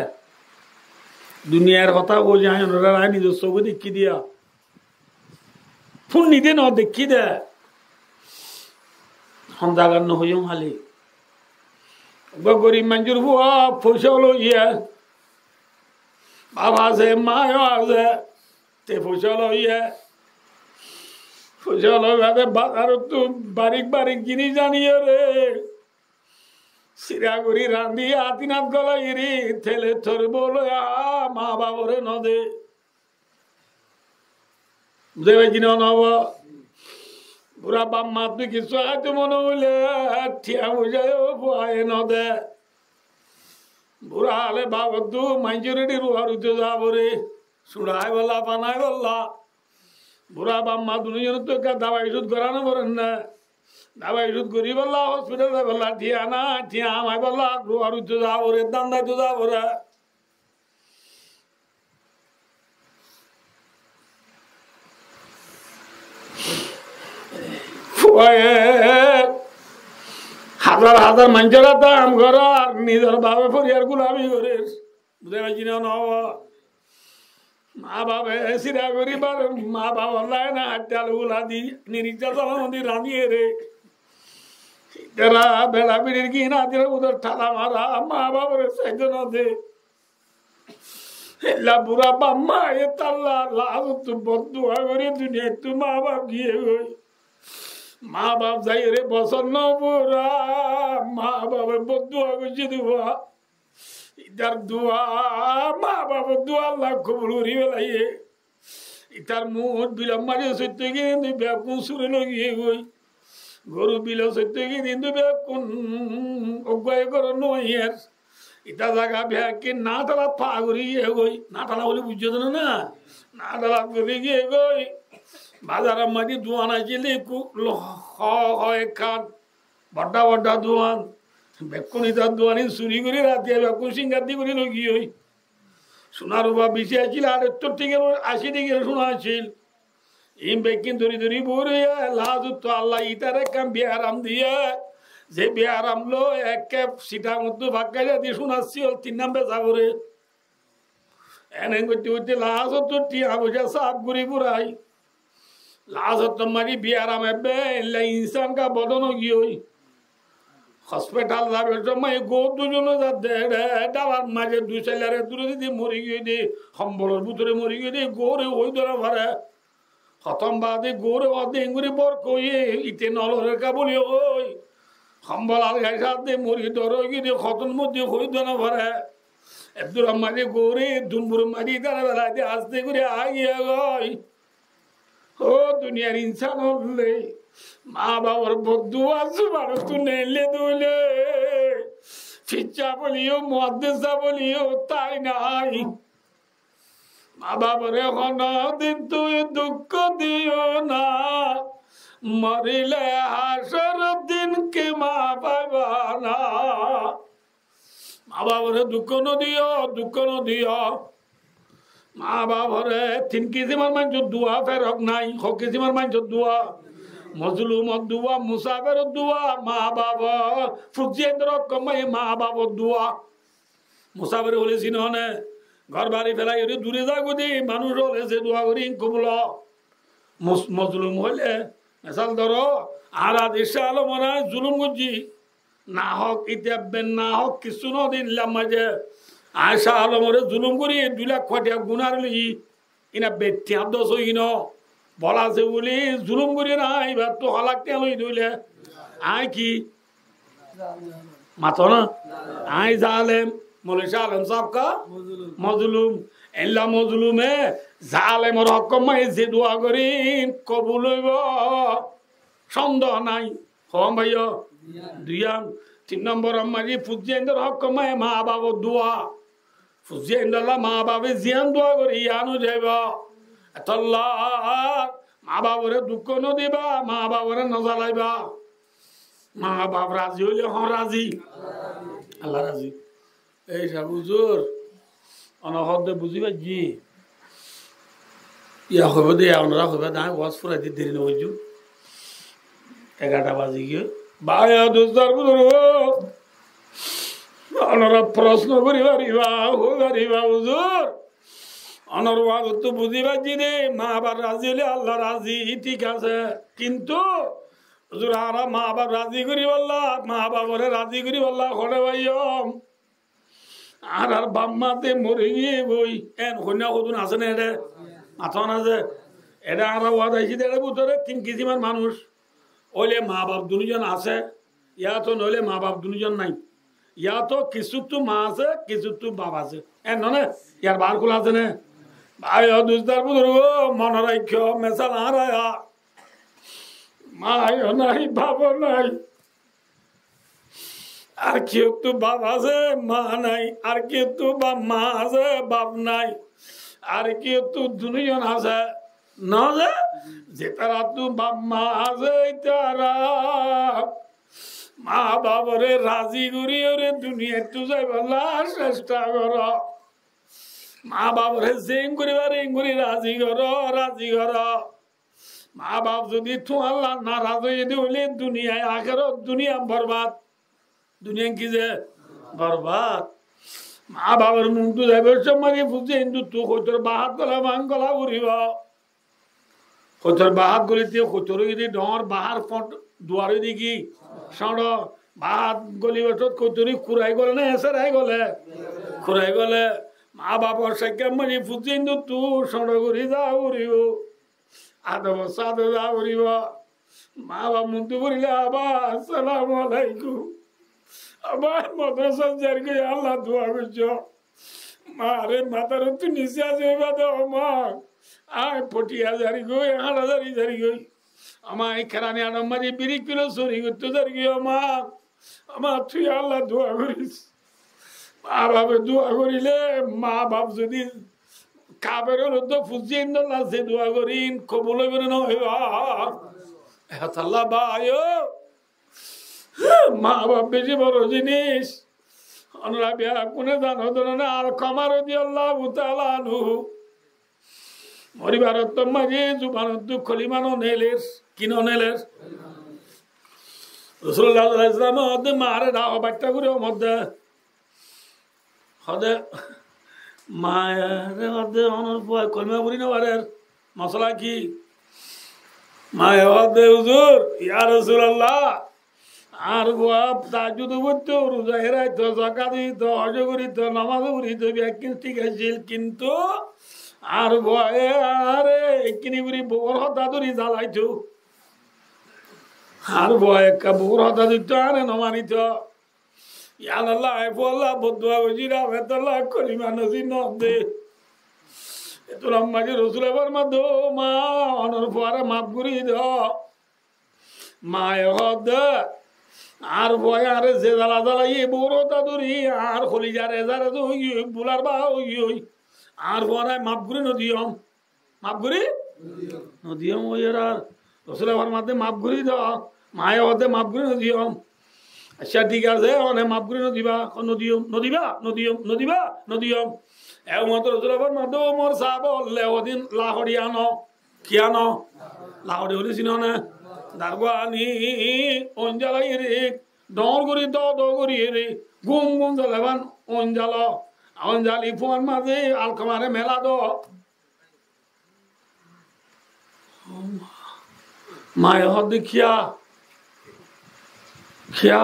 दुनियार কথা ও যায় ওরা রায় নিজস্ব করে দেখি দিয়া ফোন নিদে না দেখি দে হন্দাগান হইম হালি গরিব মঞ্জুর হুয়া ফসল ইয়া বাবা আছে মায় আছে তে ফসল ইয়া ফসল হবে বাজার তো বারিক বারিক জিনিস জানিয়ে রে সিরাগুড়ি রাঁধি আতিনাথ গলাইরি থেলে থরব লয়া মা বাবরে নদে বুঝে কিনা নব বুড়া বাপ মা তুই কিছু আজ মনে হইলে ঠিয়া বুঝায় ভয় নদে বুড়া হলে বাবু মাইজরিটি রুহার উঠে যাবরে সুড়াই বললা বানাই বললা বুড়া বাপ মা দুজন তো দাবাই সুদ করানো বলেন না দাবাই সুদ করি বললা হসপিটালে বললা ঠিয়া না ঠিয়া আমায় বললা রুহার উঠে যাবরে দান্দাই তো যাবরে হাজার হাজার মানুষেরা দাম ঘর আর নিজের বাবা পরিবার গুলামি করে বুঝতে পারছি না মা বাবা সিরা করিবার মা বাবা লাই না হাটাল গুলা দি নিরিচা চালানো দি রানিয়ে রে যারা বেলা বিড়ির কি না দিলে ওদের ঠালা মারা মা বাবার সেজন দে এলা বুড়া বাম্মা এ তাল্লা লাভ তু বদুয়া করে দুনিয়া তু মা বাপ গিয়ে গই মা বাপ যাই রে বসন বুড়া মা বাবা বদুয়া করছে দুয়া ইতার দুয়া মা বাবা দুয়া আল্লাহ কবুল করি বেলাইয়ে ইতার মুখ বিলম মারি সত্য গিয়ে বেকুন সুরে লগিয়ে গই গরু বিল সত্য গিয়ে কিন্তু বেকুন অজ্ঞায় করো নইয়ের ইটা জায়গা ব্যাগকে না তালা পা করিয়ে গই না তালা বলে বুঝছো না না তালা করে গিয়ে গই বাজারের মাঝে দোয়ান আছে হয় খান বড্ডা বড্ডা দোয়ান বেকুনি তার দোয়ানি চুরি করে রাতে বেকুন সিঙ্গাতি করে লগি হই সোনার বা বেশি আছিল আর তোর থেকে 80 থেকে শোনা আছিল এই বেকিন ধরি ধরি বরে লাজ তো আল্লাহ ইটারে কাম বিয়ারাম দিয়ে যে বিয়ারাম লো একে সিটা মধ্যে ভাগ্যা দিয়ে শোনাচ্ছি 3 নাম্বে যাবরে এনে করতে করতে লাজ তো টিয়া বসে সাপ ঘুরি বুড়াই লাজ তো মারি বিয়ারাম এবে ইনসান কা বদন গিয়ে হসপিটাল যাবে সময় গো দুজন ডালার মাঝে 2 ছেলেরে দূরে দিদি মরি গিয়ে দি সম্বলের ভিতরে মরি গিয়ে দি গোরে ওই ধরে ভরে খতম বাদে গোরে অদে ইঙ্গুরি বর কইয়ে ইতে নলরের কাবলি ওই সম্বল আর গাই সাথে মরি ধরে গিয়ে দি খতন মধ্যে হই ধরে ভরে একদম মাঝে গোরে দুম্বুর মাঝে তারা বেলা দিয়ে আসতে করে আগিয়ে গই ও দুনিয়ার ইনসান হলে মা বাবার বদুয়া সুবার তু নেলে দুলে ফিচ্চা বলিও মহাদেশা বলিও তাই নাই মা বাবার এখন দিন তুই দুঃখ দিও না মরিলে হাসর দিন কে মা পাইবা না মা বাবার দুঃখ নদিও মা বাবারে 3 কিসিমার মানুষ দুয়া ফেরক নাই 6 কিসিমার মানুষ দুয়া মজলুমত দুয়া মুসাফের দুয়া মা বাবা ফুজিয়েন্দ্র কমাই মা বাবার দুয়া মুসাফের হলে সিনহনে ঘর বাড়ি ফেলাই দূরে যাগো দি মানুষ হলে সে দোয়া করি কবুল মজলুম হলে মেসাল ধরো আর আদেশে আলো মনে হয় জুলুম করছি না হক ইতিহাবেন না হক কিছু নিলাম মাঝে আয়সা আলমরে জুলুম করি 2 লাখ কোটিয়া গুনার লি ইনা বেটিয়া 10 হইন বলা আছে বলি জুলুম করি না এবার তো হলাক তে লই দইলে আই কি মাতো না আই জালেম মৌলভী আলম সাহেব কা মজলুম এল্লা মজলুমে জালেমর হক কমাই যে দোয়া করি কবুল হইব সন্দেহ নাই হম ভাইয়া 3 নম্বর আমারি ফুজিয়েন্দ্র হক কমাই মা বাবা দোয়া ফুজিয়েন্দ্রলা মা বাবা জিয়ান দোয়া করি আনো যাইব এতল্লা মা বাবরে দুঃখ নদিবা মা বাবরে নজালাইবা মা বাপ রাজি হইলে হ্যাঁ রাজি আল্লাহ রাজি এই সব হুজুর অনহদ বুঝিবা জি ইয়া হইব দে আপনারা হইবা না ওয়াজ ফুরাই দিয়ে দেরি নইজু 11টা বাজি গিয়ে বায়া দোস্তার বুঝুর আপনারা প্রশ্ন করিবা হুজুর অনর ওয়াজ তো বুঝিবা জি রে মা বাপ রাজি হলে আল্লাহ রাজি ঠিক আছে কিন্তু হুজুর আর মা বাপ রাজি করি বললা মা বাপরে রাজি করি বললা হরে ভাইয়ম আর বাম্মাতে মরে গিয়ে বই এন কন্যা কদুন আছে না এটা মাথন আছে এটা আর ওয়াদ আইসি এটা ভিতরে 3 কিসিমার মানুষ ওইলে মা বাপ 2জন আছে ইয়া তো নইলে মা বাপ 2জন নাই ইয়া তো কিছু তো মা আছে কিছু তো বাপ আছে এন ননে ইয়ার বার খোলা আছে না ভাই দুস্তার বুধুর মনে রাখ্য মেসা না রায়া মায় নাই বাপ নাই আর কেউ তো বাপ আছে মা নাই আর কেউ তো মা আছে বাপ নাই আর কেউ তো 2জন আছে না যে তারা তো বাপ মা আছে তারা মা বাবরে রাজি করি ওরে দুনিয়া তো যাই বলা চেষ্টা কর মা বাবরে যেং করি রাজি কর মা বাপ যদি তো আল্লাহ নারাজ হয়ে হইলে দুনিয়ায় আখেরত দুনিয়া বরবাদ দুনিয়া কি যে বরবাদ মা বাবার মুখ যাইবার সময় বুঝে কিন্তু তু হইতর বাহাত গলা মান গলা উড়িব হইতর বাহাত গলিতে হইতর যদি ডর বাহার ফট দুয়ারে দিকি সড় বাহাত গলি বছর কইতরি খুরাই গলে না এসেরাই গলে খুরাই গলে মা বাবার সাইকে মানে বুঝে কিন্তু তু সড় ঘুরি যা উড়িব আধ বছর আধ যা উড়িব মা বাবা মুখ বলিলে আবার আসসালামু আলাইকুম আবার মাদ্রাসা যার আল্লাহ দোয়া করছ মা রে মাতার তুই নিচে আছে মা আয় 40,000 গই 8,000 জারি গই আমার খেরানি আনম মাঝে 20 কিলো চুরি করতে জারি গিয়ে মা আমার তুই আল্লাহ দোয়া করিস মা বাবা দোয়া করিলে মা বাপ যদি কাবের তো ফুজিয়ে সে দোয়া করিন কবল হইবে না হইবা আল্লাহ ভাই মা বাপ বেশি বড় জিনিস অনুরাবিয়া কোনে জানো ধরনের আর কমার দিয়ে আল্লাহ উতালানু মরিবারত মাঝে জুবানত খলিমানো নেলের কিনো নেলের রাসূলুল্লাহ সাল্লাল্লাহু আলাইহি ওয়াসাল্লাম ওদে মারে দাও বাচ্চা করে মধ্যে হদে মায়ের ওদে অনর পয় কলমা করি না বারের মশলা কি মায়ে ওদে হুজুর ইয়া রাসূলুল্লাহ আর বাপ তাজুদ করতো রোজা হেরাইতো জাকাত দিত হজ করিত নামাজ পড়িত ব্যাকিন ঠিক আছে কিন্তু আর ভয়ে আরে কিনি করি বউর হতা ধরি জ্বালাইতো আর ভয় একটা বউর হতা দিত আরে নমানিত ইয়াল আল্লাহ আল্লাহ বদুয়া বজিরা বেতল্লাহ কলিমা নজি নদে তোর আম্মাকে রসুল এবার মা দো মা অনর পরে মাপ করি দ মায় হদ আর ভয় আরে যে জ্বালা জ্বালাই বউর হতা ধরি আর খলি যারে যারে তো বুলার বা ওই আর পরে মাপ করি নদিয়ম মাপ করি নদিয়ম ওই আর রসুল এবার মাঝে মাপ করি দ মায়ে হতে মাপ করি নদিয়ম আচ্ছা ঠিক আছে অনেক মাপ করে নদিবা নদিয়ম নদিবা নদিয়ম নদিবা নদিয়ম একমাত্র রসুলাবার মাদো মোর সাহ বললে ওদিন লাহড়ি আনো কি আনো লাহড়ি হলি চিনো না দারগো আনি অঞ্জালাই রে ডর করি দ করি রে গুম গুম জ্বালাবান অঞ্জাল অঞ্জালি ফোন মাঝে আলকামারে মেলা দ মায়ের হদ দেখিয়া খিয়া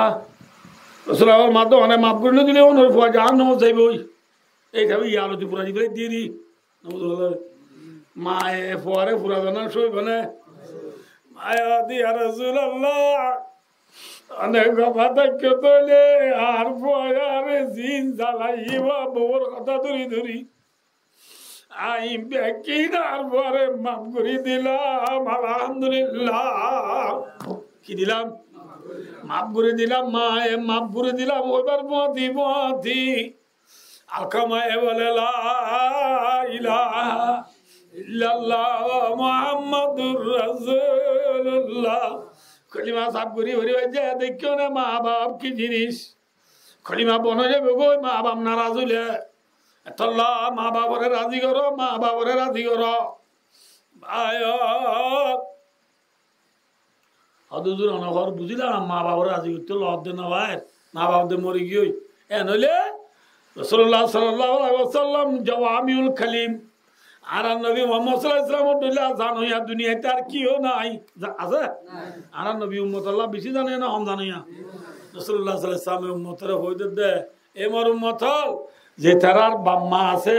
রসুলাবার মাধ্যম অনেক মাপ করে দিলে ওনার ফুয়া জাহান নমজ যাইব ওই এইভাবে আলোচি পুরা দিবে দিয়ে দি মায়ে ফুয়ারে পুরা জানার সইব না মায়া দিয়া রাসূলুল্লাহ অনেক কথা দেখে তোলে আর ফুয়ারে জিন জ্বালাইব বউর কথা ধরি ধরি আই বেকিন আর ফুয়ারে মাপ করে দিলাম আলহামদুলিল্লাহ কি দিলাম মাপ করে দিলাম মায়ে মাপ করে দিলাম ওইবার মতি মতি আলকামায়ে বলে লা ইলাহা ইল্লাল্লাহ মুহাম্মাদুর রাসূলুল্লাহ কলিমা সাব করি হরি বাজে দেখিও না মা বাপ কি জিনিস কলিমা বনে যাবে গো মা বাপ নারাজ হইলে এতল্লাহ মা বাবরে রাজি করো মা বাবরে রাজি করো ভাই হদুজুর অনঘর বুঝিলাম মা বাবার রাজি করতে লদ্দে না ভাই মা বাবদের মরে গিয়ে এ নইলে রাসূলুল্লাহ সাল্লাল্লাহু আলাইহি ওয়াসাল্লাম জাওয়ামিউল কালিম আর নবী মুহাম্মদ সাল্লাল্লাহু আলাইহি ওয়াসাল্লাম জানো ইয়া দুনিয়াতে আর কিও নাই আছে আর নবী উম্মত আল্লাহ বেশি জানে না কম জানে না রাসূলুল্লাহ সাল্লাল্লাহু আলাইহি ওয়াসাল্লাম উম্মতরে হইতে দে এ মোর উম্মত যে তারার বাম্মা আছে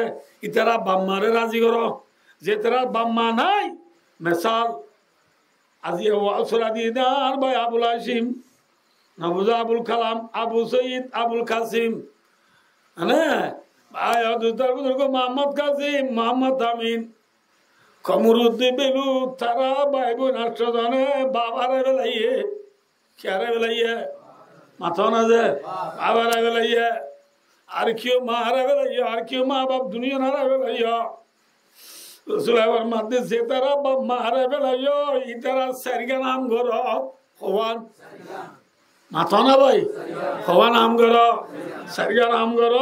ইতারা বাম্মারে রাজি করো যে তারার বাম্মা নাই মিসাল আজি ওয়াসরা দিদার ভাই আবুল হাশিম নাবুজা আবুল কালাম আবু সঈদ আবুল কাসিম মানে ভাই দুতার বুজুর্গ মোহাম্মদ কাসিম মোহাম্মদ আমিন কমরুদ্দিন বেলু তারা ভাই বোন 8 জনে বাবারে বেলাইয়ে কেরে বেলাইয়ে মাথা না যে বাবারে বেলাইয়ে আর কেউ মারে বেলাইয়ে আর কেউ মা বাপ দুনিয়া না বেলাইয়া রসুলের মধ্যে যে তারা বাপ মারে বেলাইও ইতারা সারিগা নাম ঘর হওয়ান মাথা না ভাই হওয়া নাম ঘর সারিগা নাম ঘর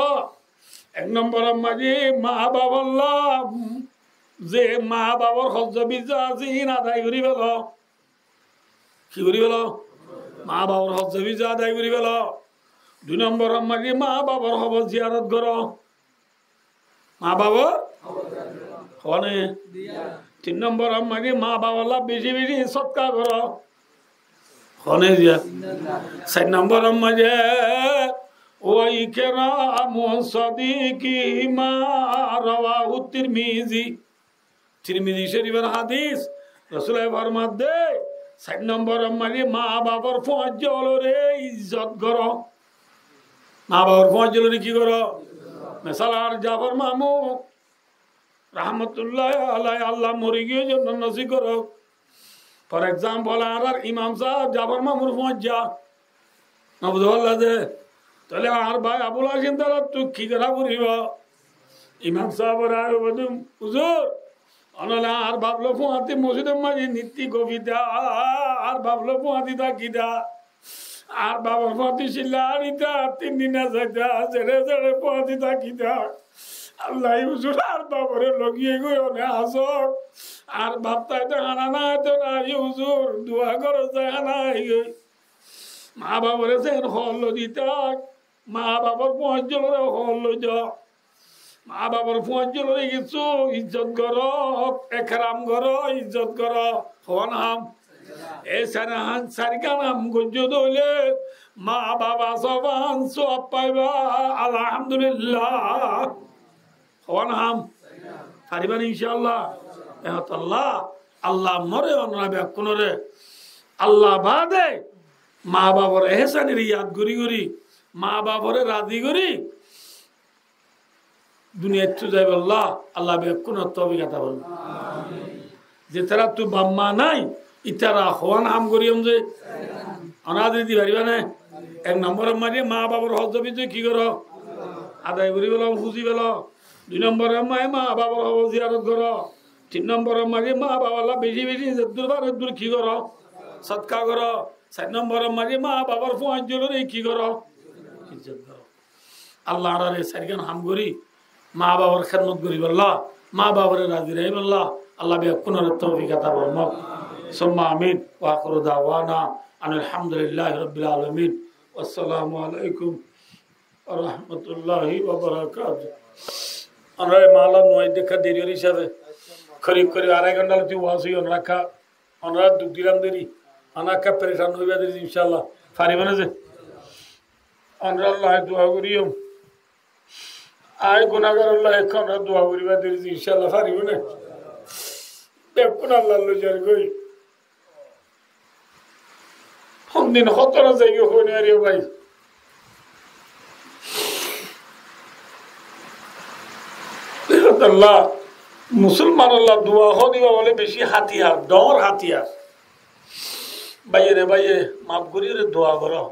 1 নম্বর মাঝে মা বাবাল্লাহ যে মা বাবার হজ্জ বিজা আছে ইন আদায় করি বেল কি করি বেল মা বাবার হজ্জ বিজা আদায় করি বেল 2 নম্বর মাঝে মা বাবার হব জিয়ারত করো মা বাবার হনে 3 নম্বর মাঝে মা বাবালা বেশি বেশি সৎকা করো হনে দিয়া 4 নম্বর মাঝে ওই কেরামু সাদিকি মা রাওয়াহু তিরমিজি শরীফের হাদিস রাসূল ফরমাতে 4 নম্বর মাঝে মা বাবার ফজলরে ইজ্জত করো মা বাবার ফজলরে কি করো মিসাল জাফর মামু রহমতুল্লাহ আলাইহি আল্লাহ মরে গিয়ে জান্নাত নসিব করো ফর এক্সাম্পল আর ইমাম সাহেব জাফর মামুর ফজা নবুল্লাহ দে তাহলে আর ভাই আবুল হাসিম তারা তুই কি করা করিব ইমাম সাহেব আর হুজুর অনলা আর ভাবলো ফুয়াতি মসজিদের মাঝে নীতি কবিতা আর ভাবলো ফুয়াতি কিতা আর বাবার ফুয়াতি শিল্লারিতা 3 দিন যাইতা ছেড়ে ছেড়ে ফুয়াতি কিতা আল্লাহ হুজুর আর বাবারে লগিয়ে গই অনে আসক আর বাপতাই তো হানা না তো না হুজুর দোয়া করো যায় হানা গই মা বাবারে সেন হল দিতা মা বাবার পঞ্চলরে হল যা মা বাবার পঞ্চলরে কিছু ইজ্জত করো একরাম করো ইজ্জত করো হন হাম এই সারাহান সারিকা নাম গজ্জত হইলে মা বাবা সবান সব পাইবা আলহামদুলিল্লাহ হন হাম পারিবান ইনশাআল্লাহ আল্লাহ আল্লাহ মরে অনরাবে কোনরে আল্লাহ বাদে মা বাবার এহসানের ইয়াদ করি করি মা বাবারে রাজি করি দুনিয়া একটু যাইব আল্লাহ আল্লাহ কোন তবিকাতা বল যে তারা তুই বাম্মা নাই ইতারা হওয়ান হাম করিম যে অনাদি দি পারিবা না 1 নম্বর মাঝে মা বাবার হজ তুই কি করো আদায় করি বেল খুঁজি বেল 2 নম্বর মায়ে মা বাবার হজ জিয়ারত করো 3 নম্বর মাঝে মা বাবালা বেশি বেশি দুর্বার দূর কি করো সৎকা করো 4 নম্বর মাঝে মা বাবার ফজলরে কি করো ইজ্জত করো আল্লাহ আরে সারিগান হাম করি মা বাবার খেদমত করি আল্লাহ মা বাবারে রাজি রাই আল্লাহ আল্লাহ বে কোন তৌফিক আতা ফরমাও সুম্মা আমিন ওয়া আখিরু দাওয়ানা আলহামদুলিল্লাহি রাব্বিল আলামিন আসসালামু আলাইকুম ওয়া রাহমাতুল্লাহি ওয়া বারাকাতুহু আমরা মালা নয় দেখা দেরি হিসাবে খরিব করে 2.5 ঘন্টা তুই ওয়াসি অন রাখা আমরা দুঃখ দিলাম দেরি আনাকা পরেশান হইবা দেরি ইনশাআল্লাহ পারিব না যে আমরা আল্লাহ দোয়া করিও আয় গুনাহগার আল্লাহ এখন দোয়া করিবা দেরি ইনশাআল্লাহ পারিব না দেখুন আল্লাহ লজার গই দিন হতরা জায়গা হইনি আরে ভাই আল্লাহ মুসলমান আল্লাহ দোয়া হ দিবা বলে বেশি হাতিয়ার ডর হাতিয়ার বাইরে বাইরে মাফ করিয়ে রে দোয়া করো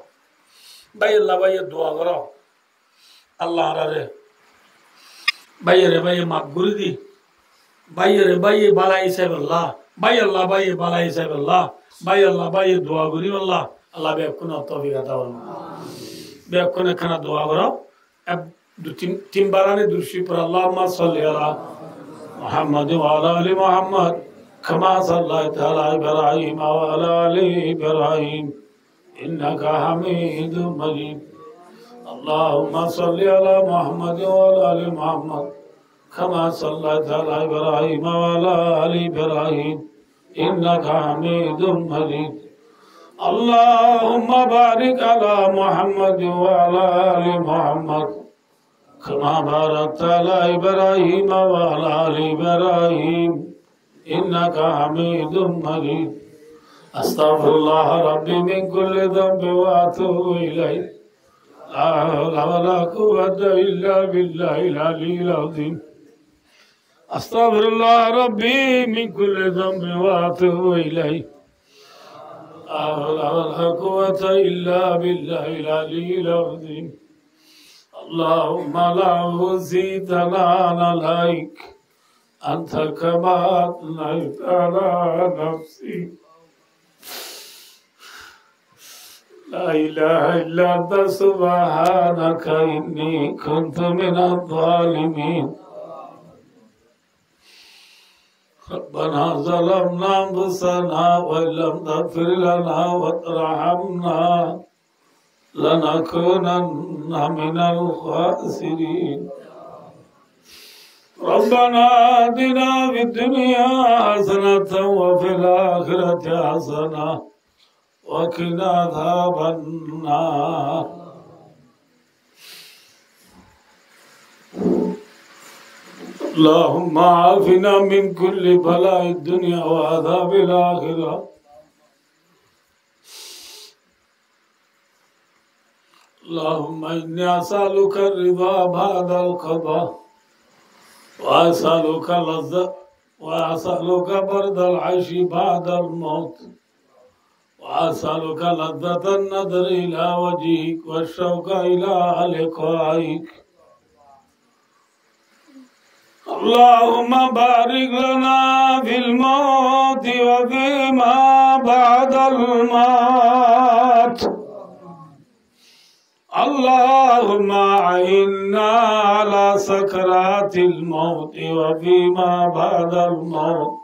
বাইরে বাইরে দোয়া করো আল্লাহ রে বাইরে বাইরে মাফ করে দি বাইরে বাইরে বালা হিসাব আল্লাহ বাই আল্লাহ বাইরে বালা হিসাব আল্লাহ বাই আল্লাহ বাইরে দোয়া করি আল্লাহ আল্লাহ বেকুন তৌফিক আতা ফরমাও বেকুন খানা দোয়া করো 2-3 বারানে দুরুশি পড় আল্লাহুম্মা সাল্লি আলা মুহাম্মাদ ওয়া আলা আলি মুহাম্মাদ কামা সাল্লাইতা আলা ইব্রাহিম ওয়া আলা আলি ইব্রাহিম ইন্নাকা হামিদুম মাজিদ আল্লাহুম্মা সাল্লি আলা মুহাম্মাদ ওয়া আলা আলি মুহাম্মাদ কামা সাল্লাইতা আলা ইব্রাহিম ওয়া আলা আলি ইব্রাহিম ইন্নাকা হামিদুম মাজিদ আল্লাহুম্মা বারিক আলা মুহাম্মাদ ওয়া আলা আলি মুহাম্মাদ كما باركت على إبراهيم وعلى آل إبراهيم إنك حميد مجيد أستغفر الله ربي من كل ذنب وأتوب إليه لا حول ولا قوة إلا بالله العلي العظيم أستغفر الله ربي من كل ذنب وأتوب إليه لا حول ولا قوة إلا بالله العلي العظيم اللهم لا أحصي ثناء عليك أنت كما أثنيت على نفسي لا إله إلا أنت سبحانك إني كنت من الظالمين ربنا ظلمنا أنفسنا وإن لم تغفر لنا وترحمنا لنكونن من الخاسرين ربنا آتنا في الدنيا حسنة وفي الآخرة حسنة وقنا عذاب النار اللهم عافنا من كل بلاء الدنيا وعذاب الآخرة اللهم إني أسألك الرضا بعد القضاء وأسألك برد العيش بعد الموت وأسألك لذة النظر إلى وجهك والشوق إلى لقائك اللهم بارك لنا في الموت وفيما بعد الموت اللهم أعنا على سكرات الموت وفيما بعد الموت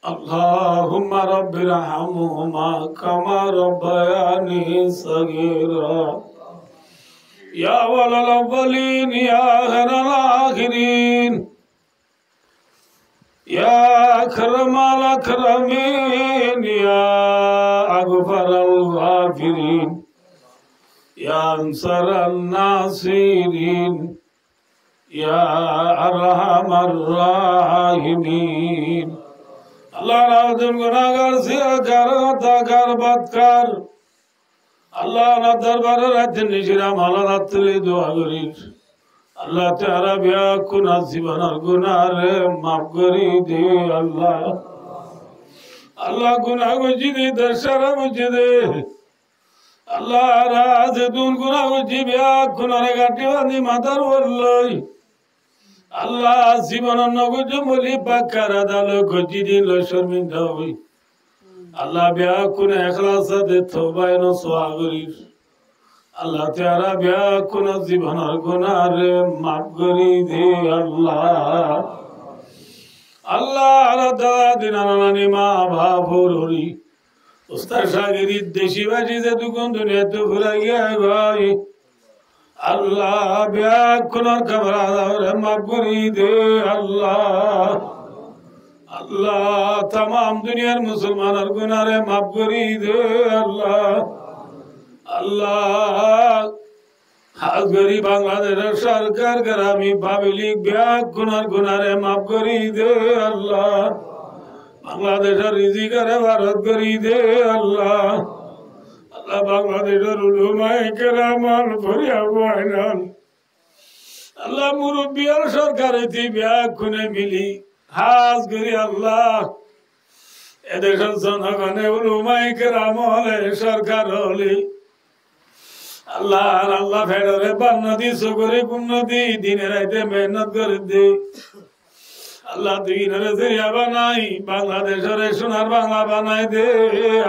اللهم رب ارحمهما كما ربياني صغيرا يا أول الأولين يا آخر الآخرين يا أكرم الأكرمين يا أغفر الغافرين يا أنصر الناصرين يا أرحم الراحمين الله راضٍ गुनाहगार सियाकार Takar बदकार Allah na darbare rajin nishiram halat tuli dua gurir Allah teara biya kuna zibanar gunare maaf guri de Allah Allah gunah gujidi darshara mujide Allah raz dun gunah gujibiya kunare gati wandi madar wallai Allah zibanar nogujumuli bakara dalo gujidi lo shorminda hui Allah biya kuna ikhlasa de tawba ino suagurir Allah teara biya kuna zibanar gunare maaf guri de Allah Allah arada dinanani ma bhavururi usta shagiri deshi baji ze dukun duniya tu phulaiya gai Allah biya kuna kabara maaf guri de Allah Allah tamam dünyar Müslümanlar günahı maaf kuri de Allah Allah Hazgari Bangladesh Sarkar Garami Public Bank günahı maaf kuri de Allah Bangladesh rizikare varat kuri de Allah Allah Bangladesh ulumai keraman fariyawan Allah murubbiyar sarkareti bank kune mili হাজ করি আল্লাহ এদেশের জনগণে উলুমাই কেরাম হলে সরকার হলে আল্লাহ আল্লাহ ফেডরে বান্নদি সুগরি কুন্নদি দিনে রাইতে মেহনত করে দে আল্লাহ দিনের জরিয়া বানাই বাংলাদেশের সোনার বাংলা বানাই দে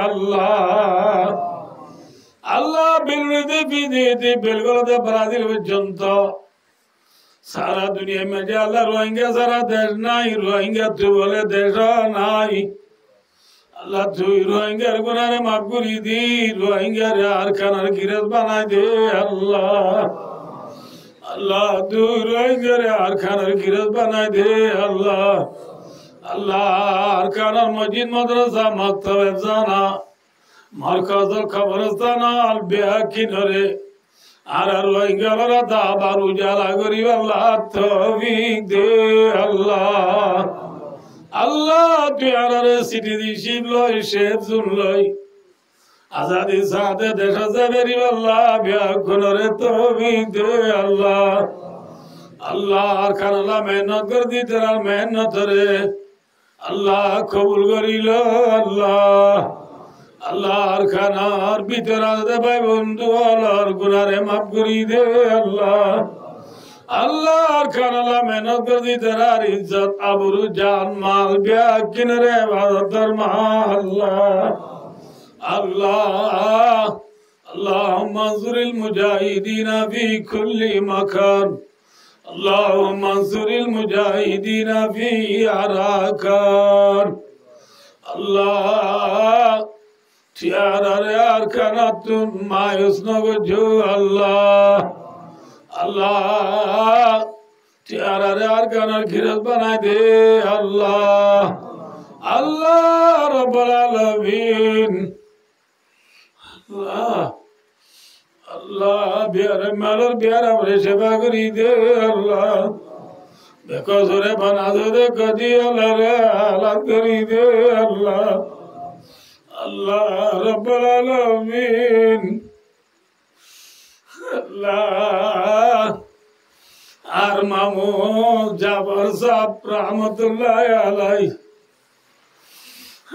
আল্লাহ আল্লাহ বিলুড়িতে বিদিতে বেলগোলাতে ব্রাজিল পর্যন্ত सारा दुनिया में जो अल्लाह रोहिंग्या सारा देश नहीं रोहिंग्या तू बोले देश नहीं अल्लाह तू रोहिंग्या गुनाह माफ करी दी रोहिंग्या रे अरकान गिरत बना दे अल्लाह अल्लाह तू रोहिंग्या रे अरकान गिरत बना दे अल्लाह अल्लाह अरकान मस्जिद मदरसा मक्तब अफजाना मरकज कब्रिस्तान अल बिया किनारे Arar rohingyalara da barujala gori Allah tawfiq de Allah Allah tu arare siti di shibloy shed zunloy azadi saade desha zaberi Allah biya kunore tawfiq de Allah Allah arkan Allah mehnat kar di tera mehnat re Allah kabul gorilo Allah Allah arkanar biteraz de bay bundu alar gunare maaf kuri de Allah Allah arkan Allah mehnat kar di terar izzat abru jaan mal biya kinare ibadat ma Allah Allah اللهم انصر المجاهدين في كل مكان اللهم انصر المجاهدين في عراقان الله টিয়ারারে আর কানাতুন মায়ুস নগজু আল্লাহ আল্লাহ টিয়ারারে আর কানার খিরাত বানাই দে আল্লাহ আল্লাহ রাব্বুল আলামিন আল্লাহ আল্লাহ বিয়ার মালর বিয়ার আমরে সেবা করি দে আল্লাহ দেখো জোরে বানা দে কদি আল্লাহ রে হালাত করি দে আল্লাহ আল্লাহ রাব্বুল আলামিন আল্লাহ আর মামু জাফর সাহেব রহমতুল্লাহ আলাইহি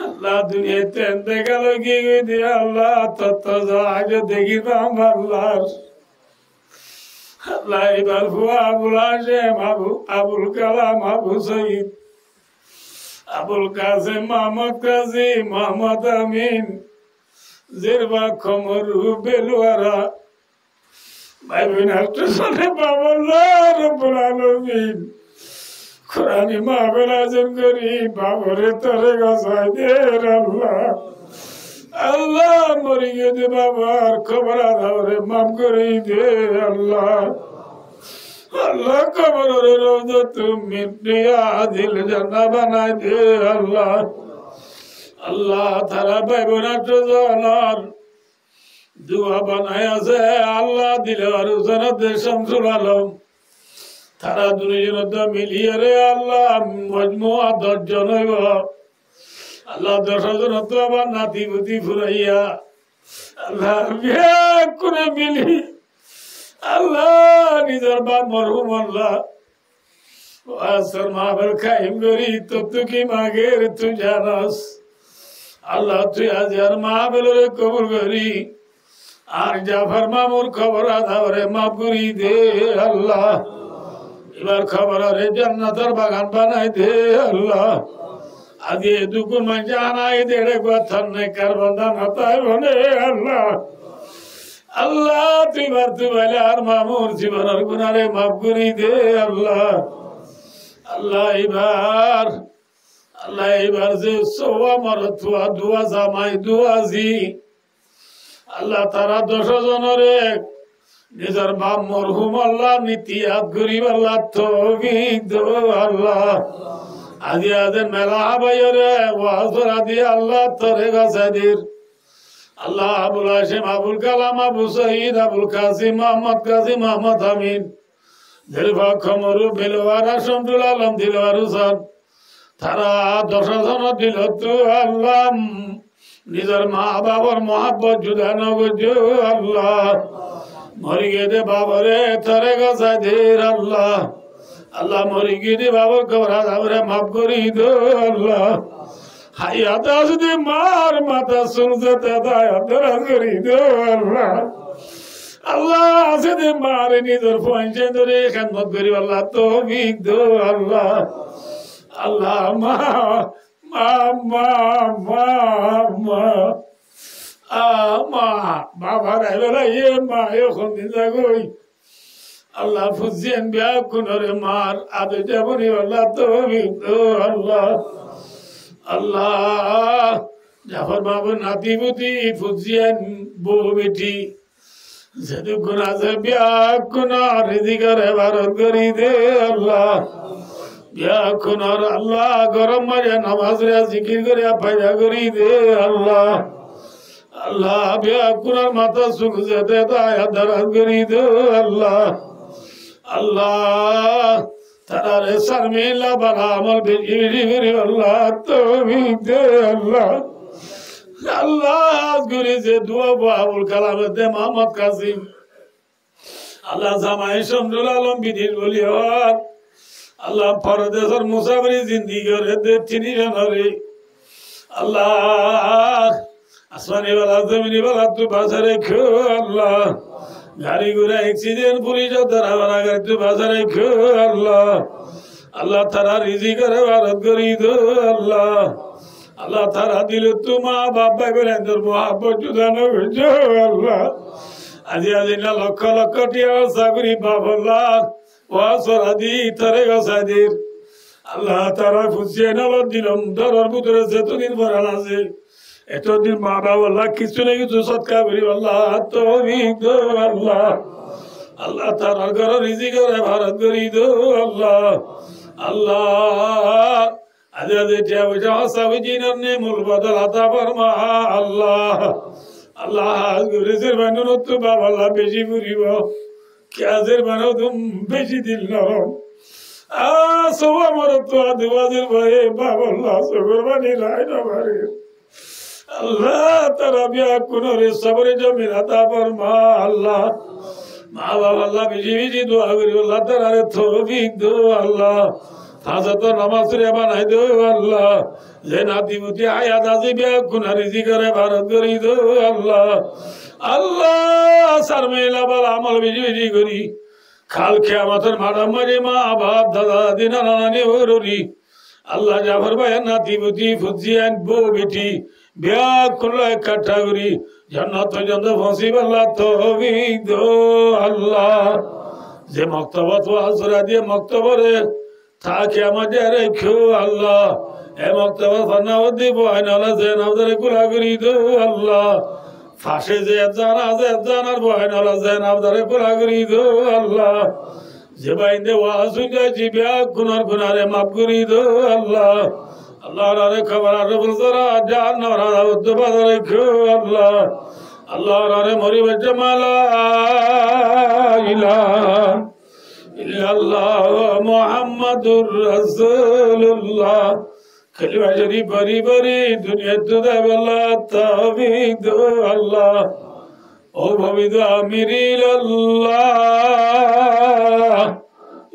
আল্লাহ দুনিয়াতে এতে গেল কি দিয়ে আল্লাহ তত আগে দেখিতাম আল্লাহ আল্লাহ এবার হুয়া আবুল হাশেম আবুল কালাম আবু সঈদ আবুল কাসেম মোহাম্মদ কাজী মোহাম্মদ আমিন জিরবা খমরু বেলুয়ারা ভাই বোন হাসনে বাবুল্লাহ রব্বুল আলামিন কোরআনি মাহফিল আয়োজন করি বাবরে তরে গসাই দে আল্লাহ আল্লাহ মরি গেছে বাবার খবর আধারে মাফ করে দে আল্লাহ আল্লাহ কবরের রোজা তুমি দিল জান্নাত বানাই দে আল্লাহ আল্লাহ তারা ভাই বোনার জানার দুয়া বানাই আছে আল্লাহ দিলে আর জানাতে শামসুল আলম তারা দুজনের তো মিলিয়ে রে আল্লাহ মজমুয়া 10 জন হইব আল্লাহ 10 জন তো আবার নাতি পুতি ফুরাইয়া আল্লাহ বিয়া করে মিলি আল্লাহ নিজের বাপ মরহুম আল্লাহ আসর মাহফিল কায়েম করি তো তুই কি মাগের তুই জানাস আল্লাহ তুই আজ আর মাহফিলের কবুল করি আর জাফর মামুর খবর আধারে মাফ করি দে আল্লাহ এবার খবর আরে জান্নাতের বাগান বানাই দে আল্লাহ আগে দুকুন মান জানাই দেড়ে কথা নাই কারবান্দা নাতাই বনে আল্লাহ আল্লাহ তুই বার তুই বলে আর মামুর জীবনের গুনারে মাফ করি দে আল্লাহ আল্লাহ এবার যে সোয়া মরতুয়া দুয়া জামাই দুয়াজি আল্লাহ তারা 10 জনরে নিজের বাপ মরহুম আল্লাহ নীতিয়াত গরিব আল্লাহ তৌফিক দো আল্লাহ আদি আদের মেলা বাইরে ওয়াজর আদি আল্লাহ তরে গাছাদির আল্লাহ আবুল হাশেম আবুল কালাম আবু সঈদ আবুল কাসিম মোহাম্মদ আমিন দিলবা খমরু বেলওয়ারা শামসুল আলম দিলওয়ার হুসান তারা 10 জন দিল তো আল্লাহ নিজের মা বাবার মহাব্বত জুদা নগজু আল্লাহ মরি গেছে বাবরে তরে গাছাদির আল্লাহ আল্লাহ মরি গেছে বাবার খবর আধারে মাফ করি দো আল্লাহ হায়াত আসতে মার মাথা শুনছে দায়াত করি দো আল্লাহ আল্লাহ আসতে মার নিজের পয়সা ধরে খেদমত করি আল্লাহ তৌফিক দো আল্লাহ আল্লাহ মা মা মা মা মা মা বাবার এ মা এখন যাগই আল্লাহ ফুজিয়েন বিয়া কোনরে মার আদে যাবনি আল্লাহ তৌফিক দো আল্লাহ আল্লাহ জাফর বাবু নাতি পুতি ফুজিয়েন বউ বেটি যেহেতু গুণা যে বিয়া কোনা রিজিকের এবারত করি দে আল্লাহ বিয়া কোনার আল্লাহ গরম মাঝে নামাজ রে জিকির করে ফায়দা করি দে আল্লাহ আল্লাহ বিয়া কোনার মাথা সুখ যেতে দায়াত দারাত করি দে আল্লাহ আল্লাহ তারারে শর্মিলা বালা আমল বেশি করে আল্লাহ তৌফিক দে আল্লাহ আল্লাহ গুরি যে দোয়া আবুল কালাম দে মোহাম্মদ কাসিম আল্লাহ জামাই শামসুল আলম বিদির বলি হওয়ার আল্লাহ পরদেশের মুসাফিরি জিন্দিগি করে দে 3 জনরে আল্লাহ আসমানি বালা জমিনি বালা তু বাসা রেখো আল্লাহ গাড়ি ঘোড়া অ্যাক্সিডেন্ট পুলিশ ধরা বানা গাড়ি তু বাসা রেখো আল্লাহ আল্লাহ তারা রিজিকের ইবাদত করি দো আল্লাহ আল্লাহ তারা দিল তোমা বাপ ভাই বোনের মহাব্বত জুদা নগজো আল্লাহ আজি আজি না লক্ষ লক্ষ টিয়া চাকরি বাবল্লাহ ওয়াসরাদি তরে গসাদির আল্লাহ তারা ফুসিয়ে নল দিলম ধরার ভিতরে যেতদিন ভরাল আছে এতদিন মা বাবা কিছু না কিছু সৎকার করি আল্লাহ তৌফিক দাও আল্লাহ আল্লাহ তার ঘর রিজিক করে ভারত করি দো আল্লাহ আল্লাহ আজ নে মূল বদল আতা ফরমা আল্লাহ আল্লাহ রিজির বানুন তো বাবা আল্লাহ বেশি করিব কাজের বানাও তুমি বেশি দিল নরম সব আমার তো আদিবাসীর ভয়ে বাবা আল্লাহ সগরবানি রায় না পারে আল্লাহ তারা বিয়া কোন রে সবরে জমিন আতা ফরমা আল্লাহ মা বাবা আল্লাহ বেশি বেশি দোয়া করি আল্লাহ তারা তৌফিক দো আল্লাহ হাজত নামাজ রে বানাই দো আল্লাহ যে নাতিমতি আয়াত আজি বিয়া কোন রিজি করে ভারত করি দো আল্লাহ আল্লাহ সারমেলা বাল আমল বেশি বেশি করি খাল খেয়ামতের মারাম মারি মা বাপ দাদা দিনা নানি ওরি আল্লাহ জাফর ভাই নাতিমতি ফুজিয়ান বউ বেটি বিয়া করলো একঠা করি জান্নাত পর্যন্ত ফসিব আল্লাহ তৌফিক দো আল্লাহ যে মক্তবত ওয়াজরা দিয়ে মক্তবরে থাকে আমাদের রেখো আল্লাহ এ মক্তবত ফান্নাও দিব আইনালা যে নামদারে কুলা করি দো আল্লাহ ফাঁসে যে জানার বয়নালা যে নামদারে কুলা করি দো আল্লাহ যে বাইন্দে ওয়াজ যাচ্ছি বিয়া গুনার গুনারে মাফ করি দো আল্লাহ আল্লাহ রে খবর রবুল জরা জান নরা উদ্দবা রেখো আল্লাহ আল্লাহ রে মরি বজমালা ইলাহা ইল্লাল্লাহ মুহাম্মাদুর রাসূলুল্লাহ কলিমা শরীফ বরি বরি দুনিয়া তুদা বল্লাহ তৌফিক দো আল্লাহ ও ভবিদ আমিরিল্লাহ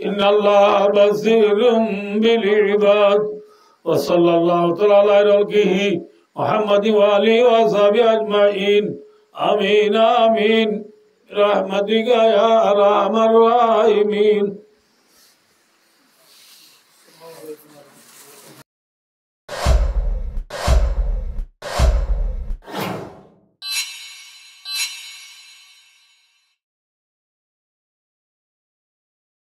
ইন্নাল্লাহ বাসীরুম বিল ইবাদ وصلى الله تعالى على رسوله محمد وآله وصحبه أجمعين آمين آمين برحمتك يا أرحم الراحمين